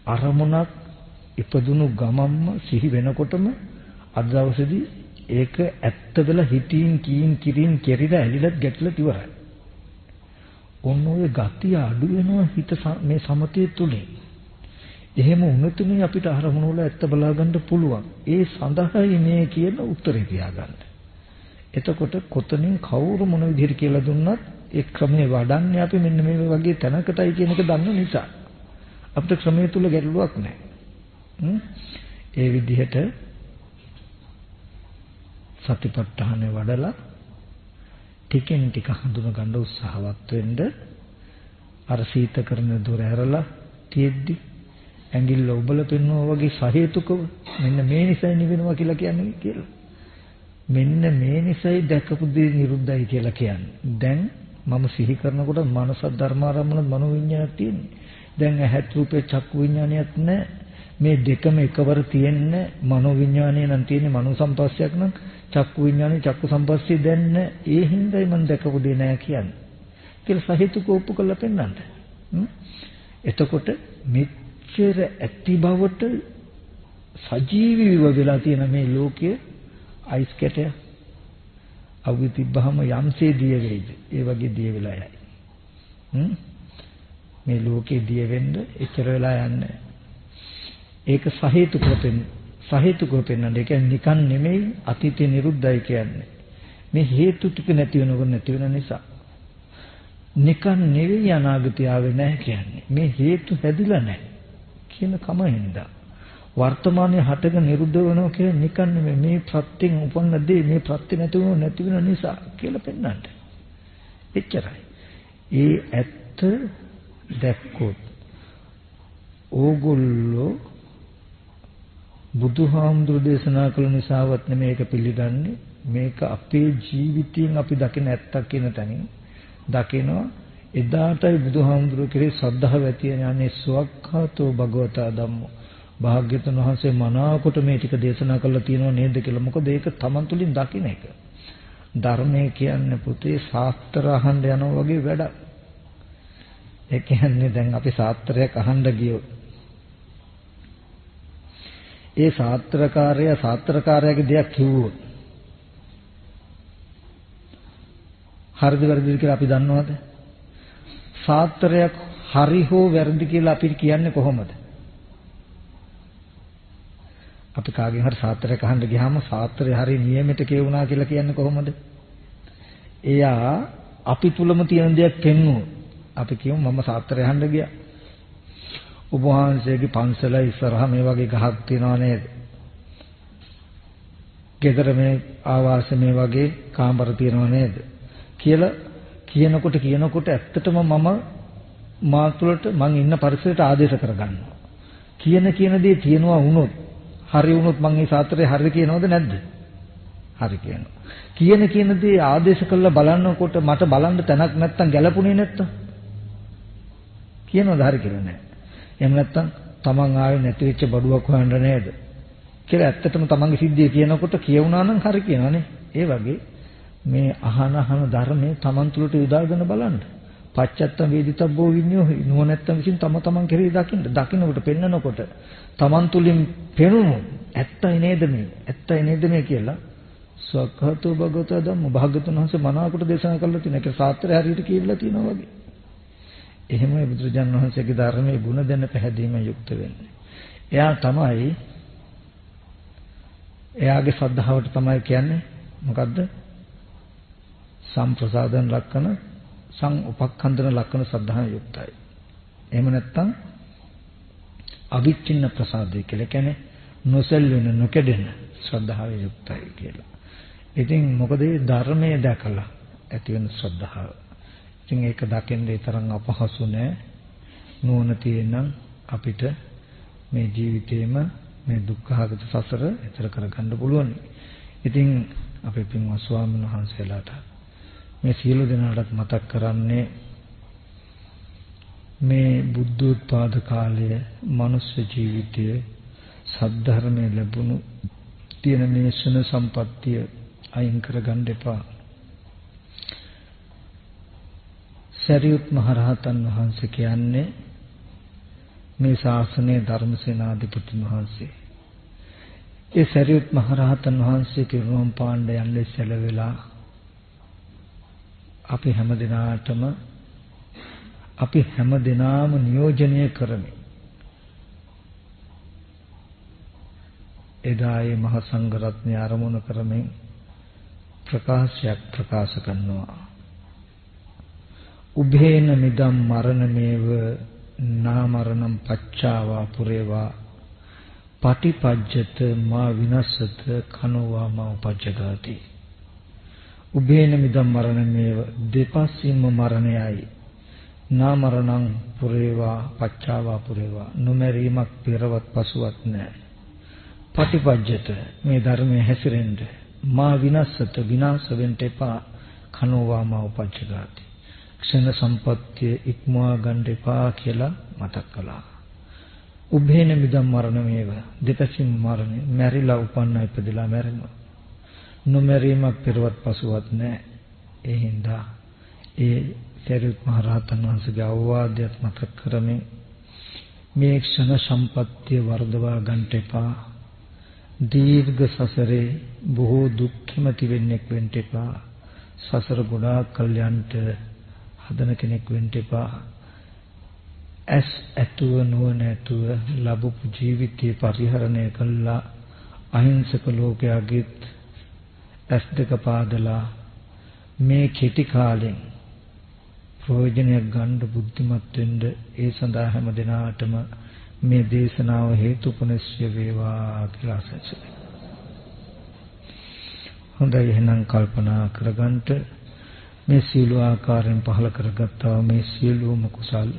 අරමුණක් ඉපදුණු ගමම්ම සිහි වෙනකොටම අද දවසේදී ඒක ඇත්ත වෙලා හිතින් කීන් කිරින් කෙරිලා ඇලිලත් ගැටලත් ඉවරයි. ඔන්න ඔය ගතිය අඩු වෙනවා හිත මේ සමතේ තුලින්. එහෙම වුණොත්නේ අපිට අරමුණ වල ඇත්ත බලා ගන්න පුළුවන්. ඒ සඳහායි මේ කියන උත්තරේ තියාගන්න. එතකොට කොතනින් කවුරු මොන විදිහට කියලා දුන්නත් ඒ ක්‍රමයේ වඩන්නේ අපි මෙන්න මේ වගේ තැනකටයි කියන එක දන්න නිසා. අපිට ක්‍රමයේ තුල ගැටලුවක් නැහැ. ඒ විදිහට සතිපට්ඨානෙ වඩලා ටිකෙන් ටික හඳුන ගන්න උත්සාහවත් වෙන්න අර සීත කරන දොර ඇරලා තියෙද්දි ඇඟිල්ල ඔබල පෙන්වනවා වගේ සහේතුකව මෙන්න මේ නිසයි නිවෙනවා කියලා කියන්නේ කියලා. මෙන්න මේ නිසයි දැකපු දේ නිරුද්ධයි කියලා කියන්නේ. දැන් මම සිහි කරනකොට මනස ධර්මාරම්මන මනෝ විඤ්ඤාණයක් තියෙන්නේ. දැන් ඇහත් රූපේ චක්කු විඤ්ඤාණයක් නැහැ. මේ දෙකම එකවර තියෙන්නේ මනෝ විඤ්ඤාණය නම් තියෙන්නේ මනෝ සම්පස්සයක් නම් චක්කු විඤ්ඤාණය චක්කු සම්පස්සේ දැන් නැහැ. ඒ හින්දායි මම දැකපු දේ නැහැ කියන්නේ. කියලා සහේතුක ඔප්පු කරලා පෙන්නන්න. එතකොට මෙච්චර ඇති බවට සජීවීව වෙලා තියෙන මේ ලෝකයේ අයිස් කැටය අවුවේ තිබ්බහම යම්සේ දිය වෙයිද ඒ වගේ දිය වෙලා යයි. මේ ලෝකේ දිය වෙන්න එච්චර වෙලා යන්නේ. ඒක සහේතුකව පෙන්වන්න. ඒක නිකන් නෙමෙයි අතීතේ නිරුද්ධයි කියන්නේ. මේ හේතු ටික නැති වෙනකොට නැති වෙන නිසා. නිකන් නෙවෙයි අනාගතය ආවේ නැහැ කියන්නේ. මේ හේතු හැදිලා නැහැ කියන කම හින්දා. වර්තමානයේ හටගෙන නිරුද්ධ වෙනවා කියන්නේ නිකන් නෙමෙයි මේ ප්‍රත්‍යයෙන් උපන්න දේ මේ ප්‍රත්‍ය නැති වෙන නිසා කියලා පෙන්වන්න. එච්චරයි. ඒ ඇත්ත දැක්කොත් ඕගොල්ලෝ බුදුහාමුදුරු දේශනා කළ නිසාවත් නෙමෙයි ඒක පිළිගන්නේ. මේක අපේ ජීවිතයෙන් අපි දකින ඇත්තක් කියන තැනින් දකිනවා. එදාටයි බුදුහාමුදුරු කෙරේ ශ්‍රද්ධාව ඇති යන්නේ සුවක්ඛාතෝ භගවතා ධම්මෝ. භාග්‍යතුන් වහන්සේ මනාවකට මේ ටික දේශනා කළා තියෙනව නේද කියලා. මොකද ඒක Taman තුලින් දකින්න එක. ධර්මය කියන්නේ පුතේ ශාස්ත්‍ර අහන්න යනවා වගේ වැඩක්. ඒ කියන්නේ දැන් අපි ශාස්ත්‍රයක් අහන්න ගියොත් ඒ ශාස්ත්‍රකාරයාගේ දෙයක් කිව්වොත් හරිද වැරදිද කියලා අපි දන්නවද? ශාස්ත්‍රයක් හරි හෝ වැරදි කියලා අපි කියන්නේ කොහොමද? අපි කාගෙන් හරි ශාස්ත්‍රයක් අහන්න ගියාම ශාස්ත්‍රය හරි නියමෙට කියුණා කියලා කියන්නේ කොහොමද? එයා අපි තුලම තියෙන දෙයක් පෙන්වුවොත් අපි කියමු මම ශාස්ත්‍රය අහන්න ගියා. ඔබ වහන්සේගේ පන්සල ඉස්සරහා මේ වගේ ගහක් තියනවා නේද? ගෙදර මේ ආවාස මේ වගේ කාමර තියනවා නේද? කියලා කියනකොට ඇත්තටම මම මා තුළට මං ඉන්න පරිසරයට ආදේශ කරගන්නවා. කියන දේ තියනවා වුණොත් හරි වුණොත් මං මේ ශාස්ත්‍රය හරිද කියනවද නැද්ද? හරි කියනවා. කියන දේ ආදේශ කළා බලනකොට මට බලන්න තැනක් නැත්තම් ගැලපුණේ නැත්තම් කියනවද හරි කියලා නැහැ. එහෙම නැත්තම් තමන් ආවේ නැති වෙච්ච බඩුවක් හොයන්න නේද කියලා ඇත්තටම තමන්ගේ සිද්ධිය කියනකොට කියුණා නම් හරි කියනවනේ. ඒ වගේ මේ අහන ධර්මයේ තමන් තුළට යොදාගෙන බලන්න. පච්චත්තම් වේදිතබ්බෝ විඤ්ඤෝ නුවණැත්තන් විසින් තමන් කෙරෙහි දකින්නකොට පෙන්නකොට තමන් තුලින් පෙනුණු ඇත්තයි නේද මේ කියලා සක්ඛතෝ භගවතා ධම්ම භාග්‍යතුන් වහන්සේ මනාවකට දේශනා කළා තියෙන එක සාත්‍රය හරියට කියලා තියෙනවා වගේ. එහෙමයි බුදුරජාණන් වහන්සේගේ ධර්මයේ ගුණ දැන පැහැදීම යුක්ත වෙන්නේ. එයාගේ ශ්‍රද්ධාවට තමයි කියන්නේ මොකද්ද? සම්ප්‍රසාදන ලක්ෂණ උපක්ඛන්දන ලක්ෂණ ශ්‍රද්ධාව යුක්තයි. එහෙම නැත්නම් අවිච්ඡින්න ප්‍රසාදය කියලා කියන්නේ නොසැලෙන නොකඩෙන ශ්‍රද්ධාව යුක්තයි කියලා. ඉතින් මොකද මේ ධර්මයේ දැකලා ඇති වෙන ශ්‍රද්ධාව. ඉතින් ඒක දකින්න ඒ තරම් අපහසු නෑ. නුවණ තියෙනම් අපිට මේ ජීවිතේම මේ දුක්ඛාගත සසර එතර කරගන්න පුළුවන්. ඉතින් අපේ පින්වත් ස්වාමීන් වහන්සේලාට මේ සියලු දෙනාටත් මතක් කරන්නේ මේ බුද්ධෝත්පාද කාලයේ මනුෂ්‍ය ජීවිතයේ සද්ධර්මයේ ලැබුණු තියෙන මේ ශන සම්පත්තිය අයින් කරගන්න එපා. සරියුත් මහ රහතන් වහන්සේ කියන්නේ මේ ශාසනයේ ධර්මසේනාධිපති වහන්සේ ඒ සරියුත් මහ රහතන් වහන්සේ පිරිනොම් පාන්න යන්නේ සැලවෙලා අපි හැමදෙනාම නියෝජනය කරමි. එදා ඒ මහ සංඝ රත්නය ආරමුණු කරමින් ප්‍රකාශයක් ප්‍රකාශ කරනවා. උභේන මිදම් මරණමේව නාමරණම් පච්චාවා පුරේවා පටිපජ්ජත මා විනස්සත කනෝවා මා උපජ්ජගාති. උභේන මිදම් මරණමේව දෙපසින්ම මරණයයි. නාමරණං පුරේවා පච්චාවා පුරේවා නොමැරීමක් පෙරවත් පසුවත් නැහැ. පටිපජ්ජත මේ ධර්මයේ හැසිරෙන්න මා විනස්සත විනාශ වෙන්න එපා. කනෝවා මා උපජ්ජගාති. ක්ෂණ සම්පත්තිය ඉක්මවා ගන්න එපා කියලා මතක් කළා. උභේන මිදම් මරණමේව දෙපසින් මරණය මැරිලා උපන්න ඉපදලා මැරෙනවා. නොමැරීමක් පෙරවත් පසුවත් නැහැ. ඒ හින්දා ඒ සරියුත් මහ රහතන් වහන්සේගේ අවවාදයක් මතක් කරමින් මේ ක්ෂණ සම්පත්තිය වර්ධවා ගන්නට එපා. දීර්ඝ සසරේ බොහෝ දුක් කැමති වෙන්න එපා. සසර ගොඩාක් කල් යන්ට හදන කෙනෙක් වෙන්න එපා. ඇස් ඇතුව නුවණ ඇතුව ලැබපු ජීවිතේ පරිහරණය කළා අහිංසක ලෝකයාගෙත් ඇස් දෙක පාදලා මේ කෙටි කාලෙන් ප්‍රයෝජනයක් ගන්න බුද්ධිමත් වෙන්න ඒ සඳහා හැම දිනාටම මේ දේශනාව හේතුපනිශ්‍ය වේවා කියලා ආශිර්වාද. හොඳයි එහෙනම් කල්පනා කරගන්න මේ සීල ආකාරයෙන් පහල කරගත්තා මේ සියලුම කුසල්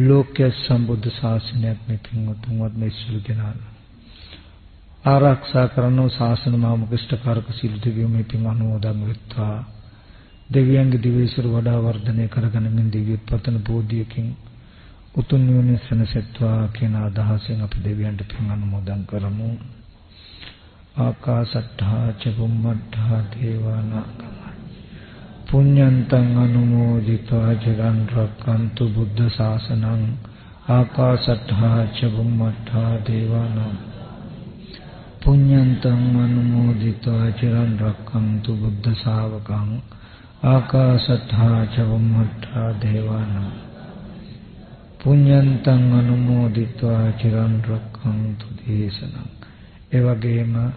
ලෝක්‍ය සම්බුද්ධ ශාසනයක් මේ පින්වත්තුන්වත් මේ සියලු දෙනා ආරක්ෂා කරන ශාසන මාමුකෂ්ඨකාරක සීල දෙවියෝ මේ පින් අනුමෝදන් වෙත්වා. දෙවියන්ගේ දිවිසුර වඩා වර්ධනය කරගනිමින් දිව්‍යපතන බෝධියකින් උතුම් නිවන සැනසෙත්වා කියන අදහසෙන් අපි දෙවියන්ට පින් අනුමෝදන් කරමු. ආකාසට්ඨා ච බුම්මට්ඨා දේවානාගම පුඤ්ඤන්තං අනුමෝදිत्वा චිරන් රක්칸තු බුද්ධ ශාසනං. ආකාසට්ඨා ච බුම්මට්ඨා දේවානාගම පුඤ්ඤන්තං අනුමෝදිत्वा චිරන් රක්칸තු බුද්ධ ශාවකං. ආකාසට්ඨා ච බුම්මට්ඨා දේවානාගම පුඤ්ඤන්තං අනුමෝදිत्वा චිරන් රක්ඛන්තු දේශනං. ඒ වගේම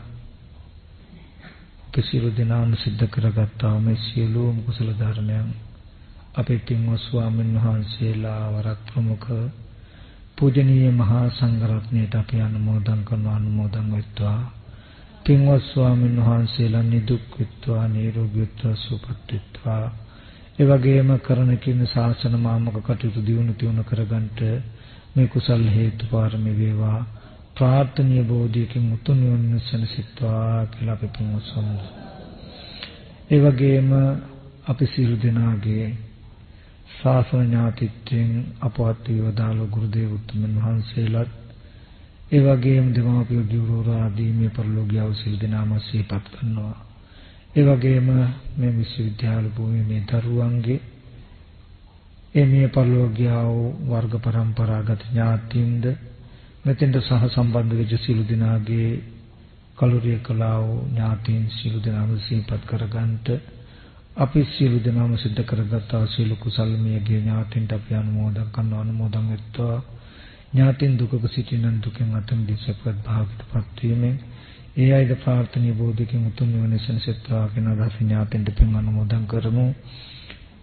කිසිරු දිනාම සිද්ධ කරගත්තා මේ සියලුම කුසල ධර්මයන් අපේ පින්වත් ස්වාමීන් වහන්සේලා වරක් ප්‍රමුඛ පූජනීය මහා සංඝරත්නයට අපි අනුමෝදන් වෙත්වා. පින්වත් ස්වාමීන් වහන්සේලා නිදුක් වෙත්වා නිරෝගී වෙත්වා සුවපත් වෙත්වා. ඒ වගේම කරන කින ශාසන මාමක කටයුතු දියුණු කරගන්නට මේ කුසල් හේතු පාරමී වේවා. ප්‍රාර්ථනීය බෝධියකින් උතුම් නිවන සැනසෙත්වා කියලා අපි පින්වත්සමු. ඒ වගේම අපි සියලු දෙනාගේ ශාසන ඥාතිත්වයෙන් අපවත් වේවදාල ගුරු දේවෝත්තමයන් වහන්සේලාත් ඒ වගේම දෙමාපිය ගුරු ආදී මේ පරිලෝකීය සියලු දෙනාම සිහිපත් කරනවා. ඒ වගේම මේ විශ්වවිද්‍යාල භූමියේ මේ දරුවන්ගේ මේ පරිලෝකීය වර්ග પરම්පරාගත ඥාතීන්ද මෙතෙන්ට සහ සම්බන්ධ වෙච්ච සියලු දෙනාගේ කලුරිය කලාව ඥාතීන් සියලු දෙනාම සිහිපත් කරගන්නට අපි සියලු දෙනාම සිද්ධ කරගත්තා සියලු කුසල් මියගේ ඥාතීන්ට අපි අනුමෝදන් වෙත්වා. ඥාතීන් දුකක සිටිනන් දුකෙන් අත මිදෙසපත් භාගයටපත් වීමෙන් ඒ අයද ප්‍රාර්ථනීය බෝධියකින් උතුම් නිවන සැනසෙත්වා කියන අදහස ඥාතීන්ට පින් අනුමෝදන් කරමු.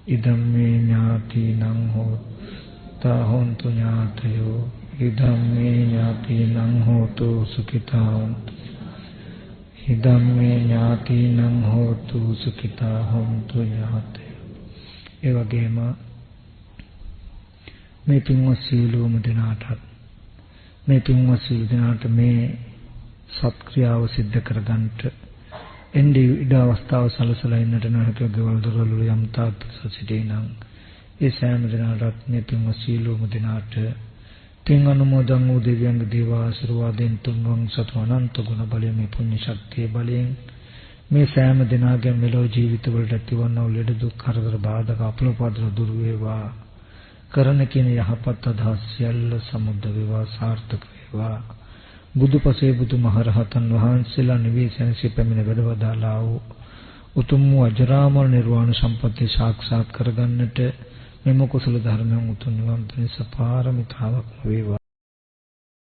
ඉදම්මේ ඥාතීනං හෝතා හොන්තු ඥාතයෝ ඉදම්මේ ඥාතීනං හෝතු සුඛිතා හොන්තු. ඉදම්මේ ඥාතීනං හෝතු සුඛිතා හොන්තු ඥාතයෝ. ඒ වගේම මේ පින්වත් සියලුම දෙනාට මේ සත්ක්‍රියාව සිද්ධ කරගන්නට එන්නේ ඉඩ අවස්ථාව සලසලා ඉන්නට නැහැකෝ ගෙවල් දොරවල් යම් තාක් සිටිනං ඒ සෑම දිනකටත් මේ පින්වත් සියලුම දෙනාට පින් අනුමෝදන් වූ දෙවියන්ගේ දේව ආශිර්වාදයෙන් තුන්වන් සතු අනන්ත ගුණ බලයෙන් මේ පුණ්‍ය ශක්තිය බලයෙන් මේ සෑම දිනාගේ මෙලොව ජීවිතවලට ඇතිවන්නා වූ ලෙඩ දුක් කරදර බාධක අපලෝපද්‍ර දුරු වේවා. කරන කියන යහපත් අදහස් සියල්ල සමුද්ද වේවා සාර්ථක වේවා. බුදුපසේ බුදුමහරහතන් වහන්සේලා නිවී සැනසී පැමිණ වැඩවදාලා වූ උතුම් වූ අජරාමර නිර්වාණ සම්පත්තිය සාක්ෂාත් කරගන්නට මෙම කුසල ධර්මයන් උතුම් නිවන් පිණිස පාරමිතාවක් වේවා.